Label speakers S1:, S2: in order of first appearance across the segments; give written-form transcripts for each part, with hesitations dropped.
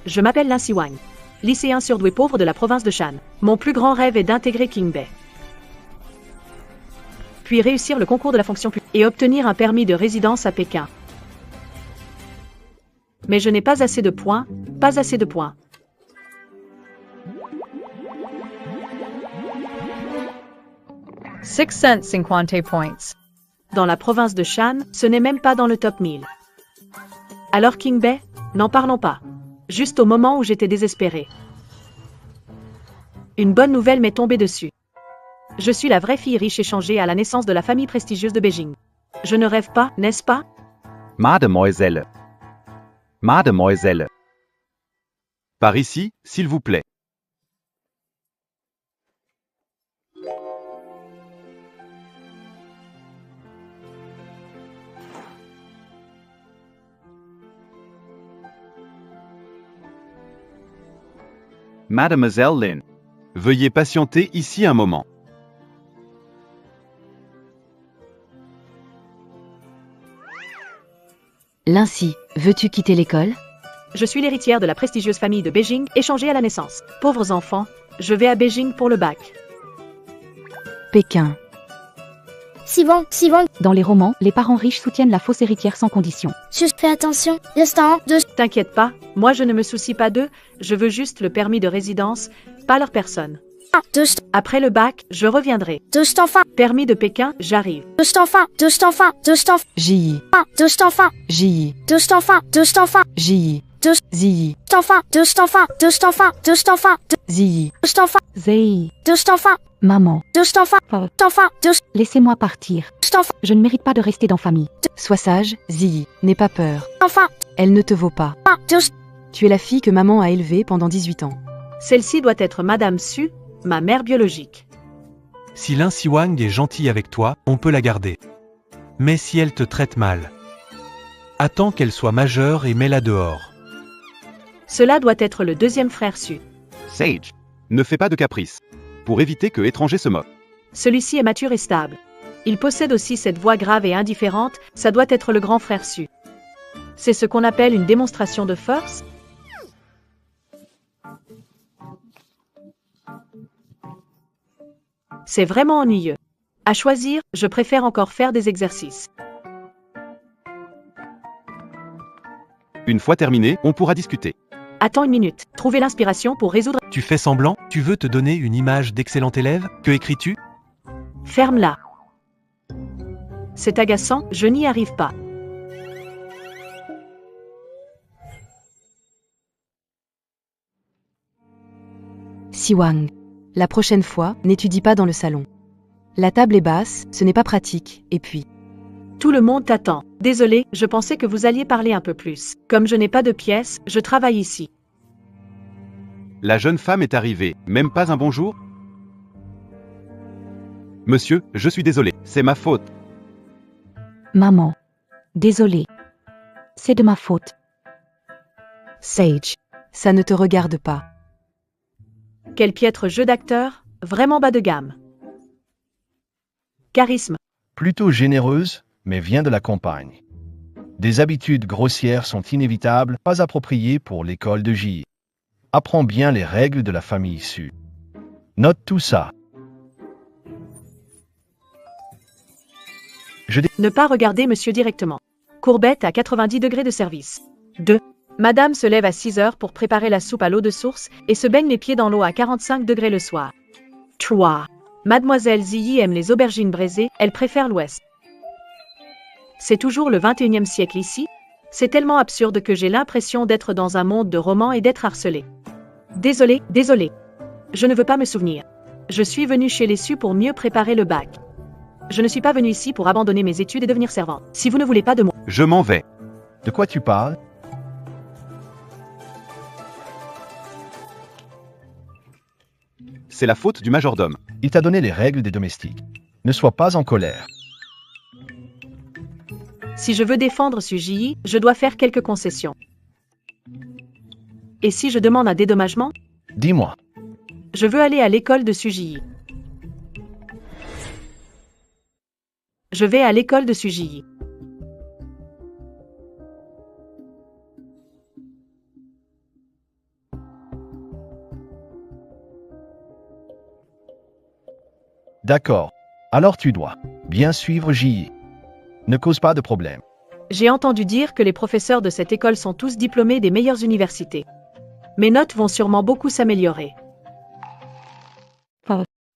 S1: Je m'appelle Lin Siwang, lycéen surdoué pauvre de la province de Shan. Mon plus grand rêve est d'intégrer Qingbei, puis réussir le concours de la fonction publique et obtenir un permis de résidence à Pékin. Mais je n'ai pas assez de points, pas assez de points. «
S2: 650 points.
S1: Dans la province de Shan, ce n'est même pas dans le top 1000. Alors Qingbei, n'en parlons pas. Juste au moment où j'étais désespérée. Une bonne nouvelle m'est tombée dessus. Je suis la vraie fille riche échangée à la naissance de la famille prestigieuse de Beijing. Je ne rêve pas, n'est-ce pas?
S3: Mademoiselle. Mademoiselle. Par ici, s'il vous plaît. Mademoiselle Lin. Veuillez patienter ici un moment.
S4: Lincy, veux-tu quitter l'école?
S1: Je suis l'héritière de la prestigieuse famille de Beijing, échangée à la naissance. Pauvres enfants, je vais à Beijing pour le bac.
S4: Pékin.
S5: Siwang.
S4: Dans les romans, les parents riches soutiennent la fausse héritière sans condition.
S5: Fais attention.
S1: T'inquiète pas, moi je ne me soucie pas d'eux, je veux juste le permis de résidence, pas leur personne. Après le bac, je reviendrai. Permis de Pékin, j'arrive.
S4: Ji. Ji. Ji. Zi. Zi. Zei. Maman. Laissez-moi partir. Je ne mérite pas de rester dans famille. Sois sage, Zi. N'aie pas peur. Elle ne te vaut pas. Tu es la fille que maman a élevée pendant 18 ans.
S1: Celle-ci doit être Madame Su, ma mère biologique.
S6: Si Lin Siwang est gentille avec toi, on peut la garder. Mais si elle te traite mal, attends qu'elle soit majeure et mets-la dehors.
S1: Cela doit être le deuxième frère Su.
S3: Sage. Ne fais pas de caprices. Pour éviter que étranger se moque.
S1: Celui-ci est mature et stable. Il possède aussi cette voix grave et indifférente, ça doit être le grand frère Su. C'est ce qu'on appelle une démonstration de force? C'est vraiment ennuyeux. À choisir, je préfère encore faire des exercices.
S3: Une fois terminé, on pourra discuter.
S1: Attends une minute, trouver l'inspiration pour résoudre...
S6: Tu fais semblant? Tu veux te donner une image d'excellent élève? Que écris-tu?
S1: Ferme-la. C'est agaçant, je n'y arrive pas.
S4: Siwang. La prochaine fois, n'étudie pas dans le salon. La table est basse, ce n'est pas pratique, et puis...
S1: Tout le monde t'attend. Désolé, je pensais que vous alliez parler un peu plus. Comme je n'ai pas de pièces, je travaille ici.
S3: La jeune femme est arrivée, même pas un bonjour? Monsieur, je suis désolé, c'est ma faute.
S4: Maman. Désolée. C'est de ma faute. Sage. Ça ne te regarde pas.
S1: Quel piètre jeu d'acteur, vraiment bas de gamme. Charisme.
S7: Plutôt généreuse, mais vient de la campagne. Des habitudes grossières sont inévitables, pas appropriées pour l'école de J. Apprends bien les règles de la famille Su. Note tout ça.
S1: Ne pas regarder monsieur directement. Courbette à 90 degrés de service. 2. Madame se lève à 6 heures pour préparer la soupe à l'eau de source et se baigne les pieds dans l'eau à 45 degrés le soir. 3. Mademoiselle Ziyi aime les aubergines braisées, elle préfère l'Ouest. C'est toujours le 21e siècle ici? C'est tellement absurde que j'ai l'impression d'être dans un monde de romans et d'être harcelée. Désolé. Je ne veux pas me souvenir. Je suis venue chez les Su pour mieux préparer le bac. Je ne suis pas venue ici pour abandonner mes études et devenir servante. Si vous ne voulez pas de moi...
S3: Je m'en vais.
S7: De quoi tu parles?
S3: C'est la faute du majordome.
S7: Il t'a donné les règles des domestiques. Ne sois pas en colère.
S1: Si je veux défendre Suji, je dois faire quelques concessions. Et si je demande un dédommagement?
S7: Dis-moi.
S1: Je veux aller à l'école de Suji. Je vais à l'école de Suji.
S7: D'accord. Alors tu dois bien suivre J.I. Ne cause pas de problème.
S1: J'ai entendu dire que les professeurs de cette école sont tous diplômés des meilleures universités. Mes notes vont sûrement beaucoup s'améliorer.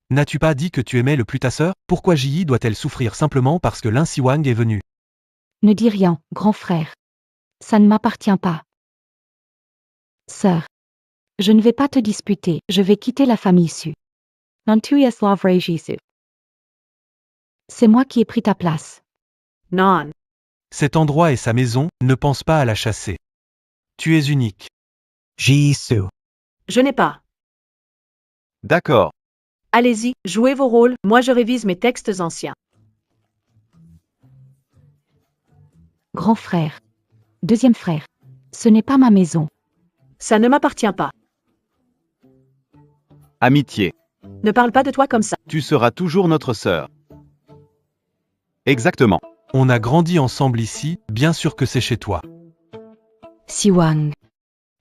S6: N'as-tu pas dit que tu aimais le plus ta sœur? Pourquoi Ji doit-elle souffrir simplement parce que Lin Siwang est venu?
S4: Ne dis rien, grand frère. Ça ne m'appartient pas. Sœur. Je ne vais pas te disputer, je vais quitter la famille Su. C'est moi qui ai pris ta place.
S1: Non.
S6: Cet endroit est sa maison, ne pense pas à la chasser. Tu es unique.
S8: Ji-Su.
S1: Je n'ai pas.
S3: D'accord.
S1: Allez-y, jouez vos rôles, moi je révise mes textes anciens.
S4: Grand frère. Deuxième frère. Ce n'est pas ma maison.
S1: Ça ne m'appartient pas.
S3: Amitié.
S1: Ne parle pas de toi comme ça.
S3: Tu seras toujours notre sœur. Exactement.
S6: On a grandi ensemble ici, bien sûr que c'est chez toi.
S4: Siwang.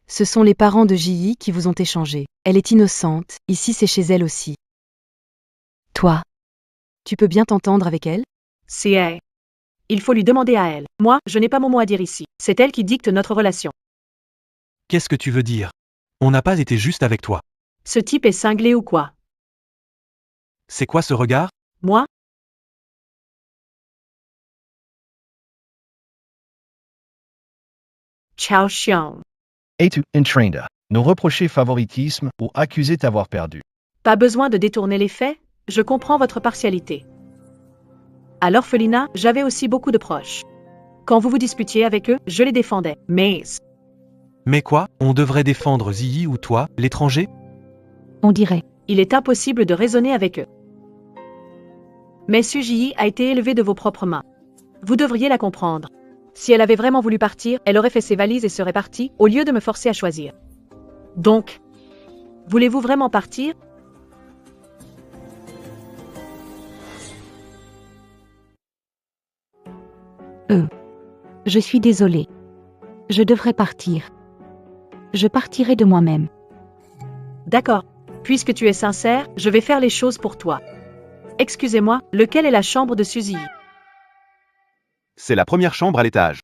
S4: Ce sont les parents de Ji qui vous ont échangé. Elle est innocente, ici c'est chez elle aussi. Toi. Tu peux bien t'entendre avec elle?
S1: C'est elle. Il faut lui demander à elle. Moi, je n'ai pas mon mot à dire ici. C'est elle qui dicte notre relation.
S6: Qu'est-ce que tu veux dire? On n'a pas été juste avec toi.
S1: Ce type est cinglé ou quoi?
S6: C'est quoi ce regard?
S1: Moi? Chao Xiong.
S7: Es-tu un trainer? Nous reprocher favoritisme ou accuser t'avoir perdu.
S1: Pas besoin de détourner les faits, je comprends votre partialité. À l'orphelinat, j'avais aussi beaucoup de proches. Quand vous vous disputiez avec eux, je les défendais.
S6: Mais quoi? On devrait défendre Ziyi ou toi, l'étranger?
S4: On dirait.
S1: Il est impossible de raisonner avec eux. Mais Suji a été élevée de vos propres mains. Vous devriez la comprendre. Si elle avait vraiment voulu partir, elle aurait fait ses valises et serait partie, au lieu de me forcer à choisir. Donc, voulez-vous vraiment partir?
S4: Je suis désolée. Je devrais partir. Je partirai de moi-même.
S1: D'accord. Puisque tu es sincère, je vais faire les choses pour toi. Excusez-moi, lequel est la chambre de Suzy?
S3: C'est la première chambre à l'étage.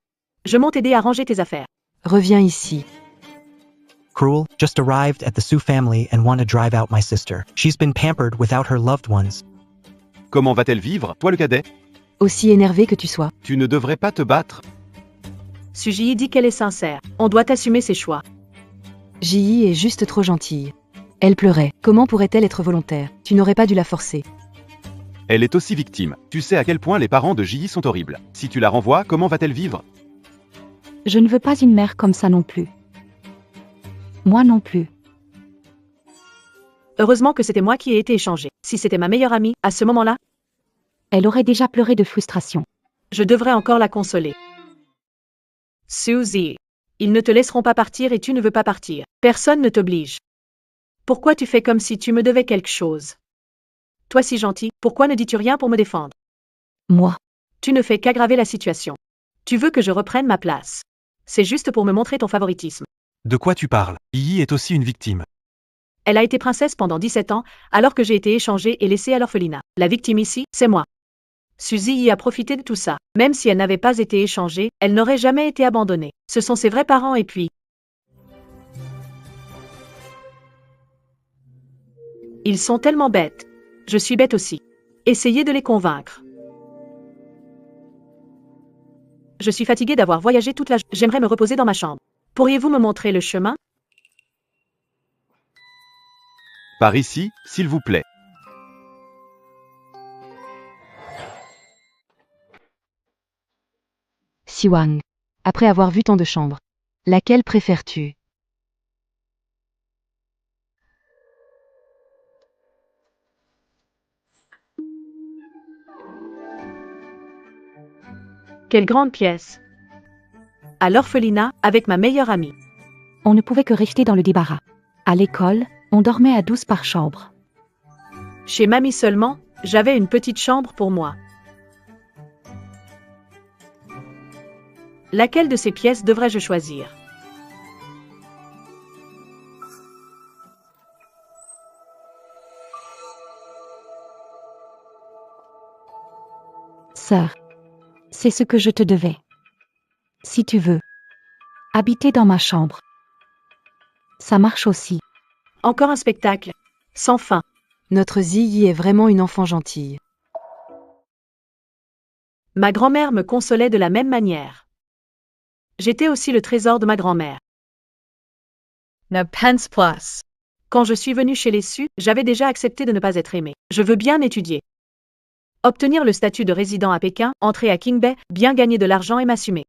S1: Je monte aider à ranger tes affaires.
S4: Reviens ici.
S8: Cruel, just arrived at the Su family and want to drive out my sister. She's been pampered without her loved ones.
S3: Comment va-t-elle vivre, toi le cadet?
S4: Aussi énervé que tu sois.
S3: Tu ne devrais pas te battre.
S1: Suji dit qu'elle est sincère. On doit assumer ses choix.
S4: Ji est juste trop gentille. Elle pleurait. Comment pourrait-elle être volontaire? Tu n'aurais pas dû la forcer.
S3: Elle est aussi victime. Tu sais à quel point les parents de Ji sont horribles. Si tu la renvoies, comment va-t-elle vivre?
S4: Je ne veux pas une mère comme ça non plus. Moi non plus.
S1: Heureusement que c'était moi qui ai été échangée. Si c'était ma meilleure amie, à ce moment-là,
S4: Elle aurait déjà pleuré de frustration.
S1: je devrais encore la consoler. Suzy, ils ne te laisseront pas partir et tu ne veux pas partir. Personne ne t'oblige. Pourquoi tu fais comme si tu me devais quelque chose? Toi si gentil, pourquoi ne dis-tu rien pour me défendre?
S4: Moi.
S1: Tu ne fais qu'aggraver la situation. Tu veux que je reprenne ma place. C'est juste pour me montrer ton favoritisme.
S6: De quoi tu parles? Yi est aussi une victime.
S1: Elle a été princesse pendant 17 ans, alors que j'ai été échangée et laissée à l'orphelinat. La victime ici, c'est moi. Suzy y a profité de tout ça. Même si elle n'avait pas été échangée, elle n'aurait jamais été abandonnée. Ce sont ses vrais parents et puis... Ils sont tellement bêtes. Je suis bête aussi. Essayez de les convaincre. Je suis fatiguée d'avoir voyagé toute la journée. J'aimerais me reposer dans ma chambre. Pourriez-vous me montrer le chemin?
S3: Par ici, s'il vous plaît.
S4: Siwang. Après avoir vu tant de chambres. Laquelle préfères-tu?
S1: Quelle grande pièce. À l'orphelinat, avec ma meilleure amie.
S4: On ne pouvait que rester dans le débarras. À l'école, on dormait à 12 par chambre.
S1: Chez mamie seulement, j'avais une petite chambre pour moi. Laquelle de ces pièces devrais-je choisir?
S9: sœur. C'est ce que je te devais. Si tu veux. Habiter dans ma chambre. Ça marche aussi.
S1: Encore un spectacle. Sans fin.
S4: Notre Ziyi est vraiment une enfant gentille.
S1: Ma grand-mère me consolait de la même manière. J'étais aussi le trésor de ma grand-mère.
S2: Nepenthe plus.
S1: Quand je suis venue chez les Su, j'avais déjà accepté de ne pas être aimée. Je veux bien étudier. Obtenir le statut de résident à Pékin, entrer à Qingbei, bien gagner de l'argent et m'assumer.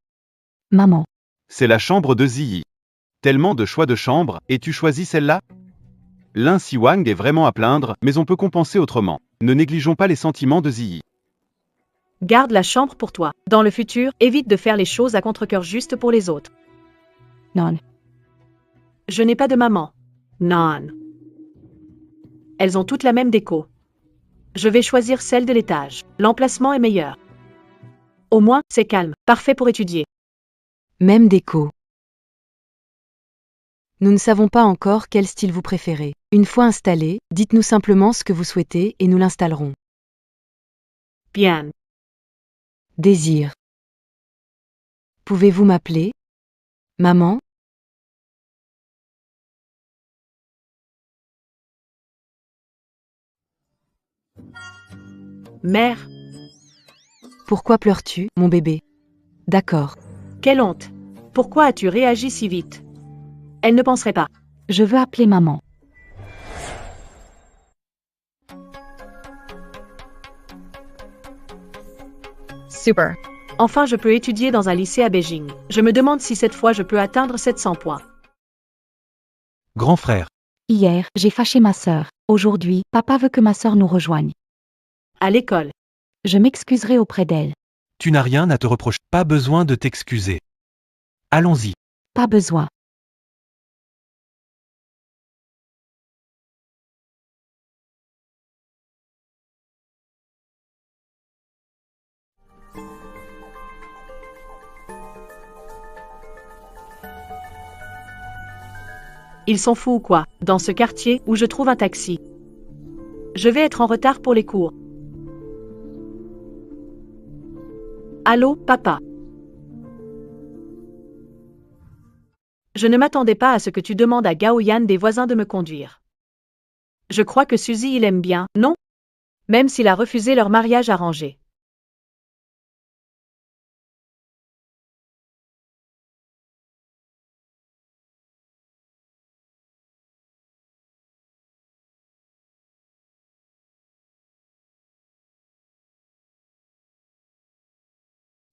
S9: Maman.
S3: C'est la chambre de Ziyi. Tellement de choix de chambres, et tu choisis celle-là? Lin Siwang est vraiment à plaindre, mais on peut compenser autrement. Ne négligeons pas les sentiments de Ziyi.
S1: Garde la chambre pour toi. Dans le futur, évite de faire les choses à contre-cœur juste pour les autres.
S9: Non.
S1: Je n'ai pas de maman. Non. Elles ont toutes la même déco. Je vais choisir celle de l'étage. L'emplacement est meilleur. Au moins, c'est calme, parfait pour étudier.
S4: Même déco. Nous ne savons pas encore quel style vous préférez. Une fois installé, dites-nous simplement ce que vous souhaitez et nous l'installerons.
S1: Bien.
S4: Désir. Pouvez-vous m'appeler? Maman?
S1: Mère,
S4: Pourquoi pleures-tu, mon bébé? D'accord.
S1: quelle honte. Pourquoi as-tu réagi si vite? Elle ne penserait pas.
S9: Je veux appeler maman.
S2: Super.
S1: Enfin, je peux étudier dans un lycée à Beijing. Je me demande si cette fois je peux atteindre 700 points.
S6: Grand frère.
S9: Hier, j'ai fâché ma sœur. Aujourd'hui, papa veut que ma sœur nous rejoigne.
S1: À l'école.
S9: Je m'excuserai auprès d'elle.
S6: Tu n'as rien à te reprocher. Pas besoin de t'excuser. Allons-y.
S9: Pas besoin.
S1: Ils sont fous ou quoi? Dans ce quartier où je trouve un taxi. Je vais être en retard pour les cours. Allô, papa. Je ne m'attendais pas à ce que tu demandes à Gao Yan des voisins de me conduire. Je crois que Suzy il aime bien, non? Même s'il a refusé leur mariage arrangé.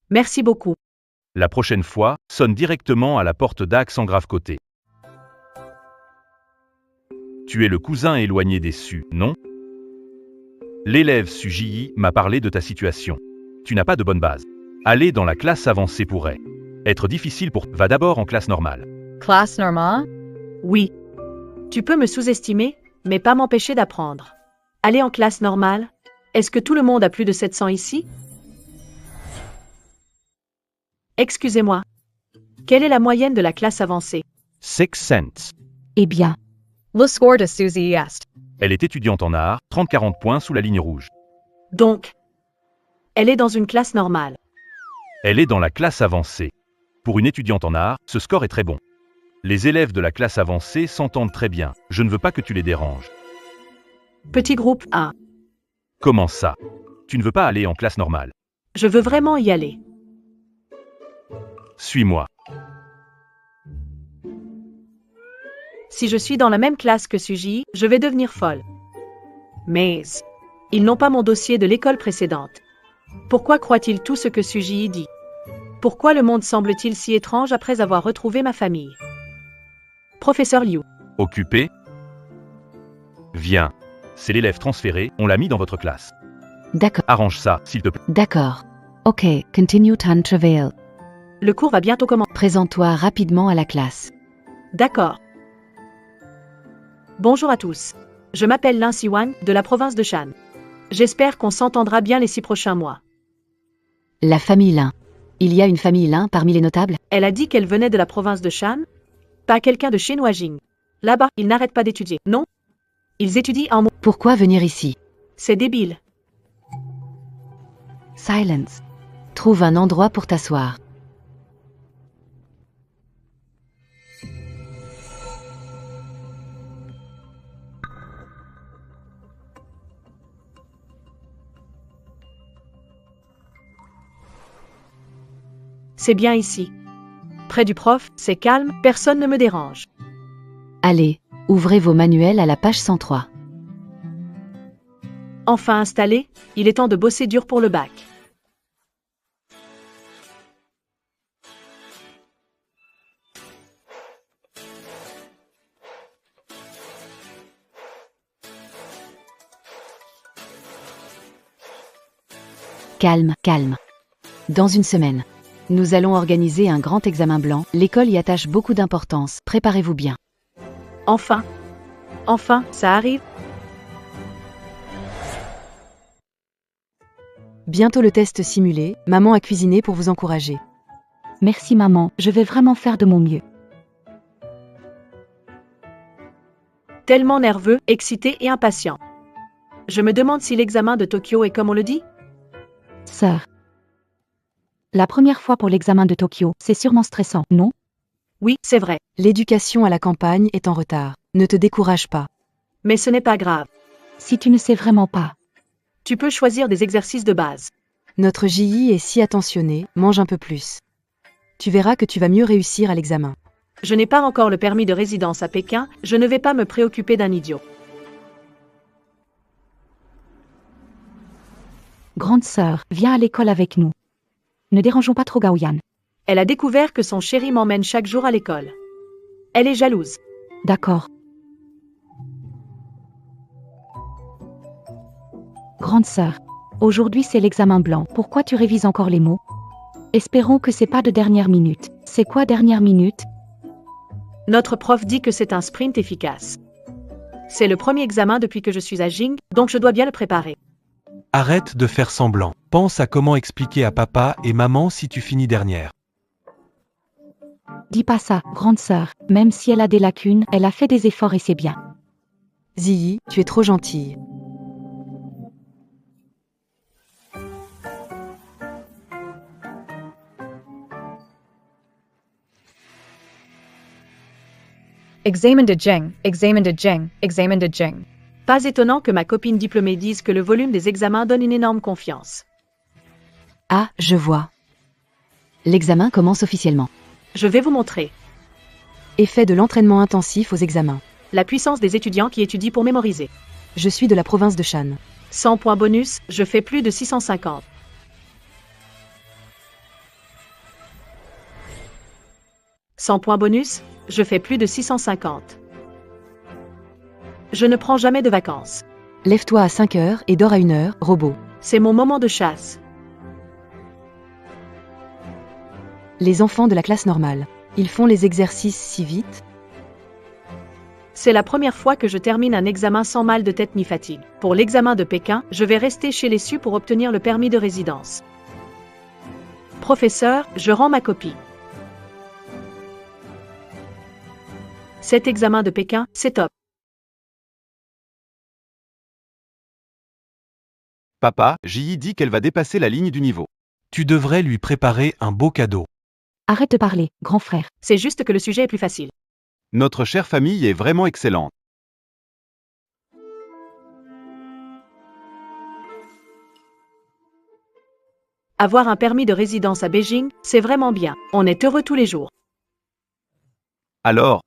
S1: Merci beaucoup.
S3: La prochaine fois, sonne directement à la porte d'Axe en grave côté. Tu es le cousin éloigné des Su, non? L'élève Su Ji m'a parlé de ta situation. Tu n'as pas de bonne base. Aller dans la classe avancée pourrait être difficile pour... Va d'abord en classe normale.
S2: Classe normale?
S1: Oui. Tu peux me sous-estimer, mais pas m'empêcher d'apprendre. Aller en classe normale? Est-ce que tout le monde a plus de 700 ici? Excusez-moi. Quelle est la moyenne de la classe avancée?
S3: 6 cents.
S9: Eh bien,
S2: Le score de Suzy est.
S3: Elle est étudiante en art, 30-40 points sous la ligne rouge.
S1: Donc, elle est dans une classe normale.
S3: Elle est dans la classe avancée. Pour une étudiante en art, ce score est très bon. Les élèves de la classe avancée s'entendent très bien. Je ne veux pas que tu les déranges.
S1: Petit groupe A.
S3: Comment ça? Tu ne veux pas aller en classe normale?
S1: Je veux vraiment y aller.
S3: Suis-moi.
S1: Si je suis dans la même classe que Suji, je vais devenir folle. Mais ils n'ont pas mon dossier de l'école précédente. Pourquoi croient-ils tout ce que Suji dit? Pourquoi le monde semble-t-il si étrange après avoir retrouvé ma famille? Professeur Liu.
S3: Occupé? Viens. C'est l'élève transféré, on l'a mis dans votre classe.
S9: d'accord.
S3: Arrange ça, s'il te plaît.
S9: D'accord. Ok, continue Tan Travail.
S1: Le cours va bientôt commencer.
S4: Présente-toi rapidement à la classe.
S1: D'accord. Bonjour à tous. Je m'appelle Lin Siwang, de la province de Shan. J'espère qu'on s'entendra bien les 6 prochains mois.
S4: La famille Lin. Il y a une famille Lin parmi les notables?
S1: Elle a dit qu'elle venait de la province de Shan? Pas quelqu'un de chez Noajing. Là-bas, ils n'arrêtent pas d'étudier, non? Ils étudient en mots.
S4: Pourquoi venir ici?
S1: C'est débile.
S4: Silence. Trouve un endroit pour t'asseoir.
S1: C'est bien ici. Près du prof, c'est calme, personne ne me dérange.
S4: Allez, ouvrez vos manuels à la page 103.
S1: Enfin installé, il est temps de bosser dur pour le bac.
S4: Calme, calme. Dans une semaine, nous allons organiser un grand examen blanc. L'école y attache beaucoup d'importance. Préparez-vous bien.
S1: Enfin, ça arrive.
S4: Bientôt le test simulé. Maman a cuisiné pour vous encourager.
S9: Merci maman, je vais vraiment faire de mon mieux.
S1: Tellement nerveux, excité et impatient. Je me demande si l'examen de Tokyo est comme on le dit.
S9: Sœur. La première fois pour l'examen de Tokyo, c'est sûrement stressant, non?
S1: Oui, c'est vrai.
S4: L'éducation à la campagne est en retard. Ne te décourage pas.
S1: Mais ce n'est pas grave.
S9: Si tu ne sais vraiment pas.
S1: Tu peux choisir des exercices de base.
S4: Notre JI est si attentionné, mange un peu plus. Tu verras que tu vas mieux réussir à l'examen.
S1: Je n'ai pas encore le permis de résidence à Pékin, je ne vais pas me préoccuper d'un idiot.
S9: Grande sœur, viens à l'école avec nous. Ne dérangeons pas trop Gaoyan.
S1: Elle a découvert que son chéri m'emmène chaque jour à l'école. Elle est jalouse.
S9: D'accord. Grande sœur, aujourd'hui c'est l'examen blanc. Pourquoi tu révises encore les mots? Espérons que c'est pas de dernière minute. C'est quoi dernière minute?
S1: Notre prof dit que c'est un sprint efficace. C'est le premier examen depuis que je suis à Jing, donc je dois bien le préparer.
S6: Arrête de faire semblant. Pense à comment expliquer à papa et maman si tu finis dernière.
S9: Dis pas ça, grande sœur. Même si elle a des lacunes, elle a fait des efforts et c'est bien.
S4: Ziyi, tu es trop gentille.
S2: Examen de Jing, examen de Jing, examen de Jing.
S1: Pas étonnant que ma copine diplômée dise que le volume des examens donne une énorme confiance.
S4: Ah, je vois. L'examen commence officiellement.
S1: Je vais vous montrer.
S4: Effet de l'entraînement intensif aux examens.
S1: La puissance des étudiants qui étudient pour mémoriser.
S4: Je suis de la province de Shan.
S1: 100 points bonus, je fais plus de 650. « 100 points bonus, je fais plus de 650. Je ne prends jamais de vacances.
S4: Lève-toi à 5 heures et dors à 1 heure, robot.
S1: C'est mon moment de chasse.
S4: Les enfants de la classe normale. Ils font les exercices si vite.
S1: C'est la première fois que je termine un examen sans mal de tête ni fatigue. Pour l'examen de Pékin, je vais rester chez les SU pour obtenir le permis de résidence. Professeur, je rends ma copie. Cet examen de Pékin, c'est top.
S3: Papa, Ji dit qu'elle va dépasser la ligne du niveau.
S6: Tu devrais lui préparer un beau cadeau.
S9: Arrête de parler, grand frère.
S1: C'est juste que le sujet est plus facile.
S3: Notre chère famille est vraiment excellente.
S1: Avoir un permis de résidence à Beijing, c'est vraiment bien. On est heureux tous les jours.
S3: Alors,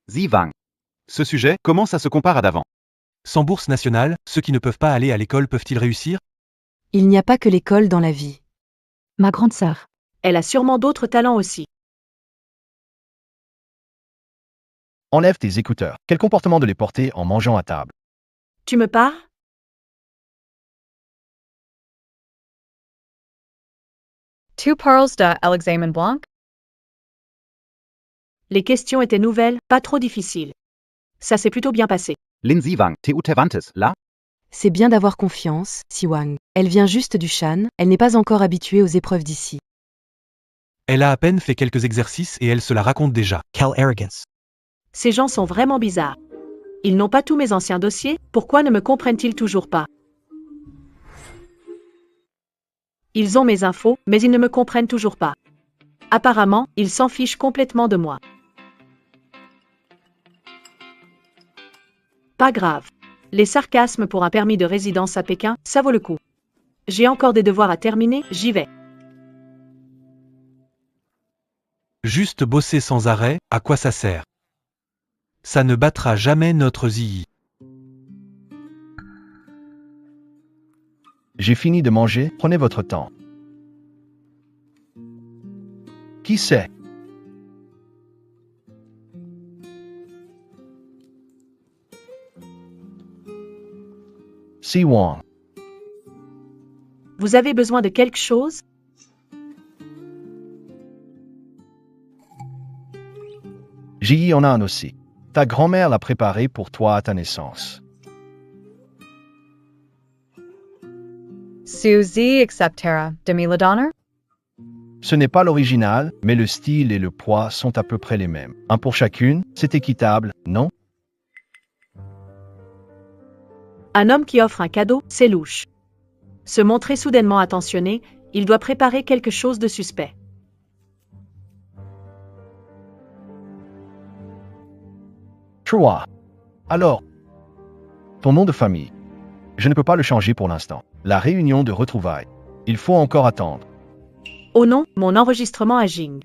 S3: Zivang. Ce sujet, comment ça se compare à d'avant?
S6: Sans bourse nationale, ceux qui ne peuvent pas aller à l'école peuvent-ils réussir?
S4: Il n'y a pas que l'école dans la vie.
S9: Ma grande sœur.
S1: Elle a sûrement d'autres talents aussi.
S7: Enlève tes écouteurs. Quel comportement de les porter en mangeant à table?
S1: Tu me parles?
S2: Tu parles de l'examen blanc?
S1: Les questions étaient nouvelles, pas trop difficiles. Ça s'est plutôt bien passé.
S3: Lin Zivang, tu Tevantes, là?
S4: C'est bien d'avoir confiance, Siwang. Elle vient juste du Shan, elle n'est pas encore habituée aux épreuves d'ici.
S6: Elle a à peine fait quelques exercices et elle se la raconte déjà.
S8: Quelle arrogance.
S1: Ces gens sont vraiment bizarres. Ils n'ont pas tous mes anciens dossiers, pourquoi ne me comprennent-ils toujours pas? Ils ont mes infos, mais ils ne me comprennent toujours pas. Apparemment, ils s'en fichent complètement de moi. Pas grave. Les sarcasmes pour un permis de résidence à Pékin, ça vaut le coup. J'ai encore des devoirs à terminer, j'y vais.
S6: Juste bosser sans arrêt, à quoi ça sert? Ça ne battra jamais notre Ziyi.
S7: J'ai fini de manger, prenez votre temps. Qui c'est? Si Wang.
S1: Vous avez besoin de quelque chose?
S7: Ji en a un aussi. Ta grand-mère l'a préparé pour toi à ta naissance.
S2: Suzy acceptera demi-ladonner?
S7: Ce n'est pas l'original, mais le style et le poids sont à peu près les mêmes. Un pour chacune, c'est équitable, non?
S1: Un homme qui offre un cadeau, c'est louche. Se montrer soudainement attentionné, il doit préparer quelque chose de suspect.
S7: Chua. Alors, ton nom de famille. Je ne peux pas le changer pour l'instant. La réunion de retrouvailles. Il faut encore attendre.
S1: Oh non, mon enregistrement à Jing.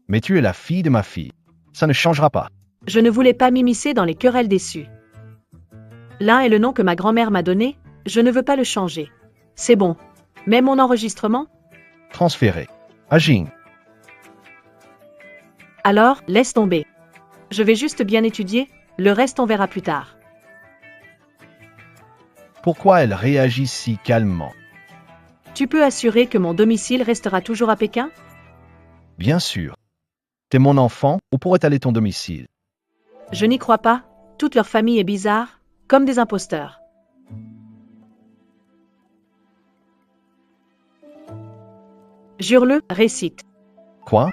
S7: Mais tu es la fille de ma fille. Ça ne changera pas.
S1: Je ne voulais pas m'immiscer dans les querelles déçues. L'un est le nom que ma grand-mère m'a donné, je ne veux pas le changer. C'est bon. Mais mon enregistrement?
S7: Transféré. À Jing.
S1: Alors, laisse tomber. Je vais juste bien étudier, le reste on verra plus tard.
S7: Pourquoi elle réagit si calmement?
S1: Tu peux assurer que mon domicile restera toujours à Pékin?
S7: Bien sûr. T'es mon enfant, où pourrait aller ton domicile?
S1: Je n'y crois pas, toute leur famille est bizarre, comme des imposteurs. Jure-le, récite.
S7: Quoi?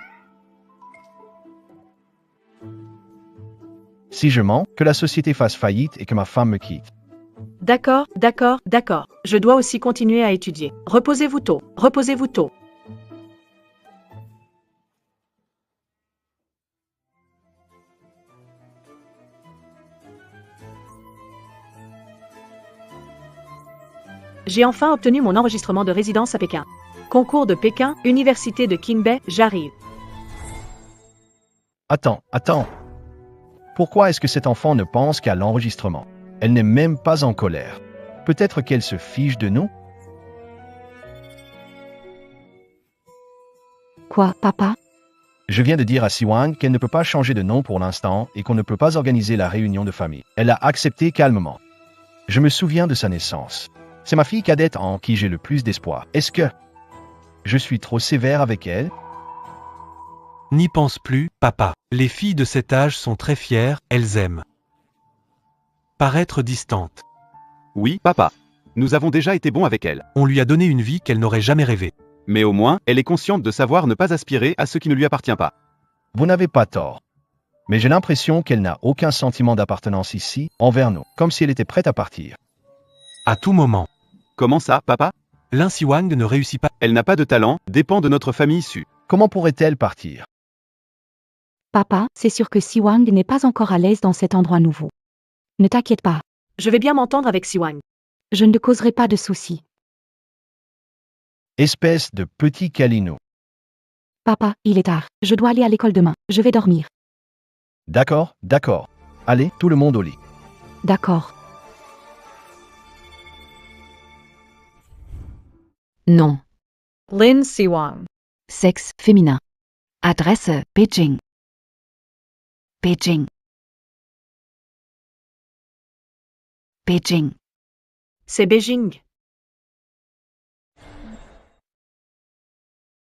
S7: Si je mens, que la société fasse faillite et que ma femme me quitte.
S1: D'accord, d'accord, d'accord. Je dois aussi continuer à étudier. Reposez-vous tôt, reposez-vous tôt. J'ai enfin obtenu mon enregistrement de résidence à Pékin. Concours de Pékin, Université de Qingbei, j'arrive.
S7: Attends. Pourquoi est-ce que cet enfant ne pense qu'à l'enregistrement? Elle n'est même pas en colère. Peut-être qu'elle se fiche de nous?
S9: Quoi, papa?
S7: Je viens de dire à Siwang qu'elle ne peut pas changer de nom pour l'instant et qu'on ne peut pas organiser la réunion de famille. Elle a accepté calmement. Je me souviens de sa naissance. C'est ma fille cadette en qui j'ai le plus d'espoir. Est-ce que je suis trop sévère avec elle?
S6: N'y pense plus, papa. Les filles de cet âge sont très fières, elles aiment paraître distantes.
S3: Oui, papa. Nous avons déjà été bons avec elle.
S6: On lui a donné une vie qu'elle n'aurait jamais rêvée.
S3: Mais au moins, elle est consciente de savoir ne pas aspirer à ce qui ne lui appartient pas.
S7: Vous n'avez pas tort. Mais j'ai l'impression qu'elle n'a aucun sentiment d'appartenance ici, envers nous, comme si elle était prête à partir.
S6: À tout moment.
S3: Comment ça, papa?
S6: Lin Siwang ne réussit pas.
S3: Elle n'a pas de talent, dépend de notre famille issue.
S7: Comment pourrait-elle partir?
S9: Papa, c'est sûr que Siwang n'est pas encore à l'aise dans cet endroit nouveau. Ne t'inquiète pas,
S1: Je vais bien m'entendre avec Siwang.
S9: je ne te causerai pas de soucis.
S7: Espèce de petit câlino.
S9: Papa, il est tard. Je dois aller à l'école demain. Je vais dormir.
S7: D'accord. Allez, tout le monde au lit.
S9: D'accord.
S4: Nom.
S2: Lin Siwang.
S4: Sexe féminin. Adresse Beijing. Beijing. Beijing.
S1: C'est Beijing.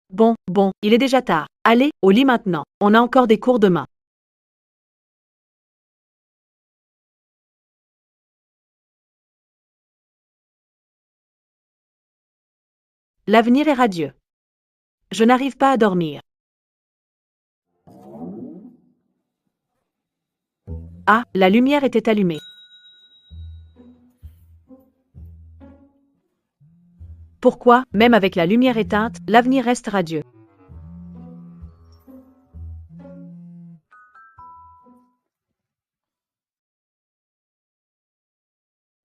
S1: Bon, il est déjà tard. Allez, au lit maintenant. On a encore des cours demain. L'avenir est radieux. Je n'arrive pas à dormir. Ah, la lumière était allumée. Pourquoi, même avec la lumière éteinte, l'avenir reste radieux?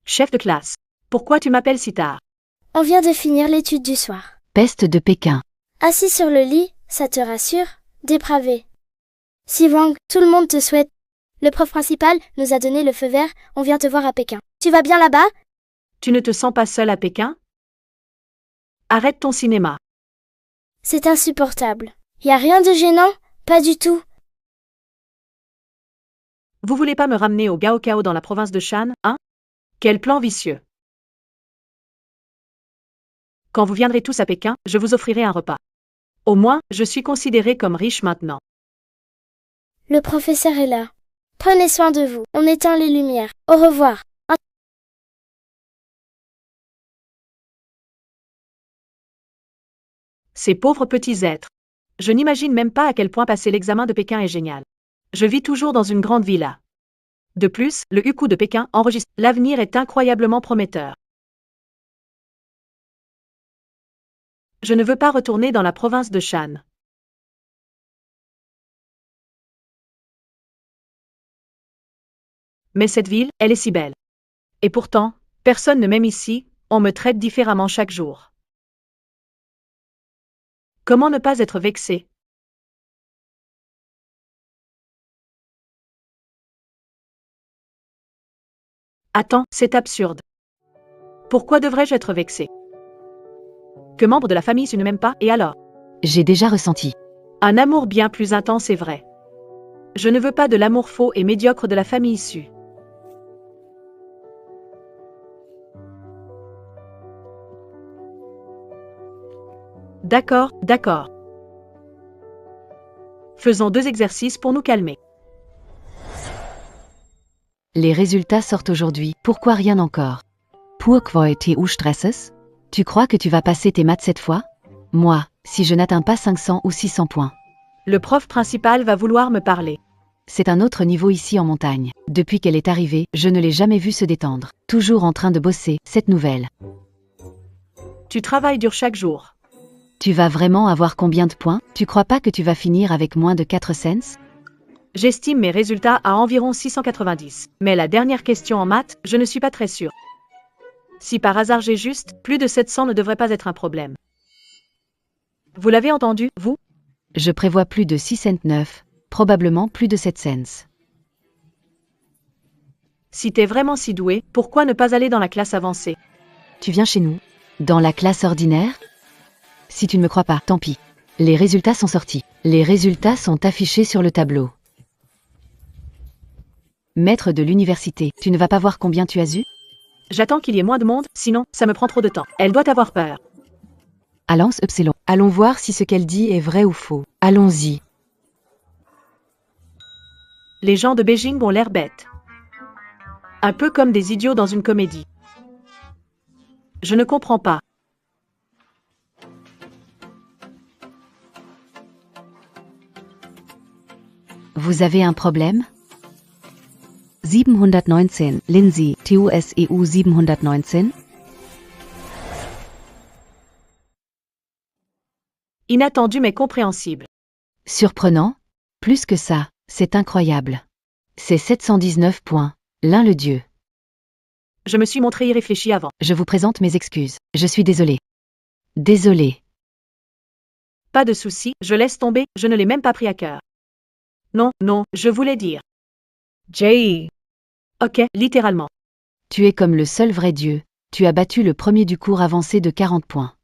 S1: Chef de classe. Pourquoi tu m'appelles si tard?
S5: On vient de finir l'étude du soir.
S4: Peste de Pékin.
S5: Assis sur le lit, ça te rassure? Dépravé. Siwang, tout le monde te souhaite. Le prof principal nous a donné le feu vert, on vient te voir à Pékin. Tu vas bien là-bas?
S1: Tu ne te sens pas seul à Pékin? Arrête ton cinéma.
S5: C'est insupportable. Y a rien de gênant? Pas du tout.
S1: Vous voulez pas me ramener au Gaokao dans la province de Shan, hein? Quel plan vicieux. Quand vous viendrez tous à Pékin, je vous offrirai un repas. Au moins, je suis considéré comme riche maintenant.
S5: Le professeur est là. Prenez soin de vous. On éteint les lumières. Au revoir.
S1: Ces pauvres petits êtres. Je n'imagine même pas à quel point passer l'examen de Pékin est génial. Je vis toujours dans une grande villa. De plus, le Hukou de Pékin enregistre. L'avenir est incroyablement prometteur. Je ne veux pas retourner dans la province de Shan. Mais cette ville, elle est si belle. Et pourtant, personne ne m'aime ici, on me traite différemment chaque jour. Comment ne pas être vexé? Attends, c'est absurde. Pourquoi devrais-je être vexé? Que membre de la famille tu ne m'aimes pas, et alors?
S4: J'ai déjà ressenti.
S1: Un amour bien plus intense est vrai. Je ne veux pas de l'amour faux et médiocre de la famille issue. D'accord, d'accord. Faisons 2 exercices pour nous calmer.
S4: Les résultats sortent aujourd'hui. Pourquoi rien encore? Pourquoi tu stresses? Tu crois que tu vas passer tes maths cette fois? Moi, si je n'atteins pas 500 ou 600 points.
S1: Le prof principal va vouloir me parler.
S4: C'est un autre niveau ici en montagne. Depuis qu'elle est arrivée, je ne l'ai jamais vue se détendre. Toujours en train de bosser, cette nouvelle.
S1: Tu travailles dur chaque jour.
S4: Tu vas vraiment avoir combien de points? Tu crois pas que tu vas finir avec moins de 4 cents?
S1: J'estime mes résultats à environ 690. Mais la dernière question en maths, je ne suis pas très sûre. Si par hasard j'ai juste, plus de 700 ne devrait pas être un problème. Vous l'avez entendu, vous?
S4: Je prévois plus de 6 cents 9, probablement plus de 7 cents.
S1: Si t'es vraiment si doué, pourquoi ne pas aller dans la classe avancée?
S4: Tu viens chez nous? Dans la classe ordinaire? Si tu ne me crois pas, tant pis. Les résultats sont sortis. Les résultats sont affichés sur le tableau. Maître de l'université, tu ne vas pas voir combien tu as eu?
S1: J'attends qu'il y ait moins de monde, sinon, ça me prend trop de temps. Elle doit avoir peur.
S4: Allons, Epsilon. Allons voir si ce qu'elle dit est vrai ou faux. Allons-y.
S1: Les gens de Beijing ont l'air bêtes. Un peu comme des idiots dans une comédie. Je ne comprends pas.
S4: Vous avez un problème? 719, Lindsay, TUS EU 719?
S1: Inattendu mais compréhensible.
S4: Surprenant? Plus que ça, c'est incroyable. C'est 719 points. L'un le dieu.
S1: Je me suis montré irréfléchi avant.
S4: Je vous présente mes excuses. Je suis désolé. Désolé.
S1: Pas de souci, je laisse tomber, je ne l'ai même pas pris à cœur. Non, non, je voulais dire. Jay. Ok, littéralement.
S4: Tu es comme le seul vrai dieu. Tu as battu le premier du cours avancé de 40 points.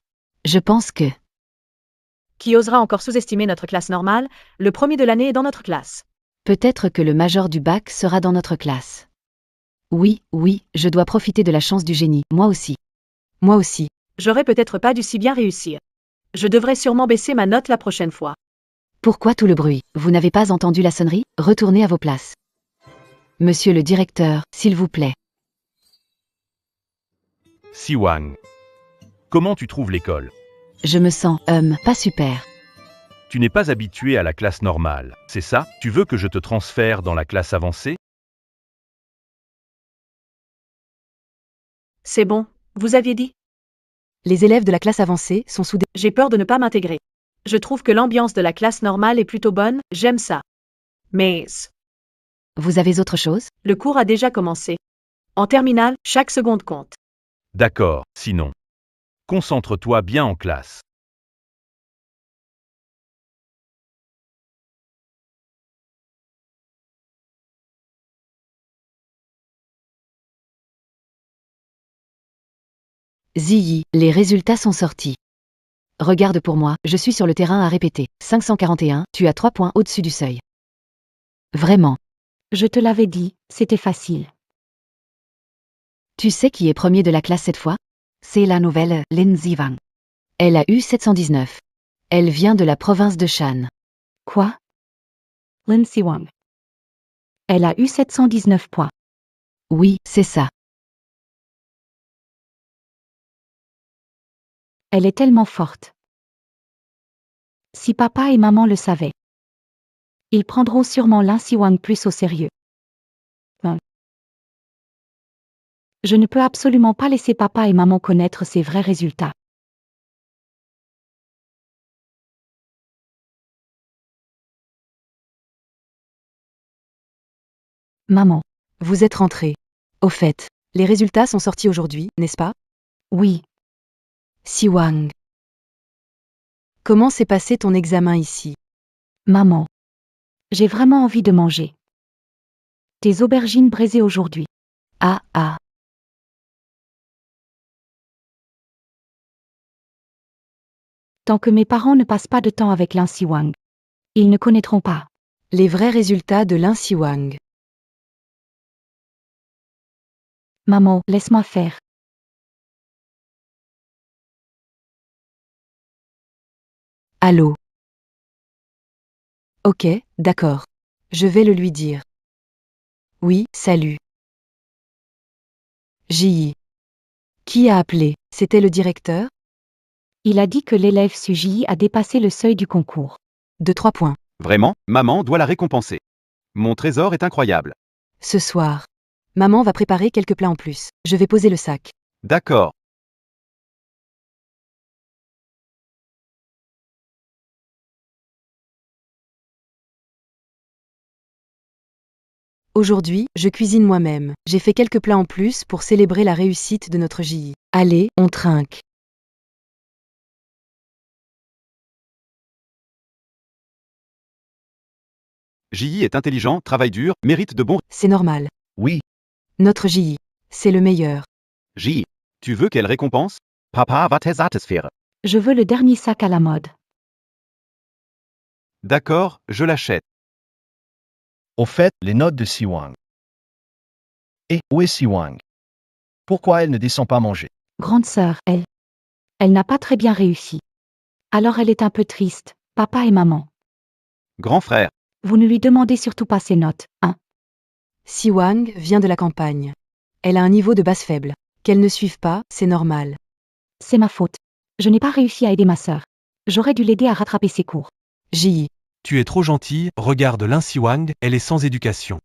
S4: Je pense que...
S1: Qui osera encore sous-estimer notre classe normale? Le premier de l'année est dans notre classe.
S4: Peut-être que le major du bac sera dans notre classe. Oui, oui, je dois profiter de la chance du génie. Moi aussi. Moi aussi.
S1: J'aurais peut-être pas dû si bien réussir. Je devrais sûrement baisser ma note la prochaine fois.
S4: Pourquoi tout le bruit? Vous n'avez pas entendu la sonnerie? Retournez à vos places. Monsieur le directeur, s'il vous plaît.
S3: Siwang. Comment tu trouves l'école?
S4: Je me sens, pas super.
S3: Tu n'es pas habitué à la classe normale, c'est ça? Tu veux que je te transfère dans la classe avancée?
S1: C'est bon, vous aviez dit?
S4: Les élèves de la classe avancée sont soudés.
S1: J'ai peur de ne pas m'intégrer. Je trouve que l'ambiance de la classe normale est plutôt bonne, j'aime ça. Mais
S4: Vous avez autre chose?
S1: le cours a déjà commencé. En terminale, chaque seconde compte.
S3: D'accord, sinon. Concentre-toi bien en classe.
S4: Ziyi, les résultats sont sortis. Regarde pour moi, je suis sur le terrain à répéter. 541, tu as 3 points au-dessus du seuil. Vraiment.
S9: Je te l'avais dit, c'était facile.
S4: Tu sais qui est premier de la classe cette fois? C'est la nouvelle Lin Ziwang. Elle a eu 719. Elle vient de la province de Shan.
S9: Quoi? Lin Siwang. Elle a eu 719 points.
S4: Oui, c'est ça.
S9: Elle est tellement forte. Si papa et maman le savaient, ils prendront sûrement Lin Siwang plus au sérieux. Je ne peux absolument pas laisser papa et maman connaître ses vrais résultats. Maman.
S4: Vous êtes rentrée. Au fait, les résultats sont sortis aujourd'hui, n'est-ce pas?
S9: Oui.
S4: Siwang. Comment s'est passé ton examen ici?
S9: Maman. J'ai vraiment envie de manger. Tes aubergines braisées aujourd'hui.
S4: Ah ah.
S9: Tant que mes parents ne passent pas de temps avec Lin Siwang, ils ne connaîtront pas.
S4: Les vrais résultats de Lin Siwang.
S9: Maman, laisse-moi faire.
S4: Allô? Ok, d'accord. Je vais le lui dire. Oui, salut. Ji. Qui a appelé? C'était le directeur?
S9: Il a dit que l'élève Suji a dépassé le seuil du concours.
S4: De 3 points.
S3: Vraiment, maman doit la récompenser. Mon trésor est incroyable.
S4: Ce soir. Maman va préparer quelques plats en plus. Je vais poser le sac.
S3: D'accord.
S4: Aujourd'hui, je cuisine moi-même. J'ai fait quelques plats en plus pour célébrer la réussite de notre JI. Allez, on trinque.
S3: Ji est intelligent, travaille dur, mérite de bons...
S4: C'est normal.
S7: Oui,
S4: Notre JI. C'est le meilleur.
S3: Ji, tu veux quelle récompense? Papa va te satisfaire.
S9: Je veux le dernier sac à la mode.
S3: D'accord, je l'achète.
S7: au fait, les notes de Siwang. Et où est Siwang? Pourquoi elle ne descend pas manger?
S9: Grande sœur, elle n'a pas très bien réussi. Alors elle est un peu triste, papa et maman.
S3: Grand frère.
S9: Vous ne lui demandez surtout pas ses notes, hein?
S4: Siwang vient de la campagne. Elle a un niveau de base faible. Qu'elle ne suive pas, c'est normal.
S9: C'est ma faute. Je n'ai pas réussi à aider ma sœur. J'aurais dû l'aider à rattraper ses cours.
S4: Ji.
S6: Tu es trop gentille, regarde Lin Siwang, elle est sans éducation.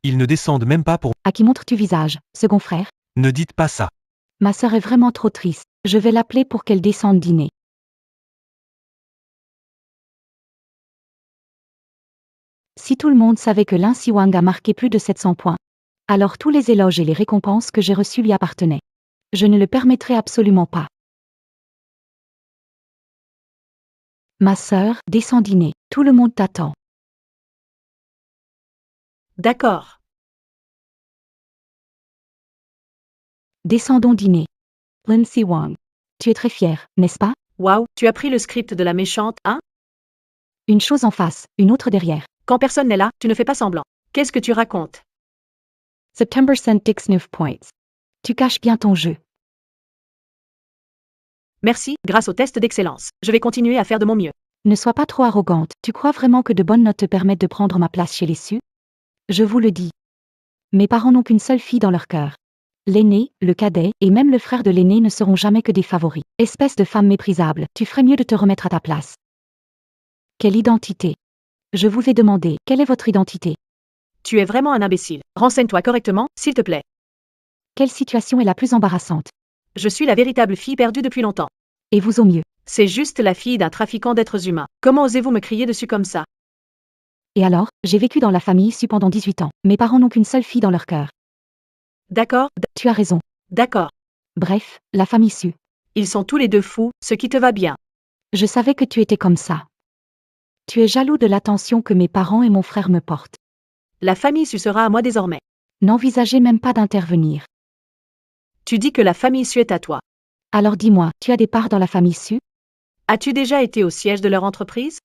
S6: Ils ne descendent même pas pour...
S9: À qui montres-tu visage, second frère?
S6: Ne dites pas ça.
S9: Ma sœur est vraiment trop triste. Je vais l'appeler pour qu'elle descende dîner. Si tout le monde savait que Lin Siwang a marqué plus de 700 points, alors tous les éloges et les récompenses que j'ai reçus lui appartenaient. Je ne le permettrai absolument pas. Ma sœur, descends dîner. Tout le monde t'attend.
S1: D'accord.
S9: Descendons dîner. Lin Siwang. Tu es très fière, n'est-ce pas?
S1: Waouh, tu as pris le script de la méchante, hein?
S9: Une chose en face, une autre derrière.
S1: Quand personne n'est là, tu ne fais pas semblant. Qu'est-ce que tu racontes?
S9: September sent 9 points. Tu caches bien ton jeu.
S1: Merci, grâce au test d'excellence. Je vais continuer à faire de mon mieux.
S9: Ne sois pas trop arrogante. Tu crois vraiment que de bonnes notes te permettent de prendre ma place chez les Sus? Je vous le dis. Mes parents n'ont qu'une seule fille dans leur cœur. L'aîné, le cadet, et même le frère de l'aîné ne seront jamais que des favoris. Espèce de femme méprisable, tu ferais mieux de te remettre à ta place. Quelle identité? Je vous ai demandé, quelle est votre identité?
S1: Tu es vraiment un imbécile. Renseigne-toi correctement, s'il te plaît.
S9: Quelle situation est la plus embarrassante?
S1: Je suis la véritable fille perdue depuis longtemps.
S9: Et vous au mieux.
S1: C'est juste la fille d'un trafiquant d'êtres humains. Comment osez-vous me crier dessus comme ça?
S9: Et alors, j'ai vécu dans la famille issue pendant 18 ans. Mes parents n'ont qu'une seule fille dans leur cœur.
S1: D'accord,
S9: Tu as raison.
S1: d'accord.
S9: Bref, la famille issue.
S1: Ils sont tous les deux fous, ce qui te va bien.
S9: Je savais que tu étais comme ça. Tu es jaloux de l'attention que mes parents et mon frère me portent.
S1: La famille Su sera à moi désormais.
S9: N'envisagez même pas d'intervenir.
S1: Tu dis que la famille Su est à toi.
S9: Alors dis-moi, tu as des parts dans la famille Su?
S1: As-tu déjà été au siège de leur entreprise?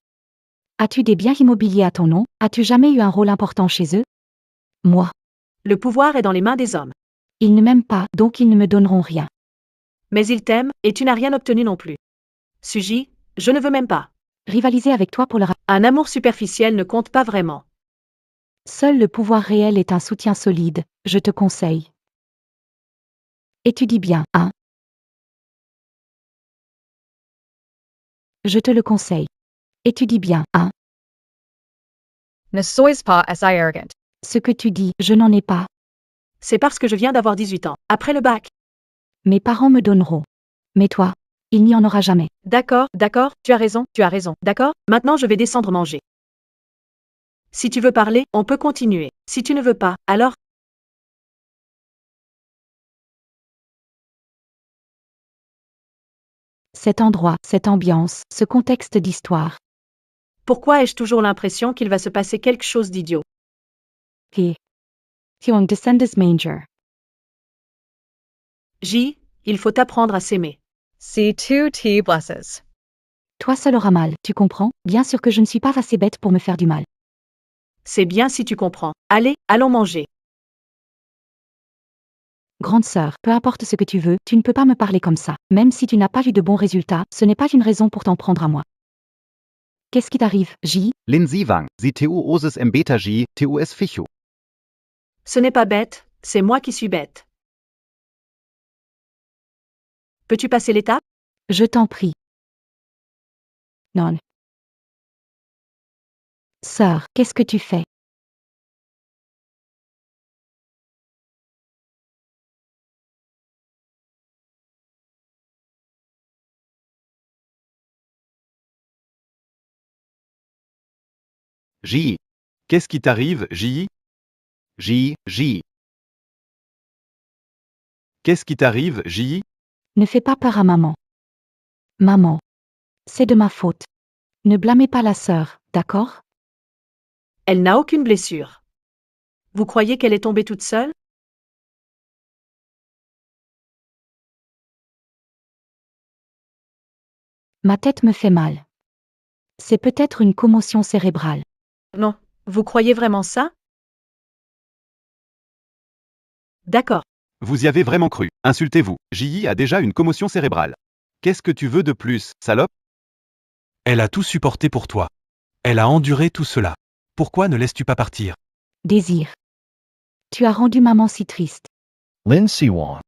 S9: As-tu des biens immobiliers à ton nom? As-tu jamais eu un rôle important chez eux? Moi.
S1: Le pouvoir est dans les mains des hommes.
S9: Ils ne m'aiment pas, donc ils ne me donneront rien.
S1: Mais ils t'aiment, et tu n'as rien obtenu non plus. Suji, je ne veux même pas.
S9: Rivaliser avec toi pour leur...
S1: Un amour superficiel ne compte pas vraiment.
S9: Seul le pouvoir réel est un soutien solide, je te conseille. Étudie bien, hein? Je te le conseille. Étudie bien, hein?
S2: Ne sois pas assez arrogant.
S9: Ce que tu dis, je n'en ai pas.
S1: C'est parce que je viens d'avoir 18 ans. Après le bac.
S9: Mes parents me donneront. Mais toi, il n'y en aura jamais.
S1: D'accord, d'accord, tu as raison, d'accord, maintenant je vais descendre manger. Si tu veux parler, on peut continuer. Si tu ne veux pas, alors...
S9: Cet endroit, cette ambiance, ce contexte d'histoire.
S1: Pourquoi ai-je toujours l'impression qu'il va se passer quelque chose d'idiot?
S9: Hyung descendus manger.
S1: J, il faut apprendre à s'aimer.
S2: C2T blesses.
S9: Toi seul auras mal, tu comprends? Bien sûr que je ne suis pas assez bête pour me faire du mal.
S1: C'est bien si tu comprends. Allez, allons manger.
S9: Grande sœur, peu importe ce que tu veux, tu ne peux pas me parler comme ça. Même si tu n'as pas eu de bons résultats, ce n'est pas une raison pour t'en prendre à moi. Qu'est-ce qui t'arrive, J?
S10: Lin Siwang, si tu oses beta J, tu es fichu.
S1: Ce n'est pas bête, c'est moi qui suis bête. Peux-tu passer l'étape?
S9: Je t'en prie. Non. Sœur, qu'est-ce que tu fais?
S10: J.
S3: Qu'est-ce qui t'arrive, J?
S10: J.
S3: Qu'est-ce qui t'arrive, J?
S9: Ne fais pas peur à maman. Maman. C'est de ma faute. Ne blâmez pas la sœur, d'accord?
S1: Elle n'a aucune blessure. Vous croyez qu'elle est tombée toute seule?
S9: Ma tête me fait mal. C'est peut-être une commotion cérébrale.
S1: Non, vous croyez vraiment ça? D'accord.
S3: Vous y avez vraiment cru. Insultez-vous. J.I. a déjà une commotion cérébrale. Qu'est-ce que tu veux de plus, salope?
S6: Elle a tout supporté pour toi. Elle a enduré tout cela. Pourquoi ne laisses-tu pas partir?
S9: Désir. Tu as rendu maman si triste.
S7: Lin Siwang.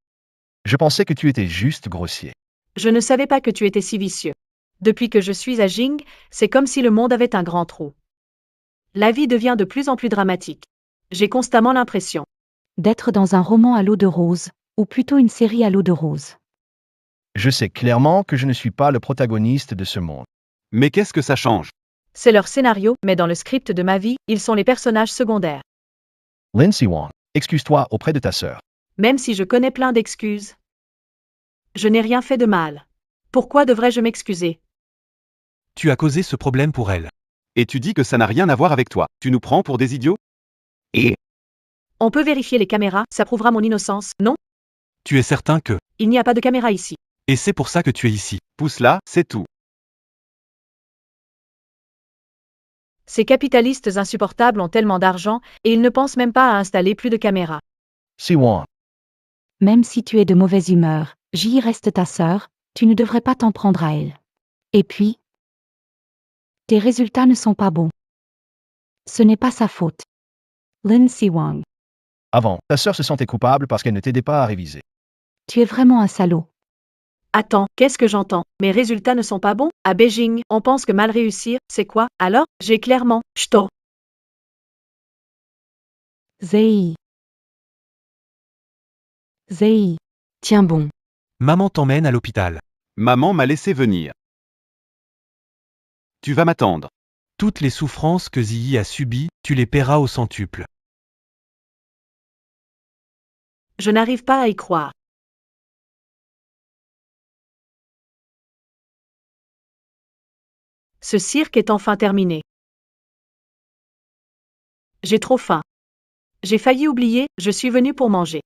S7: Je pensais que tu étais juste grossier.
S1: Je ne savais pas que tu étais si vicieux. Depuis que je suis à Jing, c'est comme si le monde avait un grand trou. La vie devient de plus en plus dramatique. J'ai constamment l'impression
S9: D'être dans un roman à l'eau de rose, ou plutôt une série à l'eau de rose.
S7: Je sais clairement que je ne suis pas le protagoniste de ce monde.
S3: Mais qu'est-ce que ça change?
S1: c'est leur scénario, mais dans le script de ma vie, ils sont les personnages secondaires.
S7: Lin Siwang, excuse-toi auprès de ta sœur.
S1: Même si je connais plein d'excuses. Je n'ai rien fait de mal. Pourquoi devrais-je m'excuser?
S6: Tu as causé ce problème pour elle.
S3: Et tu dis que ça n'a rien à voir avec toi. Tu nous prends pour des idiots?
S10: Et.
S1: On peut vérifier les caméras, ça prouvera mon innocence, non?
S6: Tu es certain que...
S1: Il n'y a pas de caméra ici.
S6: Et c'est pour ça que tu es ici.
S3: Pousse là, c'est tout.
S1: Ces capitalistes insupportables ont tellement d'argent, et ils ne pensent même pas à installer plus de caméras.
S7: Siwang,
S9: Même si tu es de mauvaise humeur, j'y reste ta sœur, tu ne devrais pas t'en prendre à elle. Et puis, tes résultats ne sont pas bons. Ce n'est pas sa faute. Lin Siwang,
S7: avant, ta sœur se sentait coupable parce qu'elle ne t'aidait pas à réviser.
S9: tu es vraiment un salaud.
S1: Attends, qu'est-ce que j'entends? Mes résultats ne sont pas bons? À Beijing, on pense que mal réussir, c'est quoi? Alors, j'ai clairement, ch'to.
S9: Zei.
S4: Tiens bon.
S6: Maman t'emmène à l'hôpital.
S10: Maman m'a laissé venir. Tu vas m'attendre.
S6: Toutes les souffrances que Ziyi a subies, tu les paieras au centuple.
S1: Je n'arrive pas à y croire. Ce cirque est enfin terminé. J'ai trop faim. J'ai failli oublier, je suis venu pour manger.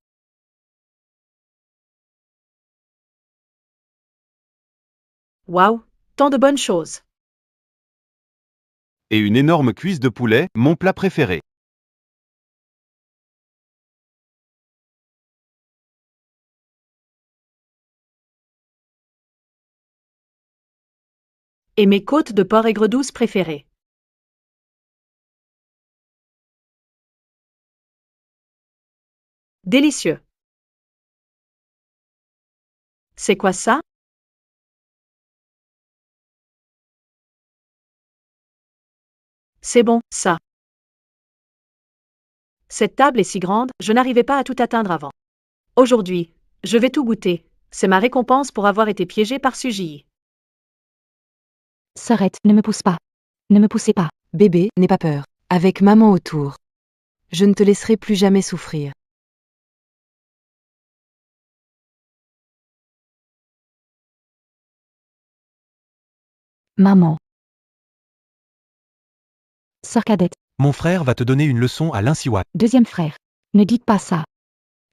S1: Waouh, tant de bonnes choses.
S10: Et une énorme cuisse de poulet, mon plat préféré.
S1: Et mes côtes de porc aigre douce préférées. Délicieux. C'est quoi ça? C'est bon, ça. Cette table est si grande, je n'arrivais pas à tout atteindre avant. Aujourd'hui, je vais tout goûter. C'est ma récompense pour avoir été piégée par Suji.
S9: Sœurette, ne me pousse pas. Ne me poussez pas.
S4: Bébé, n'aie pas peur. Avec maman autour. Je ne te laisserai plus jamais souffrir.
S9: Maman. Sœur cadette.
S6: Mon frère va te donner une leçon à l'Insiwang.
S9: Deuxième frère. Ne dites pas ça.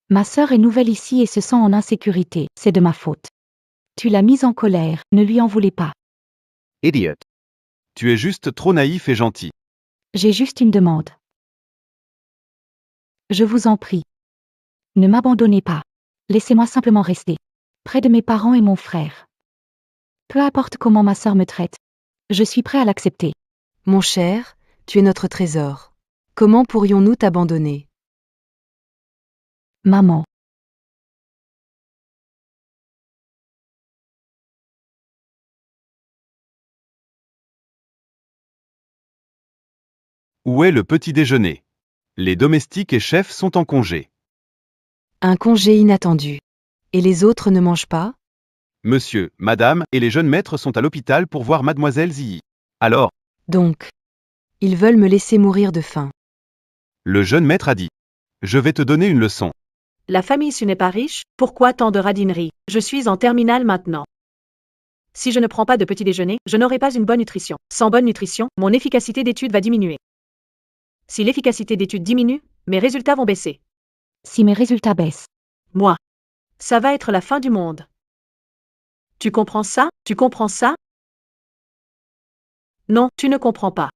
S9: Ma sœur est nouvelle ici et se sent en insécurité, c'est de ma faute. Tu l'as mise en colère, ne lui en voulez pas.
S10: Idiot. Tu es juste trop naïf et gentil.
S9: J'ai juste une demande. Je vous en prie. Ne m'abandonnez pas. Laissez-moi simplement rester. Près de mes parents et mon frère. Peu importe comment ma sœur me traite. Je suis prêt à l'accepter.
S4: Mon cher, tu es notre trésor. Comment pourrions-nous t'abandonner?
S9: Maman.
S10: Où est le petit déjeuner? Les domestiques et chefs sont en congé.
S4: Un congé inattendu. Et les autres ne mangent pas?
S10: Monsieur, madame et les jeunes maîtres sont à l'hôpital pour voir mademoiselle Ziyi. Alors,
S4: Donc, ils veulent me laisser mourir de faim.
S10: le jeune maître a dit. Je vais te donner une leçon.
S1: La famille Su n'est pas riche, pourquoi tant de radinerie? Je suis en terminale maintenant. Si je ne prends pas de petit déjeuner, je n'aurai pas une bonne nutrition. Sans bonne nutrition, mon efficacité d'étude va diminuer. Si l'efficacité d'étude diminue, mes résultats vont baisser.
S9: Si mes résultats baissent.
S1: Moi. Ça va être la fin du monde. Tu comprends ça? Tu comprends ça? Non, tu ne comprends pas.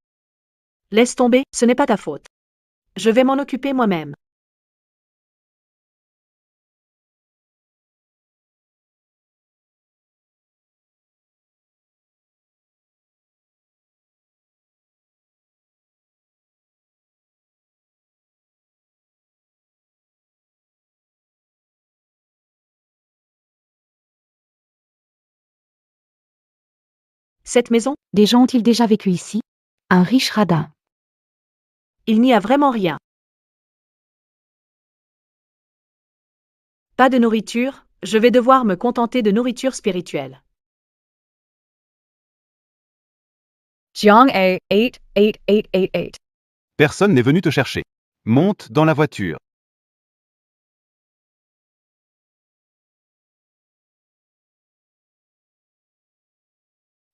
S1: Laisse tomber, ce n'est pas ta faute. Je vais m'en occuper moi-même. Cette maison,
S9: Des gens ont-ils déjà vécu ici? Un riche radin.
S1: il n'y a vraiment rien. Pas de nourriture, je vais devoir me contenter de nourriture spirituelle.
S2: Jiang A 88888.
S10: Personne n'est venu te chercher. Monte dans la voiture.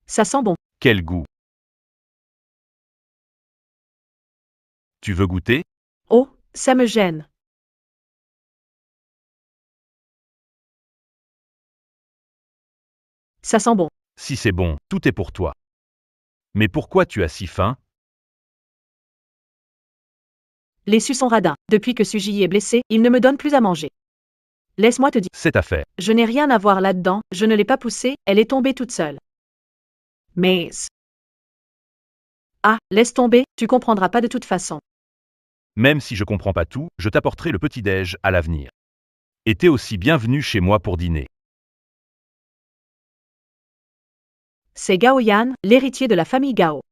S1: Ça sent bon.
S3: Quel goût. Tu veux goûter?
S1: Oh, ça me gêne. Ça sent bon.
S3: Si c'est bon, tout est pour toi. Mais pourquoi tu as si faim?
S1: Les Su sont radins. Depuis que Suji est blessé, il ne me donne plus à manger. Laisse-moi te dire.
S3: C'est ta affaire.
S1: Je n'ai rien à voir là-dedans, je ne l'ai pas poussée, elle est tombée toute seule. Mais... Ah, laisse tomber, tu comprendras pas de toute façon.
S3: Même si je comprends pas tout, je t'apporterai le petit-déj à l'avenir. Et t'es aussi bienvenue chez moi pour dîner.
S1: C'est Gao Yan, l'héritier de la famille Gao.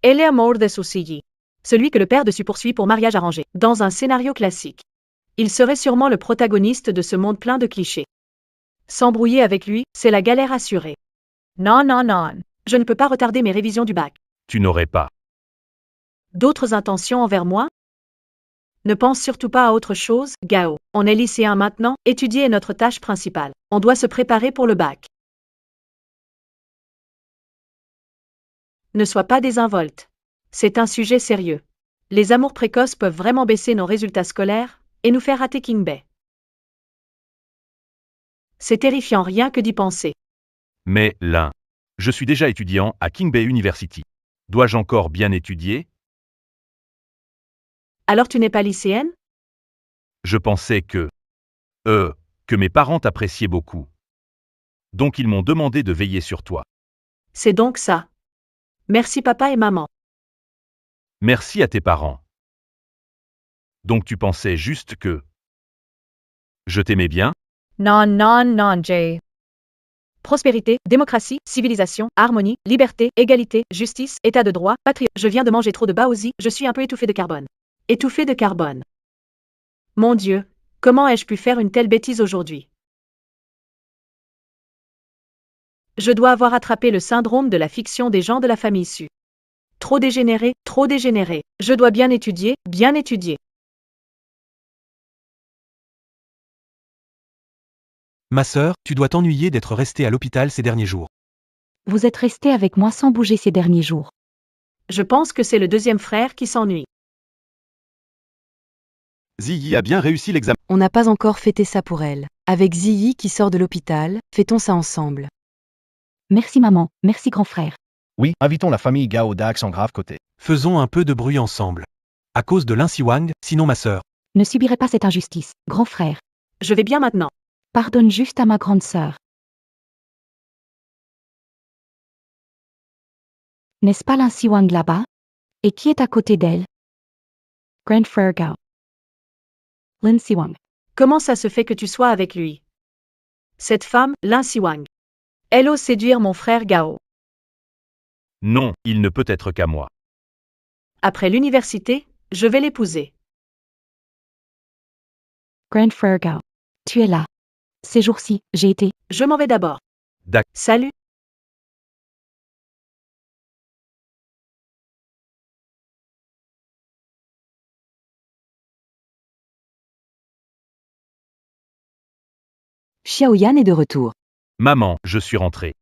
S1: Elle est mort de Suji. Celui que le père de Su poursuit pour mariage arrangé, dans un scénario classique. Il serait sûrement le protagoniste de ce monde plein de clichés. S'embrouiller avec lui, c'est la galère assurée. Non, non, non. Je ne peux pas retarder mes révisions du bac.
S3: Tu n'aurais pas.
S1: D'autres intentions envers moi? Ne pense surtout pas à autre chose, Gao. On est lycéen maintenant, étudier est notre tâche principale. On doit se préparer pour le bac. Ne sois pas désinvolte. C'est un sujet sérieux. Les amours précoces peuvent vraiment baisser nos résultats scolaires et nous faire rater King Bay. C'est terrifiant rien que d'y penser.
S3: Mais, Lin, je suis déjà étudiant à King Bay University. Dois-je encore bien étudier?
S1: Alors tu n'es pas lycéenne?
S3: Je pensais que mes parents t'appréciaient beaucoup. Donc ils m'ont demandé de veiller sur toi.
S1: C'est donc ça. Merci papa et maman.
S3: Merci à tes parents. Donc tu pensais juste que je t'aimais bien?
S2: Non, non, non, Jay.
S1: Prospérité, démocratie, civilisation, harmonie, liberté, égalité, justice, état de droit, patrie. Je viens de manger trop de baozi, je suis un peu étouffé de carbone. Étouffé de carbone. Mon Dieu, comment ai-je pu faire une telle bêtise aujourd'hui? Je dois avoir attrapé le syndrome de la fiction des gens de la famille Su. Trop dégénéré, trop dégénéré. Je dois bien étudier, bien étudier.
S6: Ma sœur, tu dois t'ennuyer d'être restée à l'hôpital ces derniers jours.
S9: Vous êtes resté avec moi sans bouger ces derniers jours.
S1: Je pense que c'est le deuxième frère qui s'ennuie.
S10: Ziyi a bien réussi l'examen.
S4: On n'a pas encore fêté ça pour elle. Avec Ziyi qui sort de l'hôpital, fêtons ça ensemble.
S9: Merci maman, merci grand frère.
S7: Oui, invitons la famille Gao Dax en grave côté.
S6: Faisons un peu de bruit ensemble. À cause de Lin Siwang, sinon ma sœur.
S9: Ne subirez pas cette injustice, grand frère.
S1: Je vais bien maintenant.
S9: Pardonne juste à ma grande sœur. N'est-ce pas Lin Siwang là-bas? Et qui est à côté d'elle? Grand frère Gao. Lin Siwang.
S1: Comment ça se fait que tu sois avec lui? Cette femme, Lin Siwang. Elle ose séduire mon frère Gao.
S3: Non, il ne peut être qu'à moi.
S1: Après l'université, je vais l'épouser.
S9: Grand frère Gao. Tu es là. Ces jours-ci, j'ai été.
S1: Je m'en vais d'abord.
S3: D'accord.
S1: Salut.
S4: Xiaoyan est de retour.
S3: Maman, je suis rentré.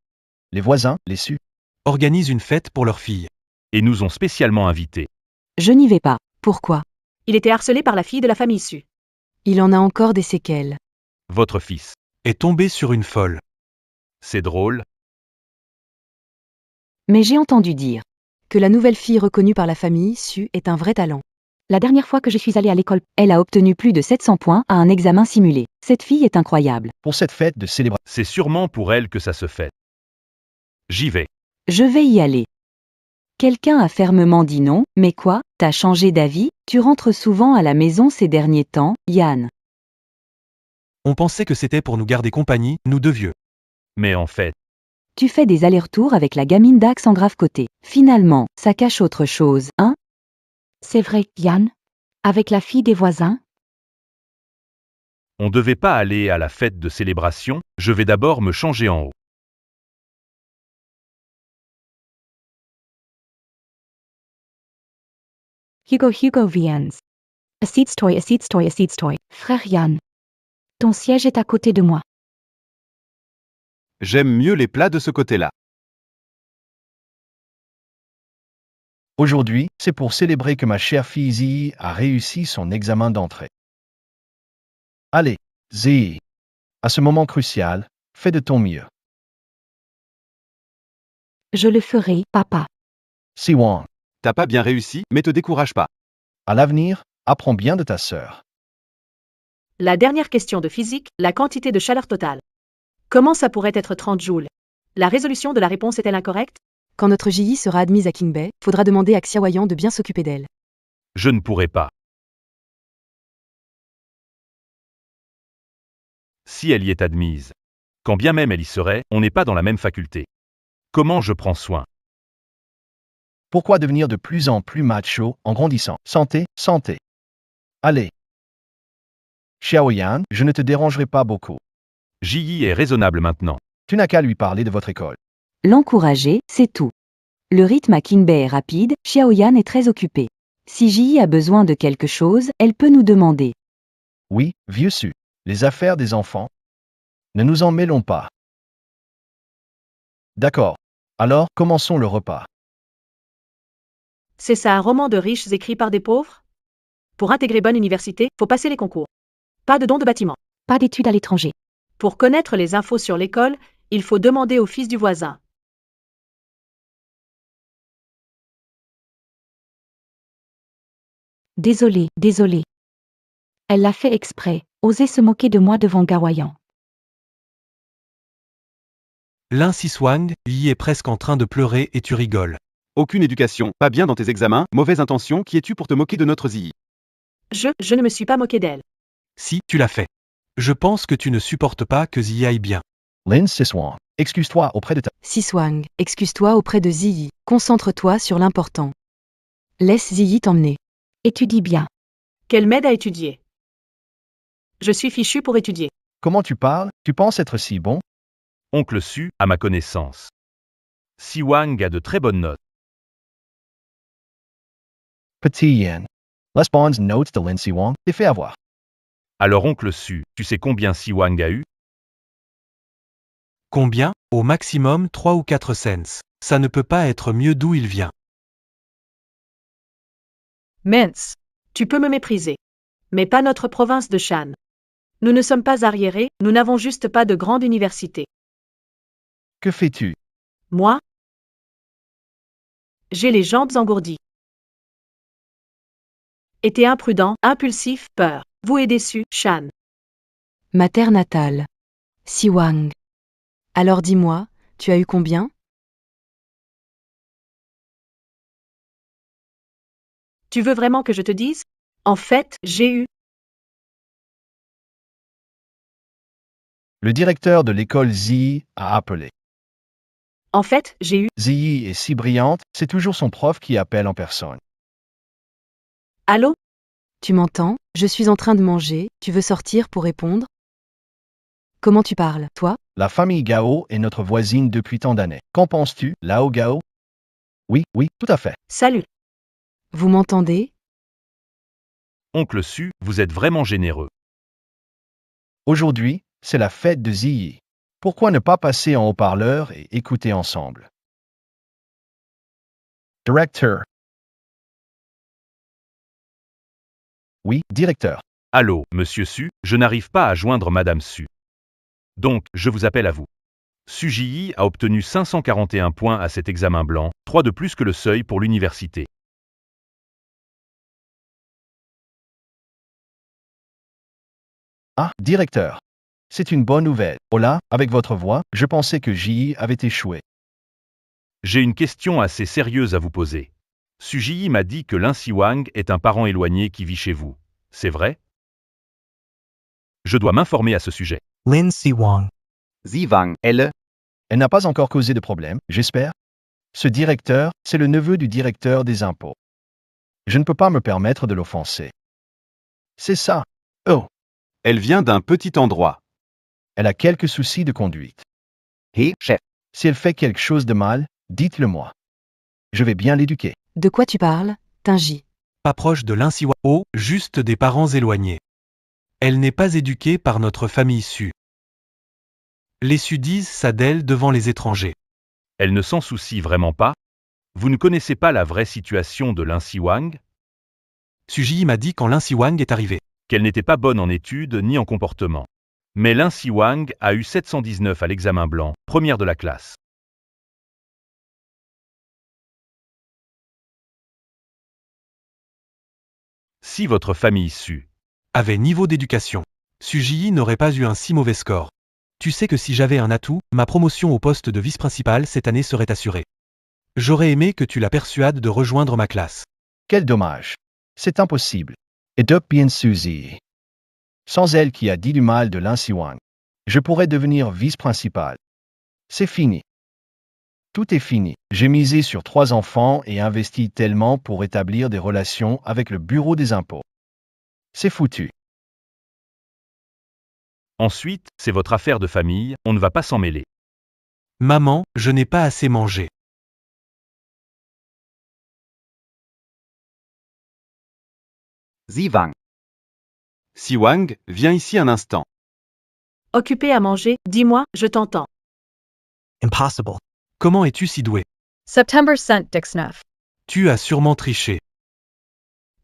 S7: Les voisins, les Su.
S6: Organise une fête pour leur fille.
S3: Et nous ont spécialement invités.
S4: Je n'y vais pas. Pourquoi?
S1: Il était harcelé par la fille de la famille Su.
S4: Il en a encore des séquelles.
S3: Votre fils.
S6: Est tombé sur une folle.
S3: C'est drôle.
S4: Mais j'ai entendu dire que la nouvelle fille reconnue par la famille Su est un vrai talent.
S9: La dernière fois que je suis allée à l'école,
S4: Elle a obtenu plus de 700 points à un examen simulé. Cette fille est incroyable.
S7: Pour cette fête de célébration.
S3: C'est sûrement pour elle que ça se fait. J'y vais.
S4: Je vais y aller. Quelqu'un a fermement dit non, mais quoi, t'as changé d'avis? Tu rentres souvent à la maison ces derniers temps, Yann.
S6: On pensait que c'était pour nous garder compagnie, nous deux vieux.
S3: Mais en fait,
S4: Tu fais des allers-retours avec la gamine Dax en grave côté. Finalement, ça cache autre chose, hein?
S9: c'est vrai, Yann? Avec la fille des voisins?
S3: on devait pas aller à la fête de célébration, je vais d'abord me changer en haut.
S9: Hugo Viens. A seats toy, a seats toy, a seats toy. Frère Yann. Ton siège est à côté de moi.
S10: J'aime mieux les plats de ce côté-là.
S7: Aujourd'hui, c'est pour célébrer que ma chère fille Ziyi a réussi son examen d'entrée. Allez, Ziyi. À ce moment crucial, fais de ton mieux.
S9: Je le ferai, papa.
S7: Siwang.
S10: T'as pas bien réussi, mais te décourage pas.
S7: À l'avenir, apprends bien de ta sœur.
S1: La dernière question de physique, la quantité de chaleur totale. Comment ça pourrait être 30 joules? La résolution de la réponse est-elle incorrecte?
S4: Quand notre Ji sera admise à King Bay, faudra demander à Xiaoyan de bien s'occuper d'elle.
S3: Je ne pourrai pas. Si elle y est admise. Quand bien même elle y serait, on n'est pas dans la même faculté. Comment je prends soin?
S7: Pourquoi devenir de plus en plus macho en grandissant? Santé, santé. Allez. Xiaoyan, je ne te dérangerai pas beaucoup.
S3: Ji est raisonnable maintenant.
S7: Tu n'as qu'à lui parler de votre école.
S9: L'encourager, c'est tout. Le rythme à King Bay est rapide, Xiaoyan est très occupée. Si Ji a besoin de quelque chose, elle peut nous demander.
S7: Oui, vieux Su. Les affaires des enfants. Ne nous en mêlons pas. D'accord. Alors, commençons le repas.
S1: C'est ça un roman de riches écrit par des pauvres? Pour intégrer bonne université, faut passer les concours. Pas de don de bâtiment.
S9: Pas d'études à l'étranger.
S1: Pour connaître les infos sur l'école, il faut demander au fils du voisin.
S9: Désolé. Elle l'a fait exprès, oser se moquer de moi devant Gawayan.
S6: Lin Siswang, Yi est presque en train de pleurer et tu rigoles.
S10: Aucune éducation, pas bien dans tes examens, mauvaise intention, qui es-tu pour te moquer de notre Ziyi?
S1: Je ne me suis pas moqué d'elle.
S6: Si, tu l'as fait. Je pense que tu ne supportes pas que Ziyi aille bien.
S7: Lin Siswang, excuse-toi auprès de ta...
S4: Siswang, excuse-toi auprès de Ziyi. Concentre-toi sur l'important. Laisse Ziyi t'emmener.
S9: Étudie bien.
S1: Qu'elle m'aide à étudier. Je suis fichu pour étudier.
S7: Comment tu parles? Tu penses être si bon?
S3: Oncle Su, à ma connaissance. Siwang a de très bonnes notes.
S7: Petit Yen. Les bonnes notes de Lin Siswang, t'es fait avoir.
S3: Alors oncle Su, tu sais combien Siwang a eu?
S6: Combien? Au maximum 3 ou 4 cents. Ça ne peut pas être mieux d'où il vient.
S1: Mince. Tu peux me mépriser. Mais pas notre province de Shan. Nous ne sommes pas arriérés, nous n'avons juste pas de grande université.
S7: Que fais-tu?
S1: Moi? J'ai les jambes engourdies. Été imprudent, impulsif, peur. Vous est déçu, Shan.
S4: Ma terre natale. Siwang. Alors dis-moi, tu as eu combien?
S1: Tu veux vraiment que je te dise? En fait, j'ai eu.
S7: Le directeur de l'école Ziyi a appelé.
S1: En fait, j'ai eu.
S7: Ziyi est si brillante, c'est toujours son prof qui appelle en personne.
S1: Allô?
S4: Tu m'entends? Je suis en train de manger, tu veux sortir pour répondre? Comment tu parles, toi?
S7: La famille Gao est notre voisine depuis tant d'années. Qu'en penses-tu, Lao Gao? Oui, tout à fait.
S1: Salut.
S4: Vous m'entendez?
S3: Oncle Su, vous êtes vraiment généreux.
S7: Aujourd'hui, c'est la fête de Ziyi. Pourquoi ne pas passer en haut-parleur et écouter ensemble? Directeur. Oui, directeur.
S3: Allô, monsieur Su, je n'arrive pas à joindre madame Su. Donc, je vous appelle à vous. Su Ji a obtenu 541 points à cet examen blanc, 3 de plus que le seuil pour l'université.
S7: Ah, directeur. C'est une bonne nouvelle. Hola, avec votre voix, je pensais que Ji avait échoué.
S3: J'ai une question assez sérieuse à vous poser. Su Ji m'a dit que Lin Siwang est un parent éloigné qui vit chez vous. C'est vrai? Je dois m'informer à ce sujet.
S8: Lin Siwang.
S10: Ziwang, elle.
S7: Elle n'a pas encore causé de problème, j'espère. Ce directeur, c'est le neveu du directeur des impôts. Je ne peux pas me permettre de l'offenser. C'est ça. Oh,
S10: Elle vient d'un petit endroit.
S7: elle a quelques soucis de conduite.
S10: Hé, chef.
S7: Si elle fait quelque chose de mal, dites-le moi. Je vais bien l'éduquer.
S4: De quoi tu parles, Tingy?
S6: Pas proche de Lin Siwang. Oh, juste des parents éloignés. Elle n'est pas éduquée par notre famille Su. Les Su disent ça d'elle devant les étrangers.
S3: Elle ne s'en soucie vraiment pas? Vous ne connaissez pas la vraie situation de Lin Siwang?
S6: Su Ji m'a dit quand Lin Siwang est arrivé.
S3: Qu'elle n'était pas bonne en études ni en comportement. Mais Lin Siwang a eu 719 à l'examen blanc, première de la classe. Si votre famille Su
S6: Avait niveau d'éducation. Su Ji n'aurait pas eu un si mauvais score. Tu sais que si j'avais un atout, ma promotion au poste de vice-principal cette année serait assurée. J'aurais aimé que tu la persuades de rejoindre ma classe.
S7: Quel dommage. C'est impossible. Et de bien Suzy. Sans elle qui a dit du mal de Lin Siwang, je pourrais devenir vice-principal. C'est fini. Tout est fini. J'ai misé sur 3 enfants et investi tellement pour établir des relations avec le bureau des impôts. C'est foutu.
S3: Ensuite, c'est votre affaire de famille, on ne va pas s'en mêler.
S6: Maman, je n'ai pas assez mangé.
S10: Siwang. Siwang, viens ici un instant.
S1: Occupé à manger, dis-moi, je t'entends.
S8: Impossible.
S6: Comment es-tu si doué?
S2: September sent Dixneuf.
S6: Tu as sûrement triché.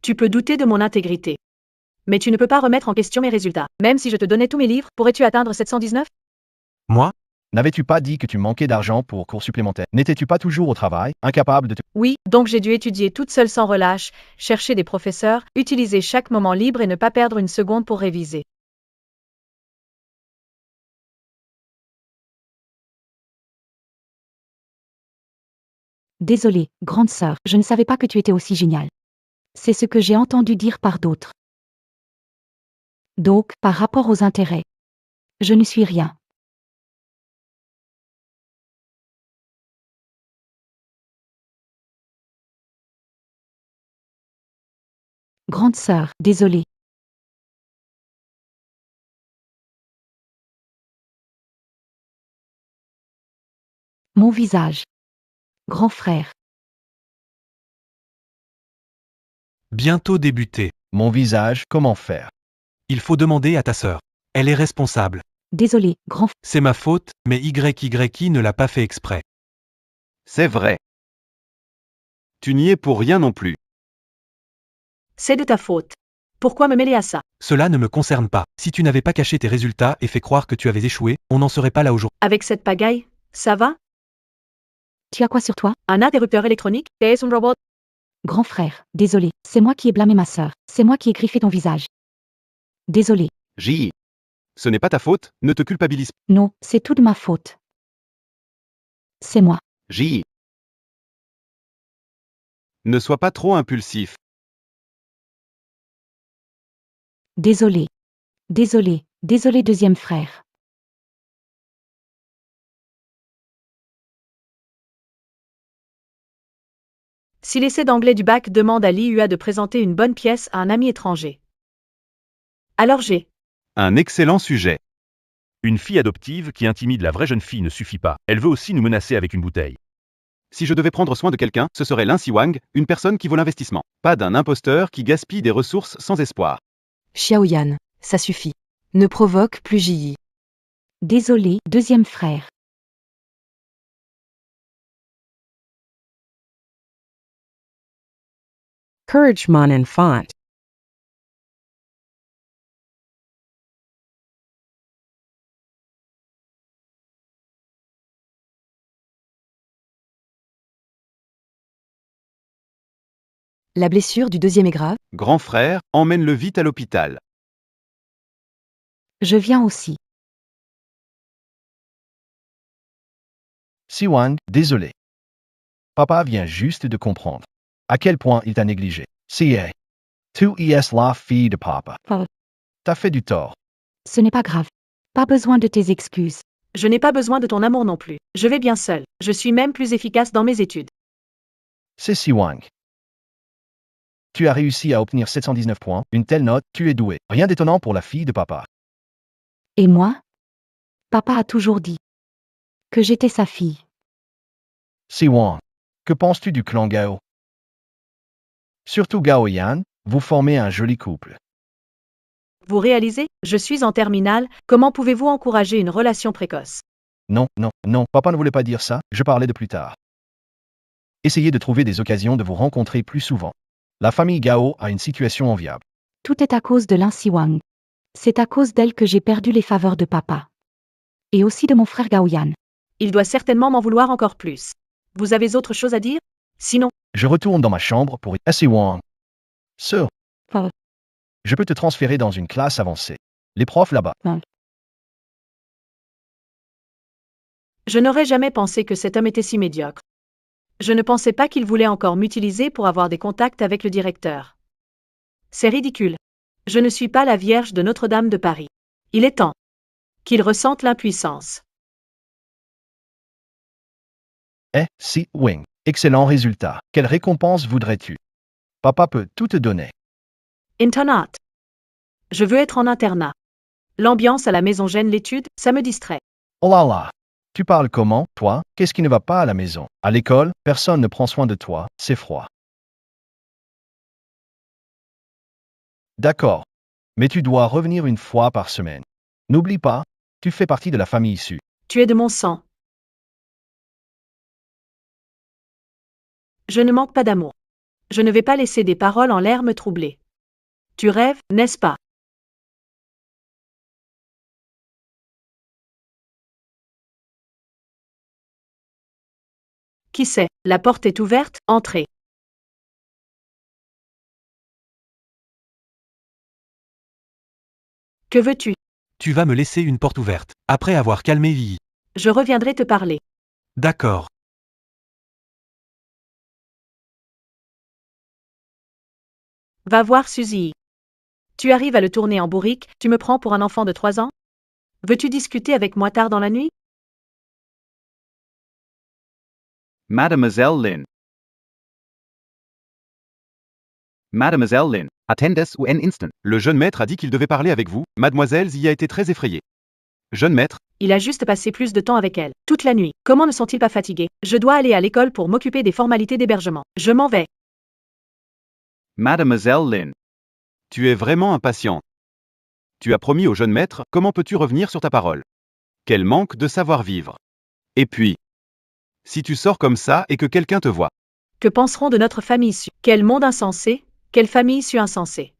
S1: Tu peux douter de mon intégrité. Mais tu ne peux pas remettre en question mes résultats. Même si je te donnais tous mes livres, pourrais-tu atteindre 719?
S6: Moi?
S7: N'avais-tu pas dit que tu manquais d'argent pour cours supplémentaires? N'étais-tu pas toujours au travail, incapable de te...
S1: Oui, donc j'ai dû étudier toute seule sans relâche, chercher des professeurs, utiliser chaque moment libre et ne pas perdre une seconde pour réviser.
S9: Désolée, grande sœur, je ne savais pas que tu étais aussi géniale. C'est ce que j'ai entendu dire par d'autres. Donc, par rapport aux intérêts, je ne suis rien. Grande sœur, désolée. Mon visage. Grand frère.
S6: Bientôt débuter.
S7: Mon visage, comment faire?
S6: Il faut demander à ta sœur. Elle est responsable.
S9: Désolée, grand frère.
S6: C'est ma faute, mais YYI ne l'a pas fait exprès.
S10: C'est vrai. Tu n'y es pour rien non plus.
S1: C'est de ta faute. Pourquoi me mêler à ça?
S6: Cela ne me concerne pas. Si tu n'avais pas caché tes résultats et fait croire que tu avais échoué, on n'en serait pas là aujourd'hui.
S1: Avec cette pagaille, ça va?
S9: Tu as quoi sur toi?
S1: Un interrupteur électronique? T'es un robot?
S9: Grand frère, désolé, c'est moi qui ai blâmé ma sœur. C'est moi qui ai griffé ton visage. Désolé.
S10: Ji. Ce n'est pas ta faute, ne te culpabilise pas.
S9: Non, c'est tout de ma faute. C'est moi.
S10: Ji. Ne sois pas trop impulsif.
S9: Désolé. Désolé, désolé deuxième frère.
S1: Si l'essai d'anglais du bac demande à l'IUA de présenter une bonne pièce à un ami étranger. Alors j'ai.
S10: Un excellent sujet.
S3: Une fille adoptive qui intimide la vraie jeune fille ne suffit pas. Elle veut aussi nous menacer avec une bouteille.
S10: Si je devais prendre soin de quelqu'un, ce serait Lin Siwang, une personne qui vaut l'investissement. Pas d'un imposteur qui gaspille des ressources sans espoir.
S4: Xiaoyan, ça suffit. Ne provoque plus Ji.
S9: Désolé, deuxième frère.
S11: Courage, mon enfant.
S4: La blessure du deuxième est grave.
S10: Grand frère, emmène-le vite à l'hôpital.
S9: Je viens aussi.
S7: Siwang, désolé. Papa vient juste de comprendre. À quel point il t'a négligé. CA. Tu es la fille de papa.
S9: Oh.
S7: T'as fait du tort.
S9: Ce n'est pas grave. Pas besoin de tes excuses.
S1: Je n'ai pas besoin de ton amour non plus. Je vais bien seul. Je suis même plus efficace dans mes études.
S7: C'est Siwang. Tu as réussi à obtenir 719 points, une telle note, tu es doué. Rien d'étonnant pour la fille de papa.
S9: Et moi? Papa a toujours dit que j'étais sa fille.
S7: Siwang, que penses-tu du clan Gao? Surtout Gao et Yan, vous formez un joli couple.
S1: Vous réalisez? Je suis en terminale, comment pouvez-vous encourager une relation précoce?
S7: Non, non, non, papa ne voulait pas dire ça, je parlais de plus tard. Essayez de trouver des occasions de vous rencontrer plus souvent. La famille Gao a une situation enviable.
S9: Tout est à cause de Lin Siwang. C'est à cause d'elle que j'ai perdu les faveurs de papa. Et aussi de mon frère Gaoyan.
S1: Il doit certainement m'en vouloir encore plus. Vous avez autre chose à dire? Sinon,
S7: Je retourne dans ma chambre pour... Siwang. Sœur.
S9: Oh.
S7: Je peux te transférer dans une classe avancée. Les profs là-bas.
S1: je n'aurais jamais pensé que cet homme était si médiocre. Je ne pensais pas qu'il voulait encore m'utiliser pour avoir des contacts avec le directeur. C'est ridicule. Je ne suis pas la Vierge de Notre-Dame de Paris. Il est temps qu'il ressente l'impuissance.
S7: Siwang. Excellent résultat. Quelle récompense voudrais-tu? Papa peut tout te donner.
S1: Internat. Je veux être en internat. L'ambiance à la maison gêne l'étude, ça me distrait.
S7: Oh là là. Tu parles comment, toi? Qu'est-ce qui ne va pas à la maison? À l'école, personne ne prend soin de toi, c'est froid. D'accord. Mais tu dois revenir une fois par semaine. N'oublie pas, tu fais partie de la famille issue.
S1: Tu es de mon sang. Je ne manque pas d'amour. Je ne vais pas laisser des paroles en l'air me troubler. Tu rêves, n'est-ce pas? Qui sait, la porte est ouverte, entrez. Que veux-tu?
S6: Tu vas me laisser une porte ouverte, après avoir calmé Yi.
S1: Je reviendrai te parler.
S6: D'accord.
S1: Va voir Suzy. Tu arrives à le tourner en bourrique, tu me prends pour un enfant de 3 ans? Veux-tu discuter avec moi tard dans la nuit?
S10: Mademoiselle Lin. Mademoiselle Lin, attendez un instant. Le jeune maître a dit qu'il devait parler avec vous. Mademoiselle y a été très effrayée. Jeune maître,
S1: Il a juste passé plus de temps avec elle, toute la nuit. Comment ne sont-ils pas fatigués? Je dois aller à l'école pour m'occuper des formalités d'hébergement. Je m'en vais.
S10: Mademoiselle Lin. Tu es vraiment impatiente. Tu as promis au jeune maître, comment peux-tu revenir sur ta parole? Quel manque de savoir-vivre. Et puis, si tu sors comme ça et que quelqu'un te voit,
S1: Que penseront de notre famille issue? Quel monde insensé? Quelle famille issue insensée?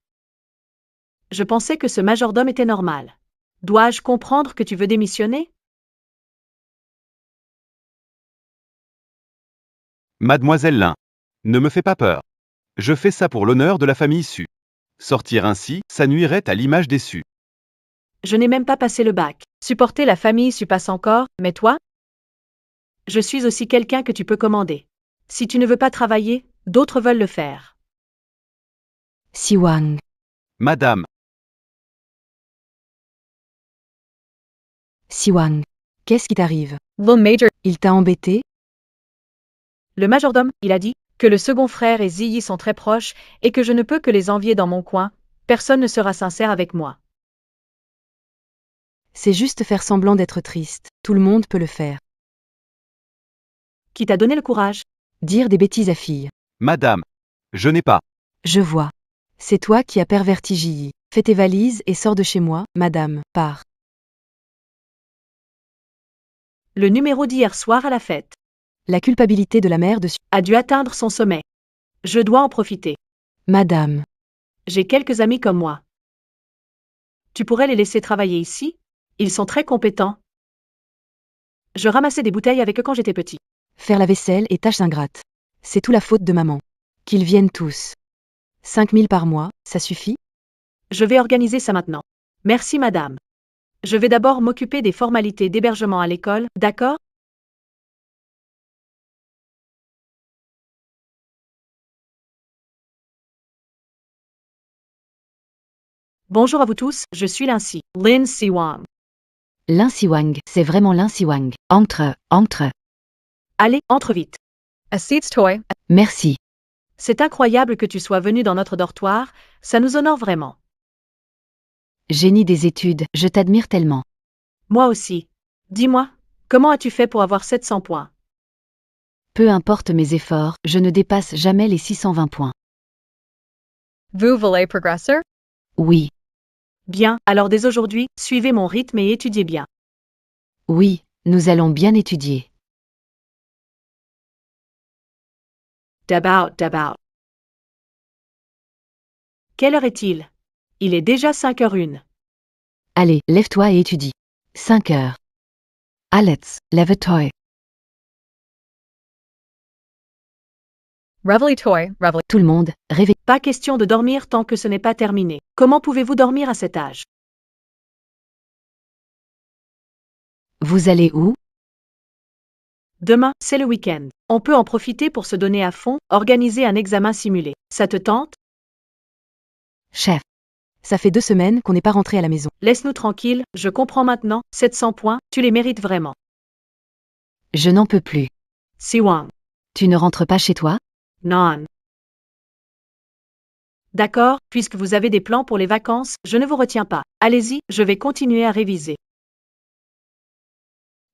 S1: Je pensais que ce majordome était normal. Dois-je comprendre que tu veux démissionner?
S10: Mademoiselle Lin. Ne me fais pas peur. Je fais ça pour l'honneur de la famille issue. Sortir ainsi, ça nuirait à l'image déçue.
S1: Je n'ai même pas passé le bac. Supporter la famille issue passe encore, mais toi? Je suis aussi quelqu'un que tu peux commander. Si tu ne veux pas travailler, d'autres veulent le faire.
S4: Siwang.
S10: Madame,
S4: Siwang. Qu'est-ce qui t'arrive?
S2: The Major.
S4: Il t'a embêté?
S1: Le majordome, il a dit, que le second frère et Ziyi sont très proches, et que je ne peux que les envier dans mon coin. Personne ne sera sincère avec moi.
S4: C'est juste faire semblant d'être triste. Tout le monde peut le faire.
S1: Qui t'a donné le courage?
S4: Dire des bêtises à fille.
S10: madame, je n'ai pas.
S4: Je vois. C'est toi qui as perverti Ji. Fais tes valises et sors de chez moi, madame. Pars.
S1: Le numéro d'hier soir à la fête
S4: La culpabilité de la mère de
S1: a dû atteindre son sommet. Je dois en profiter.
S4: Madame.
S1: J'ai quelques amis comme moi. Tu pourrais les laisser travailler ici? Ils sont très compétents. Je ramassais des bouteilles avec eux quand j'étais petit.
S4: Faire la vaisselle et tâches ingrates. C'est tout la faute de maman. Qu'ils viennent tous. 5 000 par mois, ça suffit?
S1: Je vais organiser ça maintenant. Merci madame. Je vais d'abord m'occuper des formalités d'hébergement à l'école, d'accord? Bonjour à vous tous, je suis Lindsay. Lin Siwang.
S9: Lin Siwang, c'est vraiment Lin Siwang. Entre.
S1: Allez, entre vite.
S2: A seat's toy.
S9: Merci.
S1: C'est incroyable que tu sois venu dans notre dortoir, ça nous honore vraiment.
S9: Génie des études, je t'admire tellement.
S1: Moi aussi. Dis-moi, comment as-tu fait pour avoir 700 points?
S9: Peu importe mes efforts, je ne dépasse jamais les 620 points.
S2: Vous voulez progresser?
S9: Oui,
S1: Bien, alors dès aujourd'hui, suivez mon rythme et étudiez bien.
S9: oui, nous allons bien étudier.
S1: D'abord. Quelle heure est-il? Il est déjà 5h01.
S9: Allez, lève-toi et étudie. 5 heures. Alex, lève-toi.
S2: Reveille-toi, reveille.
S9: Tout le monde, réveille.
S1: Pas question de dormir tant que ce n'est pas terminé. Comment pouvez-vous dormir à cet âge?
S9: Vous allez où?
S1: Demain, c'est le week-end. On peut en profiter pour se donner à fond, organiser un examen simulé. Ça te tente?
S4: Chef. Ça fait 2 semaines qu'on n'est pas rentré à la maison.
S1: Laisse-nous tranquilles, je comprends maintenant, 700 points, tu les mérites vraiment.
S9: Je n'en peux plus.
S1: Siwang.
S9: Tu ne rentres pas chez toi?
S1: Non. D'accord, puisque vous avez des plans pour les vacances, je ne vous retiens pas. Allez-y, je vais continuer à réviser.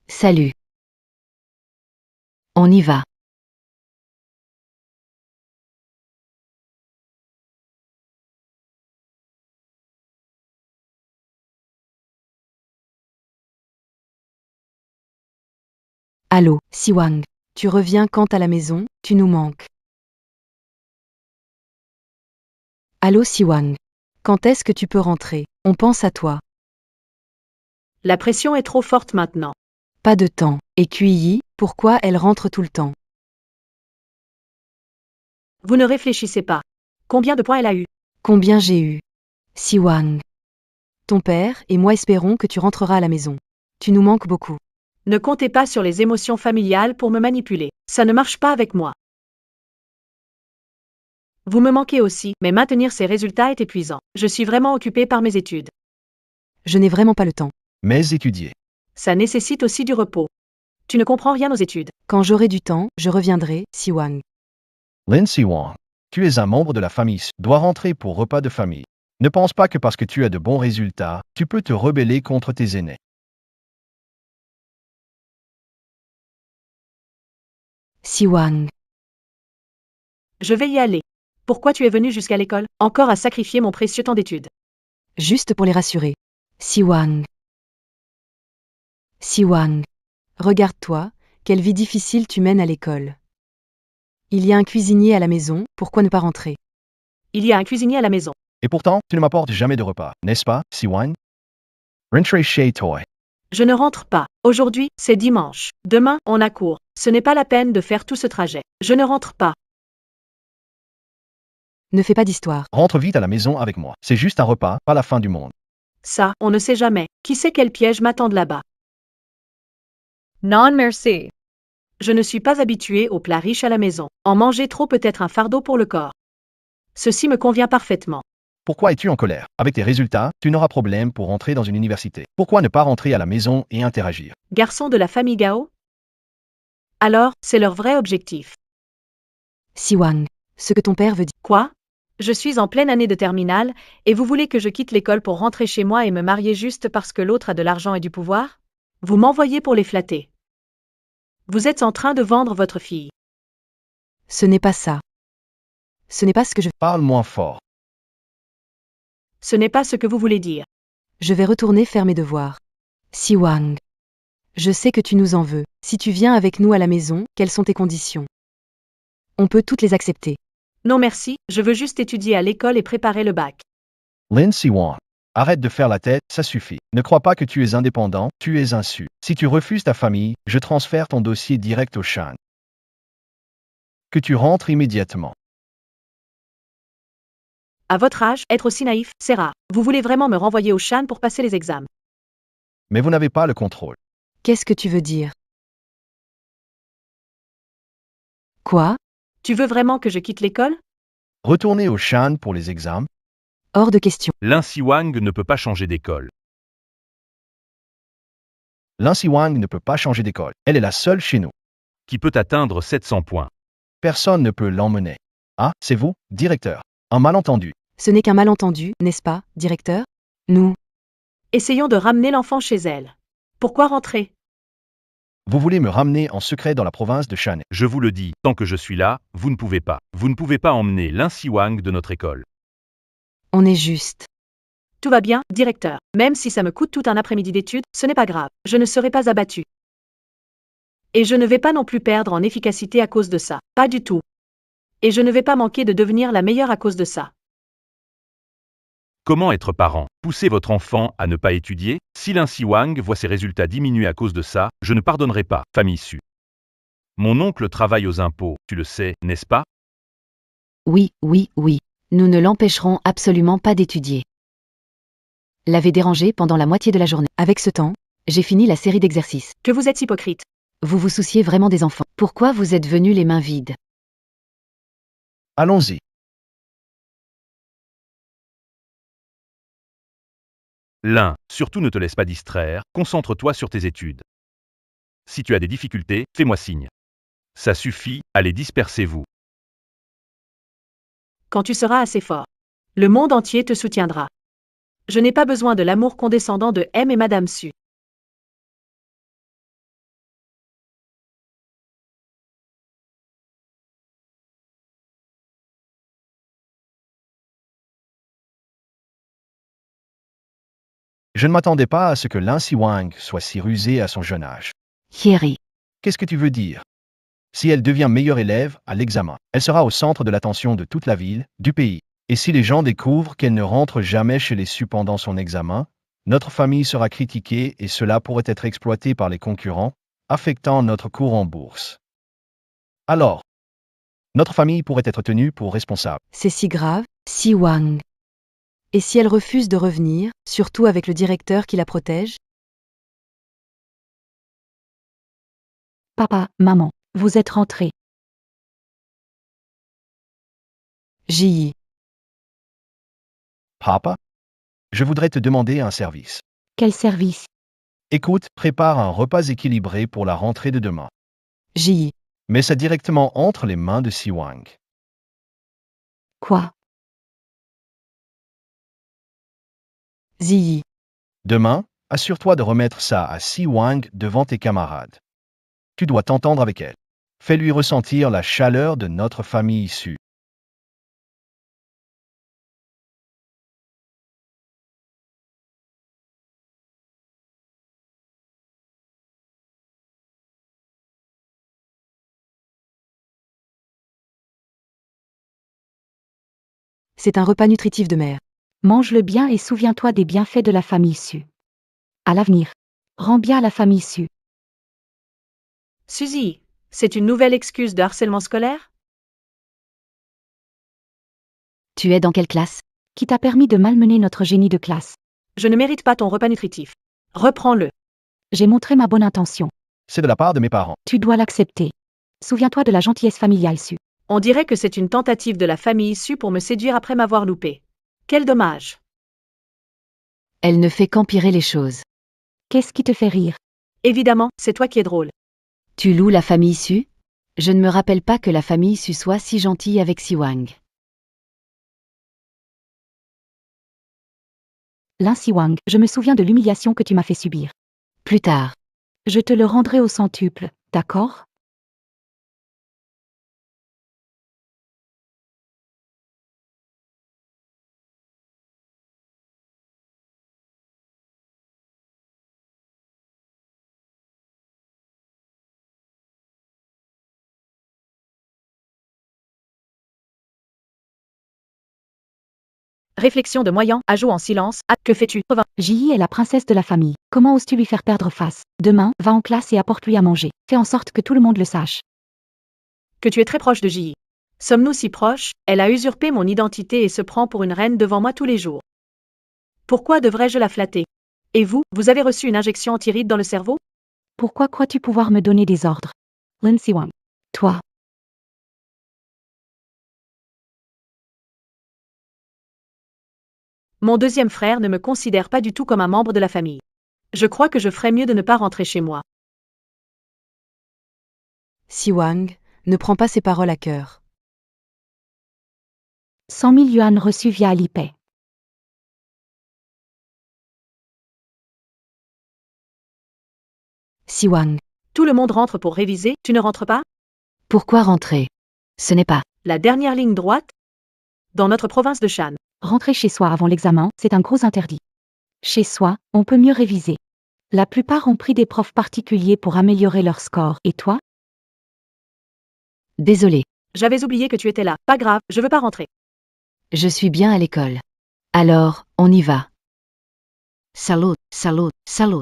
S4: Salut. On y va. Allô, Siwang. Tu reviens quand à la maison, tu nous manques. Allô, Siwang. Quand est-ce que tu peux rentrer? On pense à toi.
S1: La pression est trop forte maintenant.
S4: Pas de temps. Et Kuiyi, pourquoi elle rentre tout le temps?
S1: Vous ne réfléchissez pas. Combien de points elle a eu?
S4: Combien j'ai eu? Siwang. Ton père et moi espérons que tu rentreras à la maison. Tu nous manques beaucoup.
S1: Ne comptez pas sur les émotions familiales pour me manipuler. Ça ne marche pas avec moi. Vous me manquez aussi, mais maintenir ces résultats est épuisant. Je suis vraiment occupée par mes études.
S4: Je n'ai vraiment pas le temps.
S7: Mais étudier.
S1: Ça nécessite aussi du repos. Tu ne comprends rien aux études.
S4: Quand j'aurai du temps, je reviendrai, Siwang.
S7: Lin Siwang, tu es un membre de la famille, dois rentrer pour repas de famille. Ne pense pas que parce que tu as de bons résultats, tu peux te rebeller contre tes aînés.
S4: Siwang.
S1: Je vais y aller. Pourquoi tu es venu jusqu'à l'école? Encore à sacrifier mon précieux temps d'études.
S4: Juste pour les rassurer. Siwang. Siwang. Regarde-toi, quelle vie difficile tu mènes à l'école. Il y a un cuisinier à la maison, pourquoi ne pas rentrer?
S1: Il y a un cuisinier à la maison.
S7: Et pourtant, tu ne m'apportes jamais de repas, n'est-ce pas, Siwang? Rentrez chez toi.
S1: Je ne rentre pas. Aujourd'hui, c'est dimanche. Demain, on a cours. Ce n'est pas la peine de faire tout ce trajet. Je ne rentre pas.
S4: Ne fais pas d'histoire.
S7: Rentre vite à la maison avec moi. C'est juste un repas, pas la fin du monde.
S1: Ça, on ne sait jamais. Qui sait quel piège m'attendent là-bas?
S2: Non merci.
S1: Je ne suis pas habituée aux plats riches à la maison. En manger trop peut être un fardeau pour le corps. Ceci me convient parfaitement.
S7: Pourquoi es-tu en colère? Avec tes résultats, tu n'auras problème pour rentrer dans une université. Pourquoi ne pas rentrer à la maison et interagir?
S1: Garçon de la famille Gao? Alors, c'est leur vrai objectif.
S4: Siwang. Ce que ton père veut dire.
S1: Quoi? Je suis en pleine année de terminale, et vous voulez que je quitte l'école pour rentrer chez moi et me marier juste parce que l'autre a de l'argent et du pouvoir? Vous m'envoyez pour les flatter. Vous êtes en train de vendre votre fille.
S4: Ce n'est pas ça. Ce n'est pas ce que je...
S7: Parle moins fort.
S1: Ce n'est pas ce que vous voulez dire.
S4: Je vais retourner faire mes devoirs. Siwang. Je sais que tu nous en veux. Si tu viens avec nous à la maison, quelles sont tes conditions? On peut toutes les accepter.
S1: Non merci, je veux juste étudier à l'école et préparer le bac.
S7: Lin Siwang. Arrête de faire la tête, ça suffit. Ne crois pas que tu es indépendant, tu es un su. Si tu refuses ta famille, je transfère ton dossier direct au Shan. Que tu rentres immédiatement.
S1: À votre âge, être aussi naïf, c'est rare. Vous voulez vraiment me renvoyer au Shan pour passer les examens.
S7: Mais vous n'avez pas le contrôle.
S4: Qu'est-ce que tu veux dire? Quoi?
S1: Tu veux vraiment que je quitte l'école?
S7: Retournez au Shan pour les examens.
S4: Hors de question.
S3: Lin Siwang ne peut pas changer d'école.
S7: Lin Siwang ne peut pas changer d'école. Elle est la seule chez nous.
S3: Qui peut atteindre 700 points.
S7: Personne ne peut l'emmener. Ah, c'est vous, directeur. Un malentendu.
S4: Ce n'est qu'un malentendu, n'est-ce pas, directeur? Nous.
S1: Essayons de ramener l'enfant chez elle. Pourquoi rentrer?
S7: Vous voulez me ramener en secret dans la province de Shan.
S3: Je vous le dis, tant que je suis là, vous ne pouvez pas. Vous ne pouvez pas emmener Lin Siwang de notre école.
S4: On est juste.
S1: Tout va bien, directeur. Même si ça me coûte tout un après-midi d'études, ce n'est pas grave. Je ne serai pas abattu. Et je ne vais pas non plus perdre en efficacité à cause de ça. Pas du tout. Et je ne vais pas manquer de devenir la meilleure à cause de ça.
S3: Comment être parent? Poussez votre enfant à ne pas étudier? Si Lin Siwang voit ses résultats diminuer à cause de ça, je ne pardonnerai pas, famille Su. Mon oncle travaille aux impôts, tu le sais, n'est-ce pas?
S4: Oui, oui, oui. Nous ne l'empêcherons absolument pas d'étudier. L'avez dérangé pendant la moitié de la journée. Avec ce temps, j'ai fini la série d'exercices.
S1: Que vous êtes hypocrite.
S4: Vous vous souciez vraiment des enfants. Pourquoi vous êtes venus les mains vides?
S7: Allons-y.
S3: Lin, surtout ne te laisse pas distraire, concentre-toi sur tes études. Si tu as des difficultés, fais-moi signe. Ça suffit, allez dispersez-vous.
S1: Quand tu seras assez fort. Le monde entier te soutiendra. Je n'ai pas besoin de l'amour condescendant de M et Madame Su.
S7: Je ne m'attendais pas à ce que Lin Siwang soit si rusée à son jeune âge.
S4: Thierry.
S7: Qu'est-ce que tu veux dire? Si elle devient meilleure élève à l'examen, elle sera au centre de l'attention de toute la ville, du pays. Et si les gens découvrent qu'elle ne rentre jamais chez les Su pendant son examen, notre famille sera critiquée et cela pourrait être exploité par les concurrents, affectant notre cours en bourse. Alors, notre famille pourrait être tenue pour responsable.
S4: C'est si grave, Siwang. Et si elle refuse de revenir, surtout avec le directeur qui la protège?
S9: Papa, maman, vous êtes rentrés.
S4: Ji.
S7: Papa, je voudrais te demander un service.
S9: Quel service?
S7: Écoute, prépare un repas équilibré pour la rentrée de demain.
S4: Ji.
S7: Mets ça directement entre les mains de Siwang.
S9: Quoi?
S4: Ziyi.
S7: Demain, assure-toi de remettre ça à Siwang devant tes camarades. Tu dois t'entendre avec elle. Fais-lui ressentir la chaleur de notre famille issue.
S4: C'est un repas nutritif de mère.
S9: Mange-le bien et souviens-toi des bienfaits de la famille Su. À l'avenir. Rends bien à la famille Su.
S1: Suzy, c'est une nouvelle excuse de harcèlement scolaire?
S4: Tu es dans quelle classe?
S9: Qui t'a permis de malmener notre génie de classe?
S1: Je ne mérite pas ton repas nutritif. Reprends-le.
S9: J'ai montré ma bonne intention.
S7: C'est de la part de mes parents.
S9: Tu dois l'accepter. Souviens-toi de la gentillesse familiale Su.
S1: On dirait que c'est une tentative de la famille issue pour me séduire après m'avoir loupé. Quel dommage.
S4: Elle ne fait qu'empirer les choses.
S9: Qu'est-ce qui te fait rire?
S1: Évidemment, c'est toi qui es drôle.
S4: Tu loues la famille Su? Je ne me rappelle pas que la famille Su soit si gentille avec Siwang.
S9: Lin Siwang, je me souviens de l'humiliation que tu m'as fait subir.
S4: Plus tard.
S9: Je te le rendrai au centuple, d'accord?
S1: Réflexion de moyen, ajout en silence. Ah, que fais-tu?
S9: Ji est la princesse de la famille. Comment oses-tu lui faire perdre face? Demain, va en classe et apporte-lui à manger. Fais en sorte que tout le monde le sache.
S1: Que tu es très proche de Ji. Sommes-nous si proches? Elle a usurpé mon identité et se prend pour une reine devant moi tous les jours. Pourquoi devrais-je la flatter? Et vous, vous avez reçu une injection antiride dans le cerveau?
S9: Pourquoi crois-tu pouvoir me donner des ordres? Lin Siwang. Toi.
S1: Mon deuxième frère ne me considère pas du tout comme un membre de la famille. Je crois que je ferais mieux de ne pas rentrer chez moi.
S4: Siwang, ne prends pas ces paroles à cœur.
S9: 100 000 yuan reçus via Alipay.
S4: Siwang.
S1: Tout le monde rentre pour réviser, tu ne rentres pas?
S4: Pourquoi rentrer? Ce n'est pas
S1: la dernière ligne droite? Dans notre province de Shan.
S9: Rentrer chez soi avant l'examen, c'est un gros interdit. Chez soi, on peut mieux réviser. La plupart ont pris des profs particuliers pour améliorer leur score. Et toi?
S4: Désolé.
S1: J'avais oublié que tu étais là. Pas grave, je veux pas rentrer.
S4: Je suis bien à l'école. Alors, on y va. Salut, salut, salut.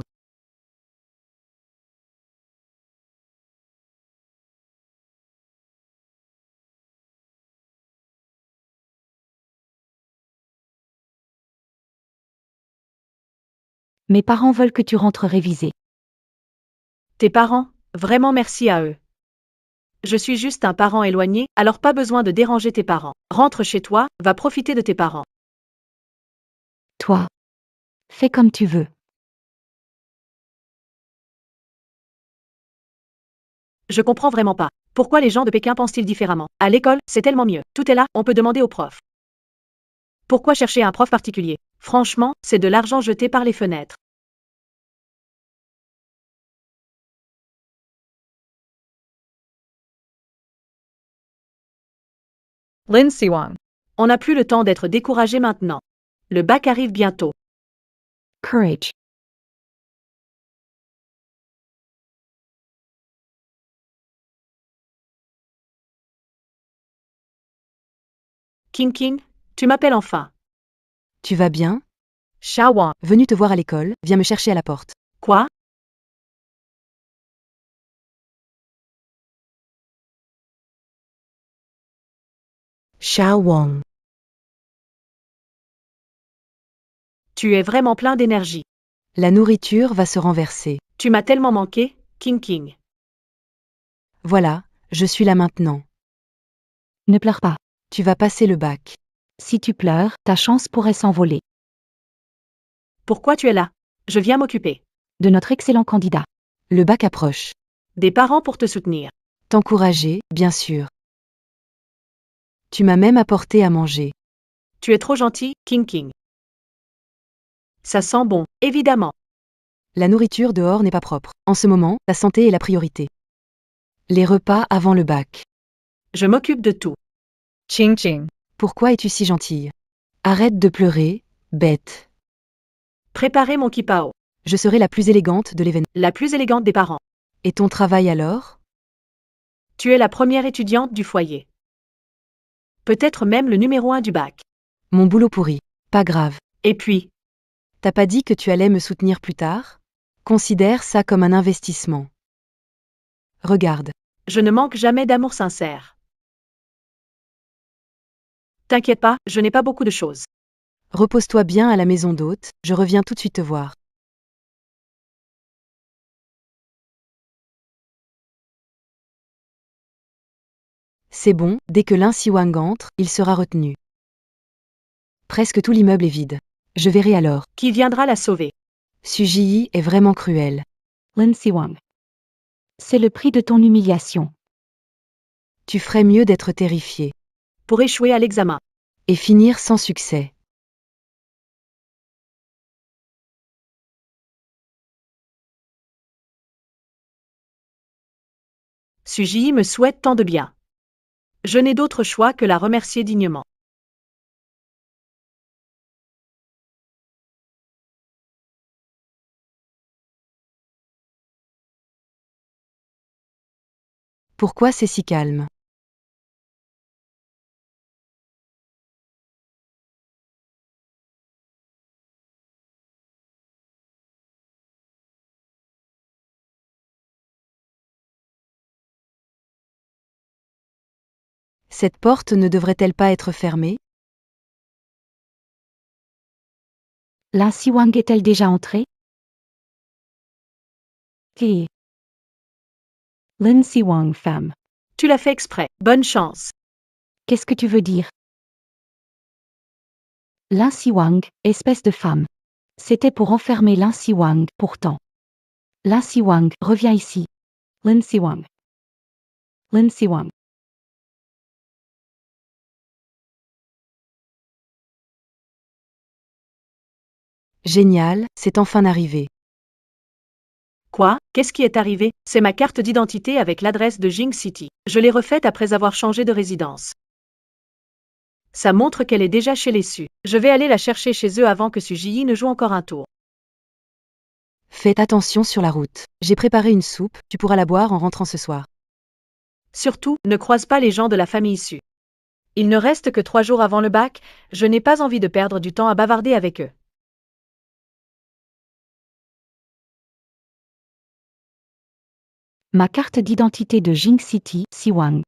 S9: Mes parents veulent que tu rentres réviser.
S1: Tes parents? Vraiment merci à eux. Je suis juste un parent éloigné, alors pas besoin de déranger tes parents. Rentre chez toi, va profiter de tes parents.
S9: Toi. Fais comme tu veux.
S1: Je comprends vraiment pas. Pourquoi les gens de Pékin pensent-ils différemment? À l'école, c'est tellement mieux. Tout est là, on peut demander au prof. Pourquoi chercher un prof particulier? Franchement, c'est de l'argent jeté par les fenêtres.
S2: Lin Siwang.
S1: On n'a plus le temps d'être découragé maintenant. Le bac arrive bientôt.
S9: Courage.
S1: King, tu m'appelles enfin.
S4: Tu vas bien?
S2: Xiao Wang.
S4: Venu te voir à l'école, viens me chercher à la porte.
S1: Quoi?
S4: Xiao Wang.
S1: Tu es vraiment plein d'énergie.
S4: La nourriture va se renverser.
S1: Tu m'as tellement manqué, King.
S4: Voilà, je suis là maintenant.
S9: Ne pleure pas.
S4: Tu vas passer le bac.
S9: Si tu pleures, ta chance pourrait s'envoler.
S1: Pourquoi tu es là? Je viens m'occuper.
S9: De notre excellent candidat.
S4: Le bac approche.
S1: Des parents pour te soutenir.
S4: T'encourager, bien sûr. Tu m'as même apporté à manger.
S1: Tu es trop gentil, King. Ça sent bon, évidemment.
S4: La nourriture dehors n'est pas propre. En ce moment, ta santé est la priorité. Les repas avant le bac.
S1: Je m'occupe de tout.
S2: Ching.
S4: Pourquoi es-tu si gentille? Arrête de pleurer, bête.
S1: Préparez mon kipao.
S4: Je serai la plus élégante de l'événement.
S1: La plus élégante des parents.
S4: Et ton travail alors?
S1: Tu es la première étudiante du foyer. Peut-être même le numéro 1 du bac.
S4: Mon boulot pourri. Pas grave.
S1: Et puis,
S4: T'as pas dit que tu allais me soutenir plus tard? Considère ça comme un investissement. Regarde.
S1: je ne manque jamais d'amour sincère. T'inquiète pas, je n'ai pas beaucoup de choses.
S4: Repose-toi bien à la maison d'hôte, je reviens tout de suite te voir. C'est bon, dès que Lin Siwang entre, il sera retenu. Presque tout l'immeuble est vide. Je verrai alors.
S1: Qui viendra la sauver?
S4: Su Ji est vraiment cruel.
S9: Lin Siwang. C'est le prix de ton humiliation.
S4: Tu ferais mieux d'être terrifié.
S1: Pour échouer à l'examen.
S4: Et finir sans succès.
S1: Su Ji me souhaite tant de bien. Je n'ai d'autre choix que la remercier dignement.
S4: Pourquoi c'est si calme? Cette porte ne devrait-elle pas être fermée?
S9: Lin Siwang est-elle déjà entrée? Qui? Lin Siwang, femme.
S1: Tu l'as fait exprès. Bonne chance.
S9: Qu'est-ce que tu veux dire? Lin Siwang, espèce de femme. C'était pour enfermer Lin Siwang, pourtant. Lin Siwang, reviens ici. Lin Siwang. Lin Siwang.
S4: Génial, c'est enfin arrivé.
S1: Quoi? Qu'est-ce qui est arrivé? C'est ma carte d'identité avec l'adresse de Jing City. Je l'ai refaite après avoir changé de résidence. Ça montre qu'elle est déjà chez les Su. Je vais aller la chercher chez eux avant que Su Ji ne joue encore un tour.
S4: Faites attention sur la route. J'ai préparé une soupe, tu pourras la boire en rentrant ce soir.
S1: Surtout, ne croise pas les gens de la famille Su. Il ne reste que 3 jours avant le bac, je n'ai pas envie de perdre du temps à bavarder avec eux.
S9: Ma carte d'identité de Jing City, Siwang.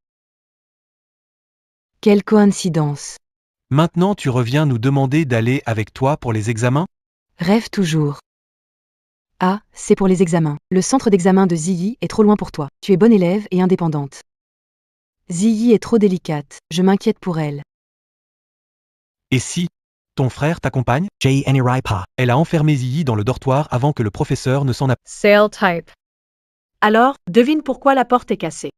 S4: Quelle coïncidence.
S6: Maintenant tu reviens nous demander d'aller avec toi pour les examens?
S4: Rêve toujours. Ah, c'est pour les examens. Le centre d'examen de Ziyi est trop loin pour toi. Tu es bonne élève et indépendante. Ziyi est trop délicate, je m'inquiète pour elle.
S6: Et si ton frère t'accompagne?
S8: J. Aniraipa.
S6: Elle a enfermé Ziyi dans le dortoir avant que le professeur ne s'en aperçoive.
S2: Sale type.
S1: Alors, devine pourquoi la porte est cassée.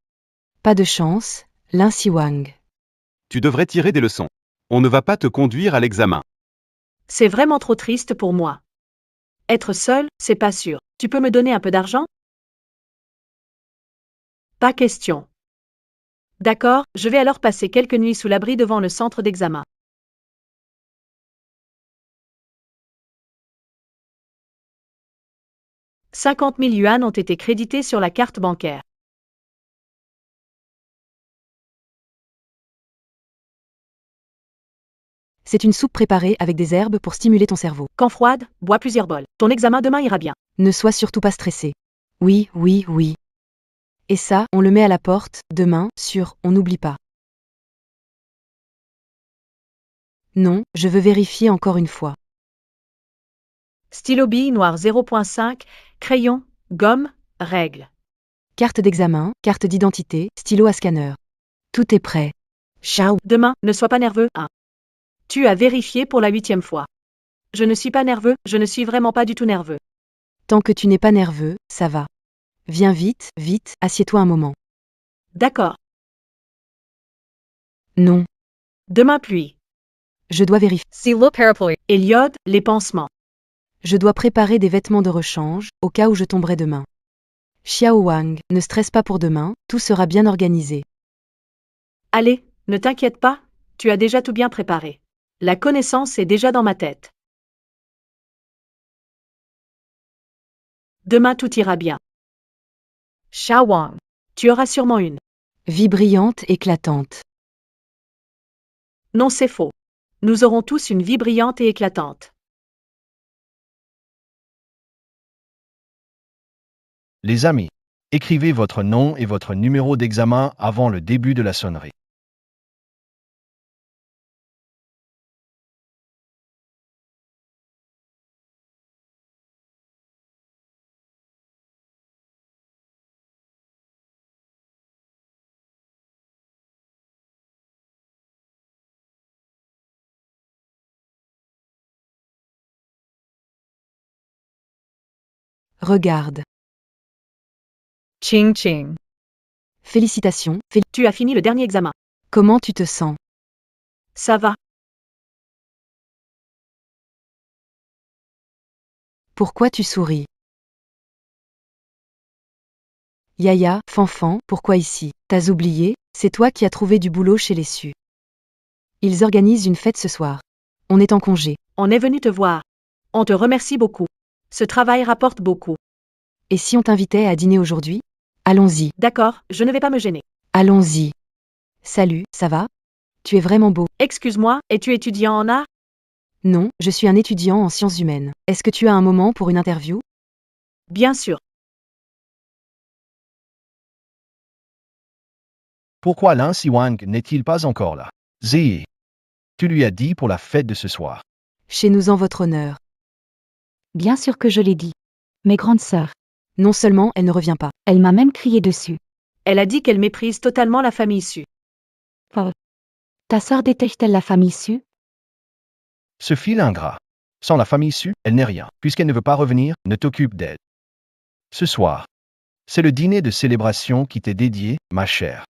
S4: Pas de chance, Lin Siwang.
S10: Tu devrais tirer des leçons. On ne va pas te conduire à l'examen.
S1: C'est vraiment trop triste pour moi. Être seul, c'est pas sûr. Tu peux me donner un peu d'argent? Pas question. D'accord, je vais alors passer quelques nuits sous l'abri devant le centre d'examen. « 50 000 yuan ont été crédités sur la carte bancaire.
S4: C'est une soupe préparée avec des herbes pour stimuler ton cerveau.
S1: Quand froide, bois plusieurs bols. Ton examen demain ira bien.
S4: Ne sois surtout pas stressé. Oui, oui, oui. Et ça, on le met à la porte, demain, sûr, on n'oublie pas. Non, je veux vérifier encore une fois.
S1: Stylo bille noir 0.5, crayon, gomme, règle.
S4: Carte d'examen, carte d'identité, stylo à scanner. Tout est prêt. Ciao.
S1: Demain, ne sois pas nerveux, hein. Tu as vérifié pour la 8e fois. Je ne suis pas nerveux, je ne suis vraiment pas du tout nerveux.
S4: Tant que tu n'es pas nerveux, ça va. Viens vite, vite, assieds-toi un moment.
S1: D'accord.
S4: Non.
S1: Demain pluie.
S4: Je dois vérifier.
S2: Silo parapluie.
S1: Eliode, les pansements.
S4: Je dois préparer des vêtements de rechange, au cas où je tomberai demain. Xiao Wang, ne stresse pas pour demain, tout sera bien organisé.
S1: Allez, ne t'inquiète pas, tu as déjà tout bien préparé. La connaissance est déjà dans ma tête. Demain tout ira bien.
S2: Xiao Wang.
S1: Tu auras sûrement une.
S4: Vie brillante, éclatante.
S1: Non, c'est faux. Nous aurons tous une vie brillante et éclatante.
S7: Les amis, écrivez votre nom et votre numéro d'examen avant le début de la sonnerie.
S4: Regarde.
S2: Ching ching.
S4: Félicitations,
S1: Tu as fini le dernier examen.
S4: Comment tu te sens?
S1: Ça va.
S4: Pourquoi tu souris? Yaya, Fanfan, pourquoi ici? T'as oublié, c'est toi qui as trouvé du boulot chez les Su. Ils organisent une fête ce soir. On est en congé.
S1: On est venu te voir. On te remercie beaucoup. Ce travail rapporte beaucoup.
S4: Et si on t'invitait à dîner aujourd'hui? Allons-y.
S1: D'accord, je ne vais pas me gêner.
S4: Allons-y. Salut, ça va? Tu es vraiment beau.
S1: Excuse-moi, es-tu étudiant en art?
S4: Non, je suis un étudiant en sciences humaines. Est-ce que tu as un moment pour une interview?
S1: Bien sûr.
S7: Pourquoi Lin Siwang n'est-il pas encore là? Ziyi, tu lui as dit pour la fête de ce soir.
S4: Chez nous en votre honneur.
S9: Bien sûr que je l'ai dit. Mes grandes sœurs.
S4: Non seulement elle ne revient pas.
S9: Elle m'a même crié dessus.
S1: Elle a dit qu'elle méprise totalement la famille Su.
S9: Ta sœur déteste-t-elle la famille Su?
S7: Ce fil ingrat. Sans la famille Su, elle n'est rien. Puisqu'elle ne veut pas revenir, ne t'occupe d'elle. Ce soir, c'est le dîner de célébration qui t'est dédié, ma chère.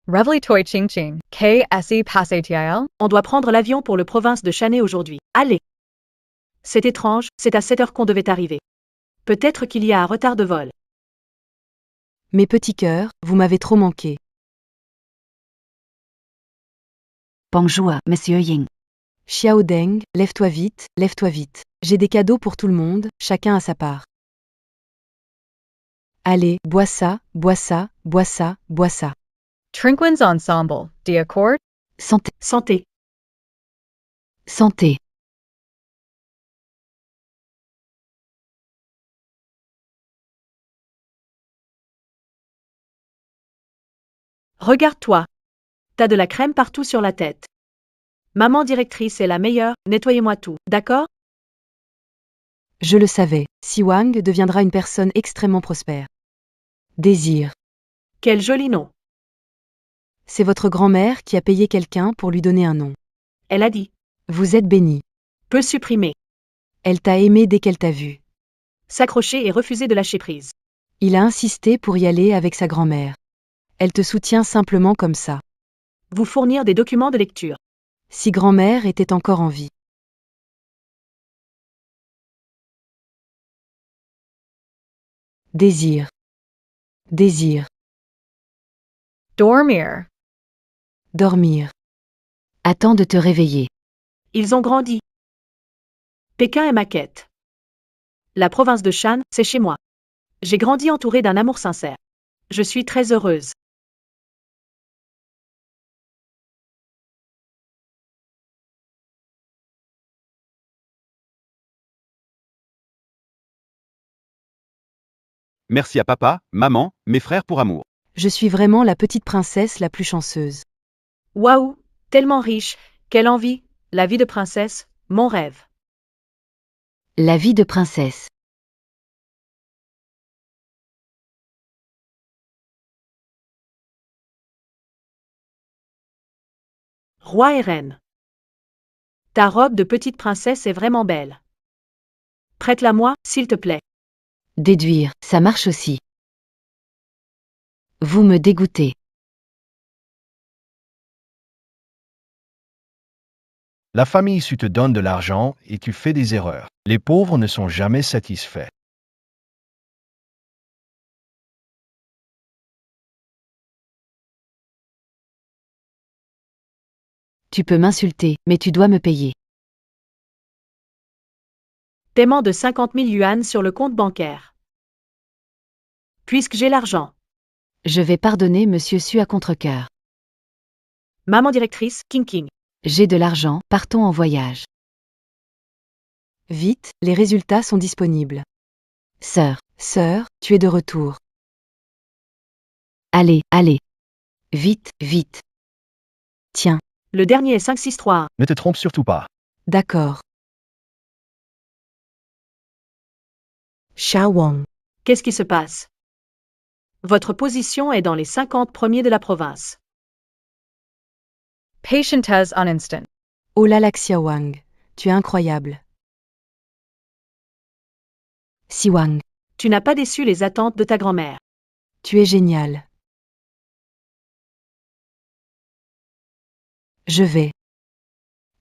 S2: Reveille toi ching ching. KSE Passatil.
S1: On doit prendre l'avion pour le province de Shanghai aujourd'hui. Allez. C'est étrange, c'est à 7 heures qu'on devait arriver. Peut-être qu'il y a un retard de vol.
S4: Mes petits cœurs, vous m'avez trop manqué.
S9: Bonjour, Monsieur Ying.
S4: Xiao Deng, lève-toi vite, lève-toi vite. J'ai des cadeaux pour tout le monde, chacun à sa part. Allez, bois ça, bois ça, bois ça, bois ça.
S2: Trinquins Ensemble. D'accord?
S4: Santé.
S1: Santé.
S9: Santé.
S1: Regarde-toi. T'as de la crème partout sur la tête. Maman directrice est la meilleure, nettoyez-moi tout, d'accord?
S4: Je le savais, Siwang deviendra une personne extrêmement prospère. Désir.
S1: Quel joli nom.
S4: C'est votre grand-mère qui a payé quelqu'un pour lui donner un nom.
S1: Elle a dit.
S4: Vous êtes béni.
S1: Peut supprimer.
S4: Elle t'a aimé dès qu'elle t'a vu.
S1: S'accrocher et refuser de lâcher prise.
S4: Il a insisté pour y aller avec sa grand-mère. Elle te soutient simplement comme ça.
S1: Vous fournir des documents de lecture.
S4: Si grand-mère était encore en vie. Désir. Désir.
S2: Dormir.
S4: Dormir. Attends de te réveiller.
S1: Ils ont grandi. Pékin est ma quête. La province de Shan, c'est chez moi. J'ai grandi entourée d'un amour sincère. Je suis très heureuse.
S10: Merci à papa, maman, mes frères pour amour.
S4: Je suis vraiment la petite princesse la plus chanceuse.
S1: Waouh, tellement riche, quelle envie, la vie de princesse, mon rêve.
S4: La vie de princesse.
S1: Roi et reine. Ta robe de petite princesse est vraiment belle. Prête-la-moi, s'il te plaît.
S4: Déduire, ça marche aussi. Vous me dégoûtez.
S7: La famille issue te donne de l'argent et tu fais des erreurs. Les pauvres ne sont jamais satisfaits.
S4: Tu peux m'insulter, mais tu dois me payer.
S1: Paiement de 50 000 yuan sur le compte bancaire. Puisque j'ai l'argent.
S4: Je vais pardonner Monsieur Su à contre-cœur.
S1: Maman directrice, King King.
S4: J'ai de l'argent, partons en voyage. Vite, les résultats sont disponibles. Sœur, tu es de retour. Allez, allez. Vite, vite. Tiens.
S1: Le dernier est 5631.
S7: Ne te trompe surtout pas.
S4: D'accord.
S1: Xiao Wang. Qu'est-ce qui se passe? Votre position est dans les 50 premiers de la province.
S2: Patientez on instant.
S4: Oh là là Xiaowang, tu es incroyable. Siwang.
S1: Tu n'as pas déçu les attentes de ta grand-mère.
S4: Tu es génial. Je vais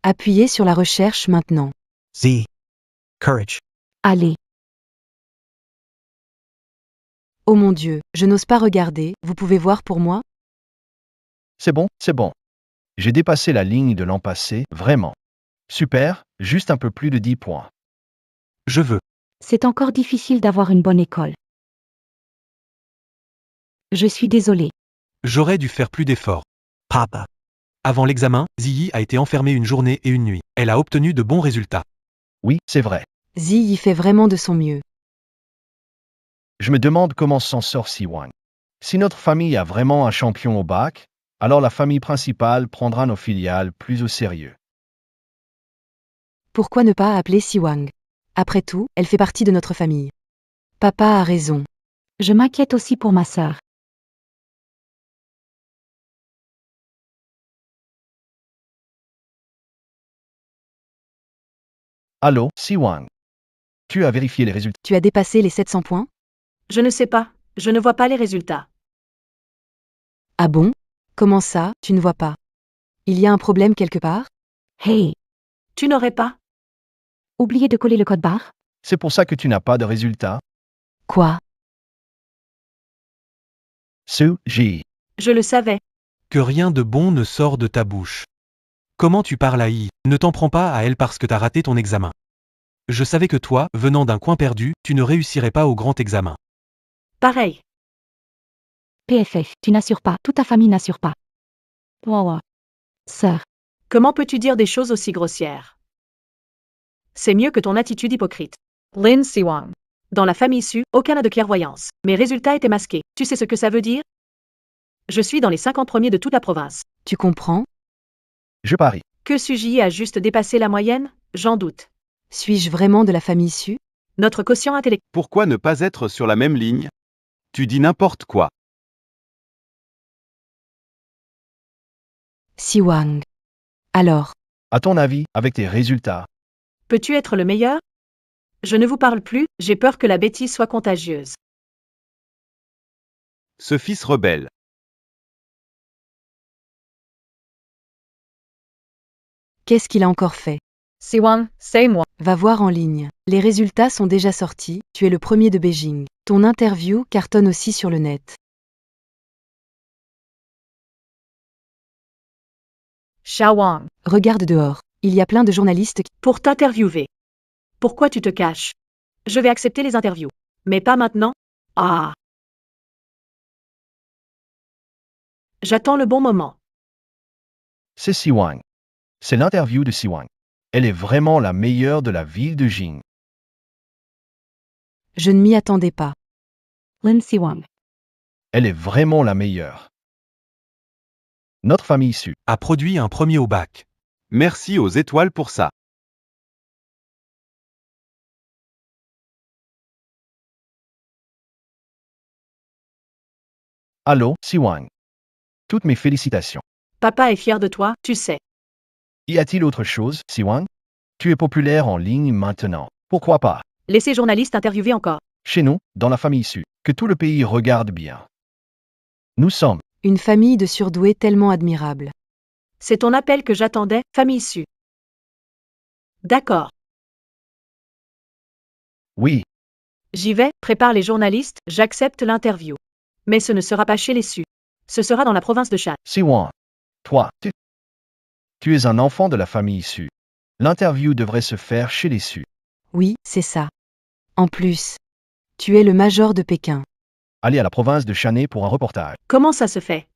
S4: appuyer sur la recherche maintenant.
S8: Z. Courage.
S4: Allez. Oh mon Dieu, je n'ose pas regarder, vous pouvez voir pour moi?
S7: C'est bon, c'est bon. J'ai dépassé la ligne de l'an passé, vraiment. Super, juste un peu plus de 10 points.
S6: Je veux.
S9: C'est encore difficile d'avoir une bonne école. Je suis désolée.
S6: J'aurais dû faire plus d'efforts.
S8: Papa.
S6: Avant l'examen, Ziyi a été enfermée une journée et une nuit. Elle a obtenu de bons résultats.
S7: Oui, c'est vrai.
S4: Ziyi fait vraiment de son mieux.
S7: Je me demande comment s'en sort Siwang. Si notre famille a vraiment un champion au bac, alors la famille principale prendra nos filiales plus au sérieux.
S4: Pourquoi ne pas appeler Siwang? Après tout, elle fait partie de notre famille. Papa a raison.
S9: Je m'inquiète aussi pour ma sœur.
S7: Allô, Siwang. Tu as vérifié les résultats?
S4: Tu as dépassé les 700 points?
S1: Je ne sais pas, je ne vois pas les résultats.
S4: Ah bon? Comment ça, tu ne vois pas? Il y a un problème quelque part?
S9: Hey,
S1: Tu n'aurais pas?
S9: oubliez de coller le code barre?
S7: C'est pour ça que tu n'as pas de résultats?
S4: Quoi?
S7: Su-ji.
S1: Je le savais.
S6: Que rien de bon ne sort de ta bouche. Comment tu parles à Yi? Ne t'en prends pas à elle parce que t'as raté ton examen. Je savais que toi, venant d'un coin perdu, tu ne réussirais pas au grand examen.
S1: Pareil.
S9: PFF, tu n'assures pas, toute ta famille n'assure pas. Waouh. Sœur,
S1: Comment peux-tu dire des choses aussi grossières? C'est mieux que ton attitude hypocrite.
S2: Lin Siwang.
S1: Dans la famille Su, aucun n'a de clairvoyance. Mes résultats étaient masqués. Tu sais ce que ça veut dire? Je suis dans les 50 premiers de toute la province.
S4: Tu comprends?
S7: Je parie.
S1: Que Suji a juste dépassé la moyenne? J'en doute.
S4: Suis-je vraiment de la famille Su?
S1: Notre quotient intellectuel.
S10: Pourquoi ne pas être sur la même ligne? Tu dis n'importe quoi.
S4: Siwang. Alors,
S7: À ton avis, avec tes résultats,
S1: Peux-tu être le meilleur? Je ne vous parle plus, j'ai peur que la bêtise soit contagieuse.
S10: Ce fils rebelle.
S4: qu'est-ce qu'il a encore fait?
S2: Siwang, c'est moi.
S4: Va voir en ligne. Les résultats sont déjà sortis, tu es le premier de Beijing. Ton interview cartonne aussi sur le net.
S2: Xiaowang.
S4: Regarde dehors. Il y a plein de journalistes qui...
S1: Pour t'interviewer. Pourquoi tu te caches? Je vais accepter les interviews. Mais pas maintenant? Ah. J'attends le bon moment.
S7: c'est Siwang. C'est l'interview de Siwang. Elle est vraiment la meilleure de la ville de Jing.
S4: Je ne m'y attendais pas.
S9: Lin Siwang.
S7: Elle est vraiment la meilleure. Notre famille Su.
S6: A produit un premier au bac.
S10: Merci aux étoiles pour ça.
S7: Allô, Siwang. Toutes mes félicitations.
S1: Papa est fier de toi, tu sais.
S7: Y a-t-il autre chose, Siwang? Tu es populaire en ligne maintenant. Pourquoi pas?
S1: Laissez journaliste interviewer encore.
S7: Chez nous, dans la famille Su, que tout le pays regarde bien. Nous sommes.
S4: Une famille de surdoués tellement admirable.
S1: C'est ton appel que j'attendais, famille Su. D'accord.
S7: Oui,
S1: J'y vais, prépare les journalistes, j'accepte l'interview. Mais ce ne sera pas chez les Su. Ce sera dans la province de Shan.
S7: Siwang. Toi, tu es un enfant de la famille Su. L'interview devrait se faire chez les Su.
S4: Oui, c'est ça. En plus, tu es le major de Pékin.
S7: Allez à la province de Shanxi pour un reportage.
S1: Comment ça se fait?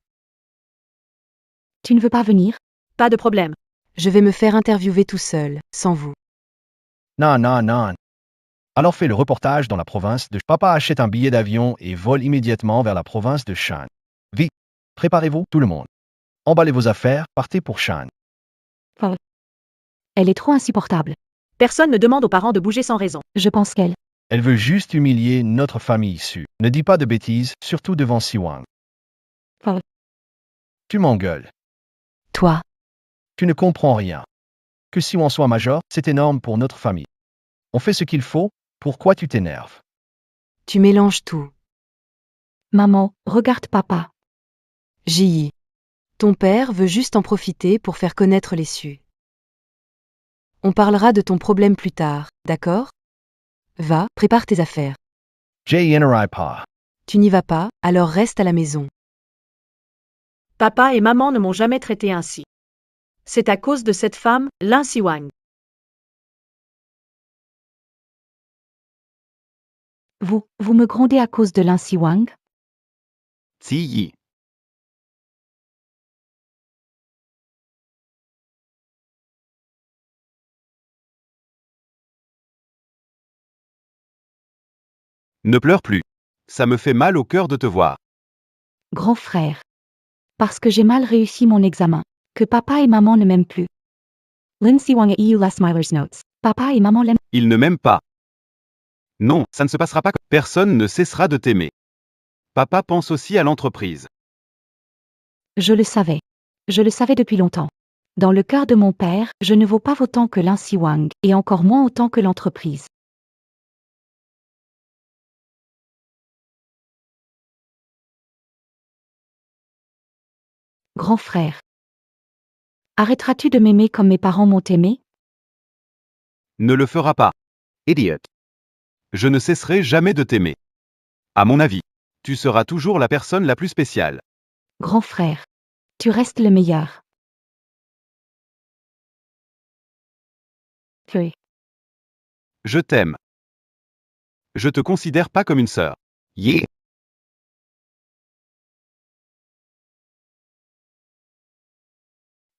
S9: Tu ne veux pas venir?
S1: Pas de problème.
S4: Je vais me faire interviewer tout seul, sans vous.
S7: Non, non, non. Alors fais le reportage dans la province de... Papa achète un billet d'avion et vole immédiatement vers la province de Shan. Vite, préparez-vous, tout le monde. Emballez vos affaires, partez pour Shan.
S9: Elle est trop insupportable.
S1: Personne ne demande aux parents de bouger sans raison.
S9: Je pense qu'elle...
S7: Elle veut juste humilier notre famille Su. Ne dis pas de bêtises, surtout devant Siwang. Tu m'engueules.
S4: Toi,
S7: Tu ne comprends rien. Que Siwang soit major, c'est énorme pour notre famille. On fait ce qu'il faut, pourquoi tu t'énerves?
S4: tu mélanges tout.
S9: Maman, regarde papa.
S4: Ji. Ton père veut juste en profiter pour faire connaître les Su. On parlera de ton problème plus tard, d'accord? Va, prépare tes affaires.
S7: J'y pas.
S4: Tu n'y vas pas, alors reste à la maison.
S1: Papa et maman ne m'ont jamais traité ainsi. C'est à cause de cette femme, Lin Siwang.
S9: Vous me grondez à cause de Lin Siwang?
S10: Ziyi. Ne pleure plus. Ça me fait mal au cœur de te voir.
S9: Grand frère. Parce que j'ai mal réussi mon examen. Que papa et maman ne m'aiment plus. Lin Siwang et EU Last Milers Notes. Papa et maman l'aiment.
S10: Il ne m'aime pas. Non, ça ne se passera pas comme... Personne ne cessera de t'aimer. Papa pense aussi à l'entreprise.
S9: Je le savais. Je le savais depuis longtemps. Dans le cœur de mon père, je ne vaux pas autant que Lin Siwang, et encore moins autant que l'entreprise. Grand frère. Arrêteras-tu de m'aimer comme mes parents m'ont aimé?
S10: Ne le fera pas. Idiot. Je ne cesserai jamais de t'aimer. À mon avis, tu seras toujours la personne la plus spéciale.
S9: Grand frère. Tu restes le meilleur. Oui.
S10: Je t'aime. Je te considère pas comme une sœur. Yeah.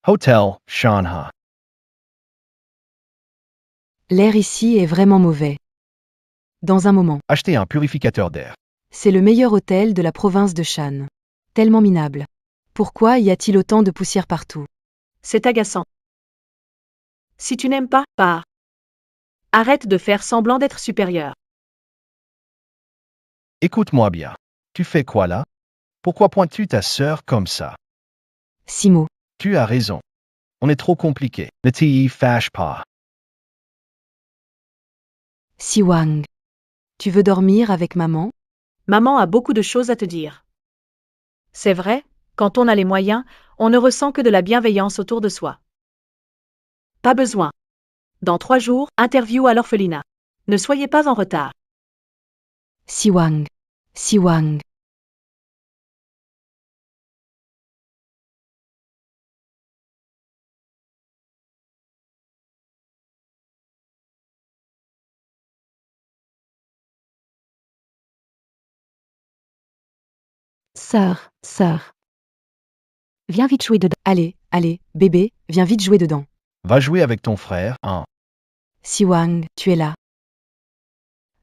S7: Hotel, Shanha.
S4: L'air ici est vraiment mauvais. Dans un moment.
S7: Achetez un purificateur d'air.
S4: C'est le meilleur hôtel de la province de Shan. Tellement minable. Pourquoi y a-t-il autant de poussière partout?
S1: C'est agaçant. Si tu n'aimes pas, pars. Arrête de faire semblant d'être supérieur.
S7: Écoute-moi bien. Tu fais quoi là? Pourquoi pointes-tu ta sœur comme ça?
S4: Simo.
S7: Tu as raison. On est trop compliqué. Ne t'y fâche pas.
S4: Siwang. Tu veux dormir avec maman?
S1: Maman a beaucoup de choses à te dire. C'est vrai, quand on a les moyens, on ne ressent que de la bienveillance autour de soi. Pas besoin. Dans 3 jours, interview à l'orphelinat. Ne soyez pas en retard.
S4: Siwang. Siwang.
S9: Sœur, sœur. Viens vite jouer dedans.
S4: Allez, allez, bébé, viens vite jouer dedans.
S7: Va jouer avec ton frère, hein.
S4: Siwang, tu es là.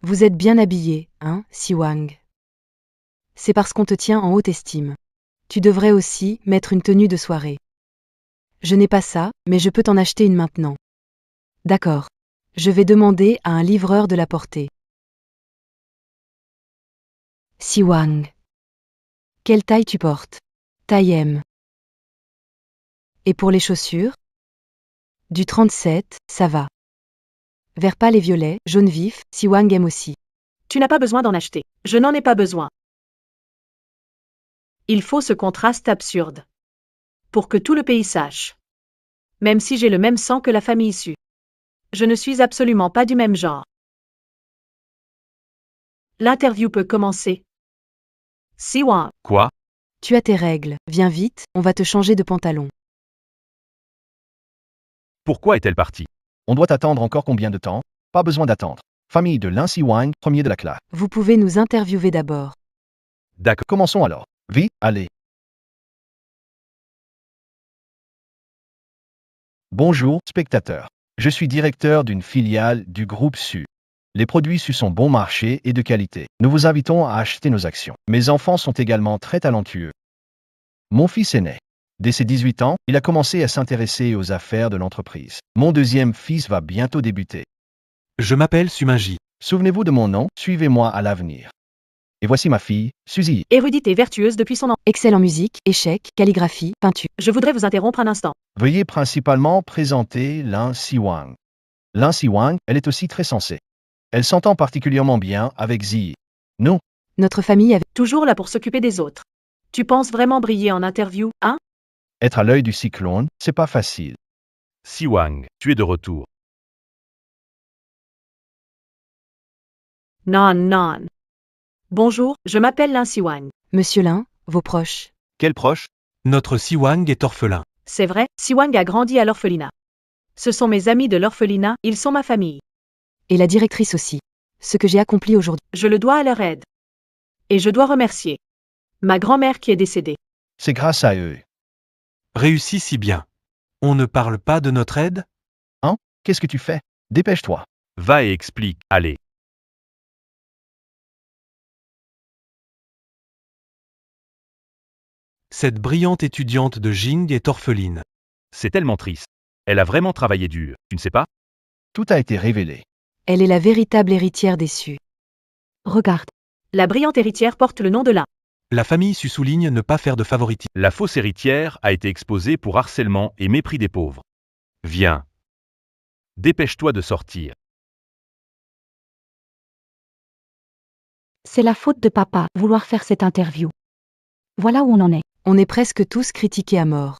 S4: Vous êtes bien habillé, hein, Siwang? C'est parce qu'on te tient en haute estime. Tu devrais aussi mettre une tenue de soirée. Je n'ai pas ça, mais je peux t'en acheter une maintenant. D'accord. Je vais demander à un livreur de la porter. Siwang. Quelle taille tu portes? Taille M. Et pour les chaussures? Du 37, ça va. Vert pâle et violet, jaune vif, Siwang aime aussi.
S1: Tu n'as pas besoin d'en acheter. Je n'en ai pas besoin. Il faut ce contraste absurde. Pour que tout le pays sache. Même si j'ai le même sang que la famille issue. Je ne suis absolument pas du même genre. L'interview peut commencer. Siwang.
S3: Quoi?
S4: Tu as tes règles, viens vite, on va te changer de pantalon.
S3: Pourquoi est-elle partie?
S7: On doit attendre encore combien de temps? Pas besoin d'attendre. Famille de Lin Siwang, premier de la classe.
S4: Vous pouvez nous interviewer d'abord.
S3: D'accord.
S7: Commençons alors. Vite, allez. Bonjour, spectateurs. Je suis directeur d'une filiale du groupe SU. Les produits SU sont bon marché et de qualité. Nous vous invitons à acheter nos actions. Mes enfants sont également très talentueux. Mon fils aîné. Dès ses 18 ans, il a commencé à s'intéresser aux affaires de l'entreprise. Mon deuxième fils va bientôt débuter.
S6: Je m'appelle Suminji.
S7: Souvenez-vous de mon nom, suivez-moi à l'avenir. Et voici ma fille, Suzy.
S1: Érudite et vertueuse depuis son enfance.
S4: Excelle en musique, échecs, calligraphie, peinture.
S1: Je voudrais vous interrompre un instant.
S7: Veuillez principalement présenter Lin Siwang. Lin Siwang, elle est aussi très sensée. Elle s'entend particulièrement bien avec Ziyi. Nous,
S4: Notre famille avait...
S1: Toujours là pour s'occuper des autres. Tu penses vraiment briller en interview, hein?
S7: être à l'œil du cyclone, c'est pas facile.
S3: Siwang, tu es de retour.
S1: Non, non. Bonjour, je m'appelle Lin Siwang.
S4: Monsieur Lin, vos proches.
S10: Quel proche?
S6: Notre Siwang est orphelin.
S1: C'est vrai, Siwang a grandi à l'orphelinat. Ce sont mes amis de l'orphelinat, ils sont ma famille.
S4: Et la directrice aussi. Ce que j'ai accompli aujourd'hui.
S1: Je le dois à leur aide. Et je dois remercier ma grand-mère qui est décédée.
S7: C'est grâce à eux.
S6: Réussi si bien. On ne parle pas de notre aide?
S7: Hein? Qu'est-ce que tu fais? Dépêche-toi.
S3: Va et explique, allez.
S6: Cette brillante étudiante de Jing est orpheline.
S3: C'est tellement triste. Elle a vraiment travaillé dur, tu ne sais pas?
S7: Tout a été révélé.
S4: Elle est la véritable héritière déçue.
S9: Regarde.
S1: La brillante héritière porte le nom de Lin.
S6: La famille Su souligne ne pas faire de favoritisme.
S3: La fausse héritière a été exposée pour harcèlement et mépris des pauvres. Viens. Dépêche-toi de sortir.
S9: C'est la faute de papa, vouloir faire cette interview. Voilà où on en est.
S4: On est presque tous critiqués à mort.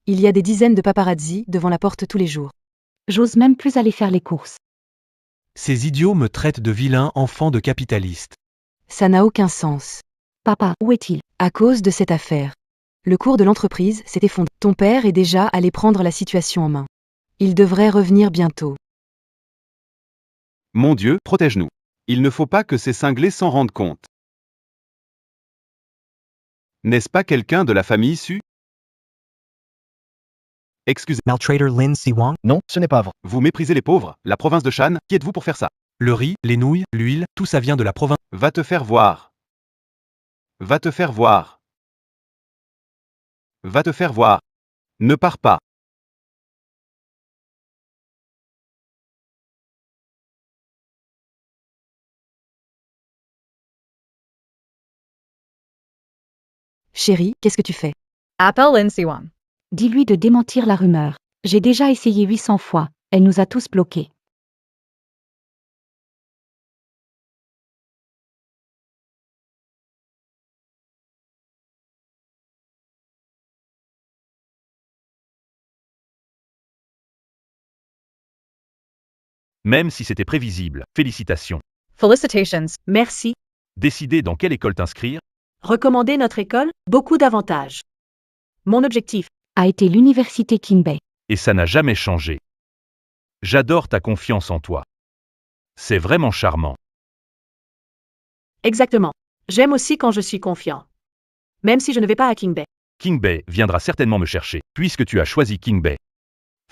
S4: Il y a des dizaines de paparazzi devant la porte tous les jours.
S9: J'ose même plus aller faire les courses.
S6: Ces idiots me traitent de vilain enfant de capitaliste.
S4: Ça n'a aucun sens.
S9: Papa, où est-il?
S4: À cause de cette affaire. Le cours de l'entreprise s'est effondré. Ton père est déjà allé prendre la situation en main. Il devrait revenir bientôt.
S10: Mon Dieu, protège-nous. Il ne faut pas que ces cinglés s'en rendent compte. N'est-ce pas quelqu'un de la famille Su? Excusez,
S8: Maltrader Lin Siwang?
S7: Non, ce n'est pas vrai.
S10: vous méprisez les pauvres, la province de Shan, qui êtes-vous pour faire ça?
S6: Le riz, les nouilles, l'huile, tout ça vient de la province.
S10: Va te faire voir. Va te faire voir. Va te faire voir. Ne pars pas.
S4: Chérie, qu'est-ce que tu fais?
S2: Appelle Lin Siwang.
S9: Dis-lui de démentir la rumeur. J'ai déjà essayé 800 fois, elle nous a tous bloqués.
S3: Même si c'était prévisible, félicitations.
S2: Felicitations.
S1: Merci.
S3: Décider dans quelle école t'inscrire?
S1: Recommander notre école? Beaucoup d'avantages. Mon objectif.
S9: A été l'université King Bay.
S3: Et ça n'a jamais changé. J'adore ta confiance en toi. C'est vraiment charmant.
S1: Exactement. J'aime aussi quand je suis confiant. Même si je ne vais pas à King Bay.
S3: King Bay viendra certainement me chercher, puisque tu as choisi King Bay.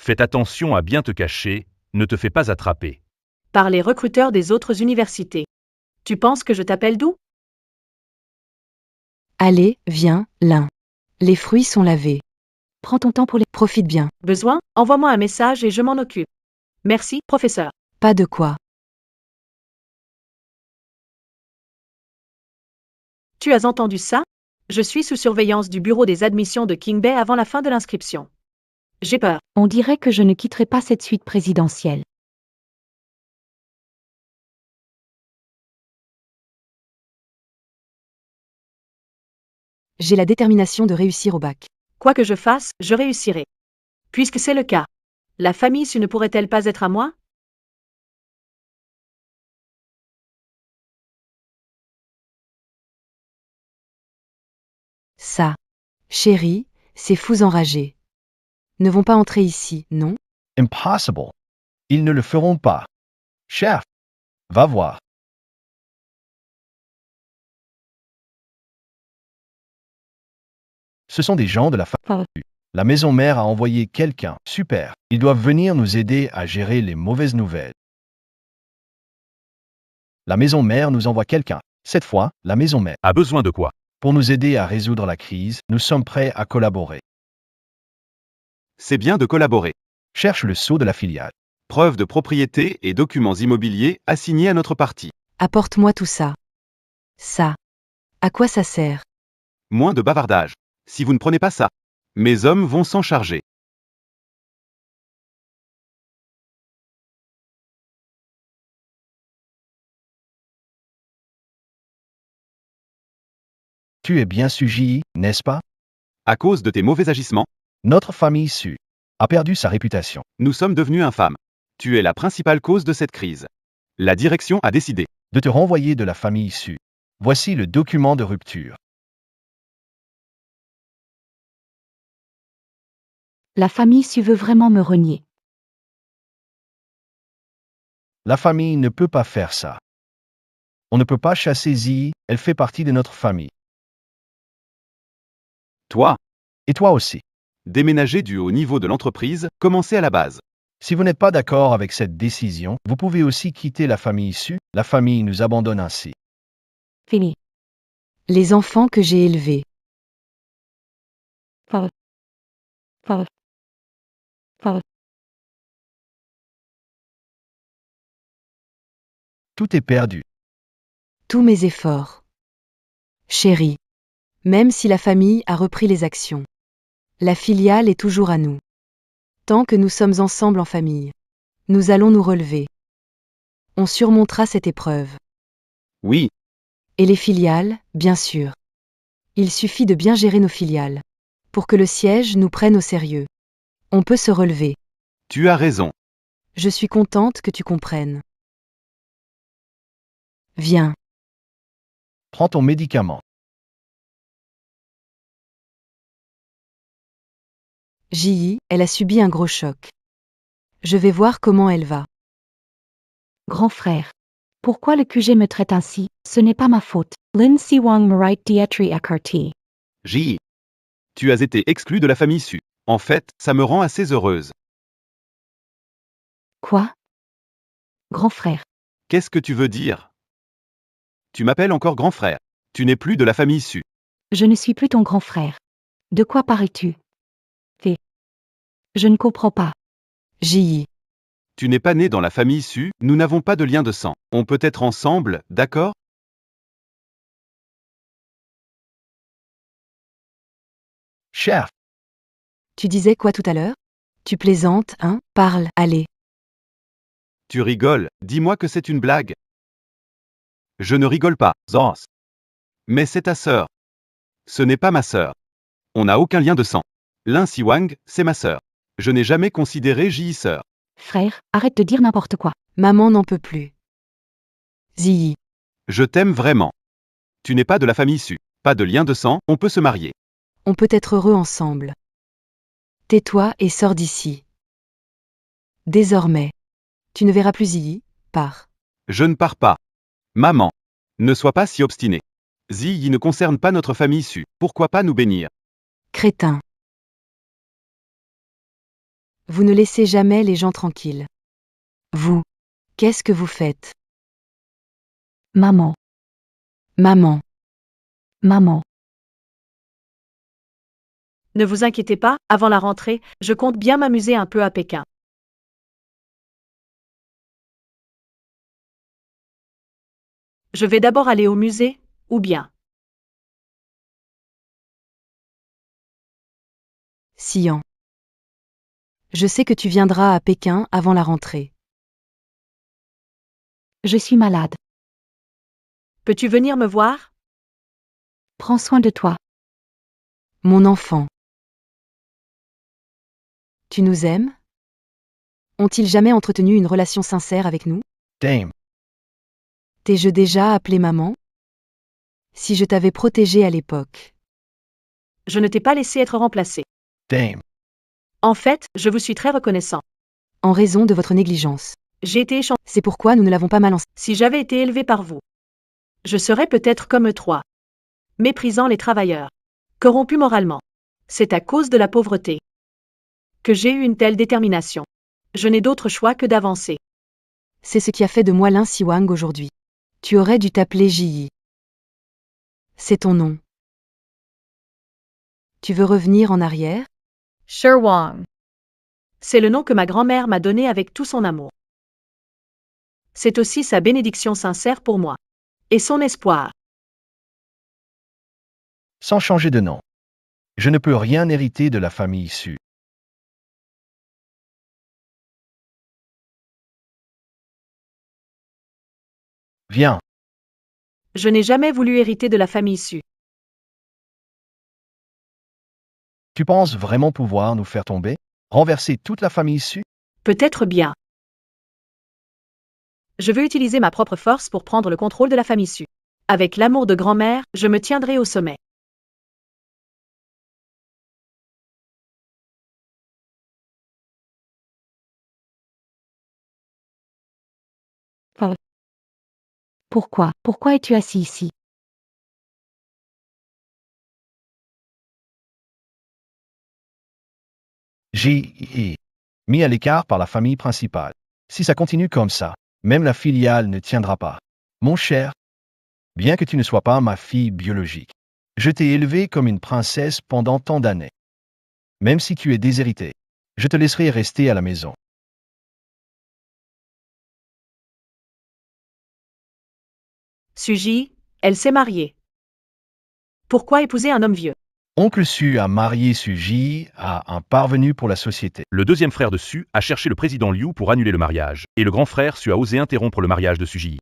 S3: Fais attention à bien te cacher, ne te fais pas attraper.
S1: Par les recruteurs des autres universités. Tu penses que je t'appelle d'où?
S4: Allez, viens, Lin. Les fruits sont lavés.
S9: Prends ton temps pour les...
S4: Profite bien.
S1: Besoin? Envoie-moi un message et je m'en occupe. Merci, professeur.
S4: Pas de quoi.
S1: Tu as entendu ça? Je suis sous surveillance du bureau des admissions de King Bay avant la fin de l'inscription. J'ai peur.
S9: On dirait que je ne quitterai pas cette suite présidentielle.
S4: J'ai la détermination de réussir au bac.
S1: Quoi que je fasse, je réussirai. Puisque c'est le cas. La famille Su ne pourrait-elle pas être à moi?
S4: Ça. Chérie, ces fous enragés. Ne vont pas entrer ici, non?
S7: Impossible. Ils ne le feront pas. Chef, va voir. Ce sont des gens de la famille. La maison mère a envoyé quelqu'un. Super. Ils doivent venir nous aider à gérer les mauvaises nouvelles. La maison mère nous envoie quelqu'un. Cette fois, la maison mère.
S3: A besoin de quoi?
S7: Pour nous aider à résoudre la crise, nous sommes prêts à collaborer.
S10: C'est bien de collaborer.
S7: Cherche le sceau de la filiale.
S10: Preuves de propriété et documents immobiliers assignés à notre parti.
S4: Apporte-moi tout ça. Ça. À quoi ça sert?
S10: Moins de bavardage. Si vous ne prenez pas ça, mes hommes vont s'en charger.
S7: Tu es bien su, J.I., n'est-ce pas?
S10: À cause de tes mauvais agissements,
S7: Notre famille Su a perdu sa réputation.
S10: nous sommes devenus infâmes. Tu es la principale cause de cette crise. La direction a décidé.
S7: De te renvoyer de la famille Su. Voici le document de rupture.
S9: La famille Su veut vraiment me renier.
S7: La famille ne peut pas faire ça. On ne peut pas chasser Zi, elle fait partie de notre famille.
S10: Toi,
S7: Et toi aussi.
S10: déménager du haut niveau de l'entreprise, commencer à la base.
S7: Si vous n'êtes pas d'accord avec cette décision, vous pouvez aussi quitter la famille Su. La famille nous abandonne ainsi.
S9: Fini.
S4: Les enfants que j'ai élevés.
S9: Fa- fa- fa-
S7: Tout est perdu.
S4: Tous mes efforts. Chérie. Même si la famille a repris les actions. La filiale est toujours à nous. Tant que nous sommes ensemble en famille. Nous allons nous relever. On surmontera cette épreuve.
S10: Oui,
S4: Et les filiales, bien sûr. Il suffit de bien gérer nos filiales. Pour que le siège nous prenne au sérieux. On peut se relever.
S10: tu as raison.
S4: Je suis contente que tu comprennes. Viens.
S7: Prends ton médicament.
S4: J.I., elle a subi un gros choc. Je vais voir comment elle va.
S9: Grand frère. Pourquoi le QG me traite ainsi? Ce n'est pas ma faute. Lin Si Wang Marit Dietri Akarti.
S10: J.I. Tu as été exclu de la famille Su. En fait, ça me rend assez heureuse.
S9: Quoi? Grand frère.
S10: Qu'est-ce que tu veux dire? Tu m'appelles encore grand frère. Tu n'es plus de la famille Su.
S9: Je ne suis plus ton grand frère. De quoi parles-tu? Je ne comprends pas.
S4: J.I.,
S10: Tu n'es pas né dans la famille Su, nous n'avons pas de lien de sang. On peut être ensemble, d'accord?
S7: Chef,
S4: Tu disais quoi tout à l'heure? Tu plaisantes, hein? Parle, allez.
S10: Tu rigoles, dis-moi que c'est une blague. Je ne rigole pas, Zors. Mais c'est ta sœur. Ce n'est pas ma sœur. On n'a aucun lien de sang. Lin Siwang, c'est ma sœur. Je n'ai jamais considéré Ji sœur.
S9: Frère, arrête de dire n'importe quoi.
S4: Maman n'en peut plus. Ziyi.
S10: Je t'aime vraiment. Tu n'es pas de la famille Su. Pas de lien de sang, on peut se marier.
S4: On peut être heureux ensemble. Tais-toi et sors d'ici. Désormais. Tu ne verras plus Ziyi, pars.
S10: Je ne pars pas. Maman. Ne sois pas si obstinée. Ziyi ne concerne pas notre famille Su. Pourquoi pas nous bénir?
S4: Crétin. Vous ne laissez jamais les gens tranquilles. Vous. Qu'est-ce que vous faites?
S9: Maman,
S4: Maman.
S9: maman.
S1: Ne vous inquiétez pas, avant la rentrée, je compte bien m'amuser un peu à Pékin. Je vais d'abord aller au musée, ou bien.
S4: Xian. Je sais que tu viendras à Pékin avant la rentrée.
S9: Je suis malade.
S1: Peux-tu venir me voir?
S9: Prends soin de toi.
S4: Mon enfant. Tu nous aimes? Ont-ils jamais entretenu une relation sincère avec nous?
S7: Dame.
S4: T'ai-je déjà appelé maman? Si je t'avais protégée à l'époque.
S1: Je ne t'ai pas laissé être remplacé.
S7: Dame.
S1: En fait, je vous suis très reconnaissant.
S4: En raison de votre négligence.
S1: J'ai été échangé.
S4: C'est pourquoi nous ne l'avons pas mal enseigné.
S1: Si j'avais été élevé par vous, je serais peut-être comme eux trois. Méprisant les travailleurs. Corrompu moralement. C'est à cause de la pauvreté que j'ai eu une telle détermination. Je n'ai d'autre choix que d'avancer.
S4: C'est ce qui a fait de moi Lin Siwang aujourd'hui. Tu aurais dû t'appeler Ji. C'est ton nom. Tu veux revenir en arrière?
S1: Sherwang. C'est le nom que ma grand-mère m'a donné avec tout son amour. C'est aussi sa bénédiction sincère pour moi. Et son espoir.
S7: Sans changer de nom. Je ne peux rien hériter de la famille Su. Viens.
S1: Je n'ai jamais voulu hériter de la famille Su.
S7: Tu penses vraiment pouvoir nous faire tomber? Renverser toute la famille Su?
S1: Peut-être bien. Je veux utiliser ma propre force pour prendre le contrôle de la famille Su. Avec l'amour de grand-mère, je me tiendrai au sommet.
S9: Pourquoi es-tu assis ici?
S7: J'ai mis à l'écart par la famille principale. Si ça continue comme ça, même la filiale ne tiendra pas. Mon cher, bien que tu ne sois pas ma fille biologique, je t'ai élevée comme une princesse pendant tant d'années. Même si tu es déshéritée, je te laisserai rester à la maison.
S1: Suji, elle s'est mariée. Pourquoi épouser un homme vieux?
S7: Oncle Su a marié Suji à un parvenu pour la société.
S3: Le deuxième frère de Su a cherché le président Liu pour annuler le mariage, et le grand frère Su a osé interrompre le mariage de Suji.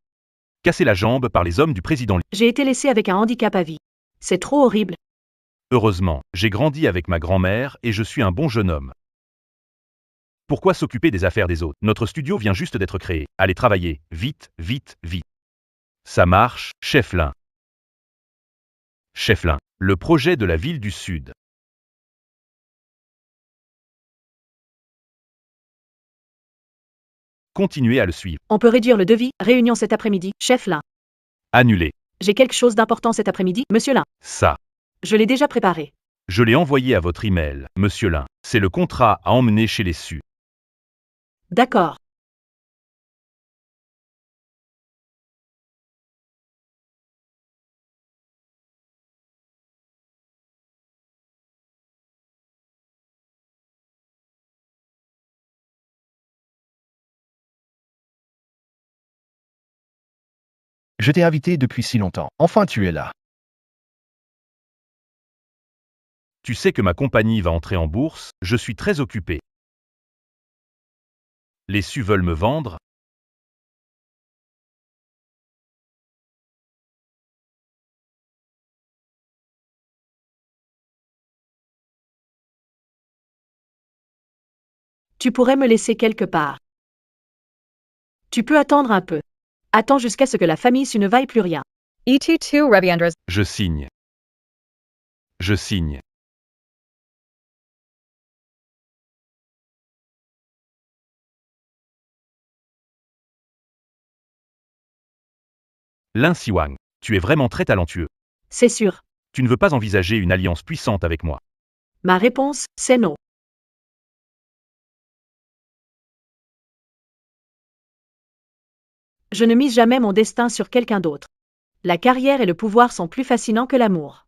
S3: Cassé la jambe par les hommes du président Liu.
S1: J'ai été laissé avec un handicap à vie. C'est trop horrible.
S3: Heureusement, j'ai grandi avec ma grand-mère et je suis un bon jeune homme. Pourquoi s'occuper des affaires des autres? Notre studio vient juste d'être créé. Allez travailler, vite, vite, vite. Ça marche, chef Lin. Chef Lin, le projet de la ville du Sud. Continuez à le suivre.
S1: On peut réduire le devis. Réunion cet après-midi, chef Lin.
S3: Annulez.
S1: J'ai quelque chose d'important cet après-midi, monsieur Lin.
S3: Ça.
S1: Je l'ai déjà préparé.
S3: Je l'ai envoyé à votre email, monsieur Lin. C'est le contrat à emmener chez les Su.
S1: D'accord.
S7: Je t'ai invité depuis si longtemps. Enfin tu es là.
S3: Tu sais que ma compagnie va entrer en bourse, je suis très occupé. Les Su veulent me vendre.
S1: Tu pourrais me laisser quelque part. Tu peux attendre un peu. Attends jusqu'à ce que la famille Su ne vaille plus rien.
S2: Et2 Reviendras.
S3: Je signe. Je signe. Lin Siwang, tu es vraiment très talentueux.
S1: C'est sûr.
S3: Tu ne veux pas envisager une alliance puissante avec moi.
S1: Ma réponse, c'est non. Je ne mise jamais mon destin sur quelqu'un d'autre. La carrière et le pouvoir sont plus fascinants que l'amour.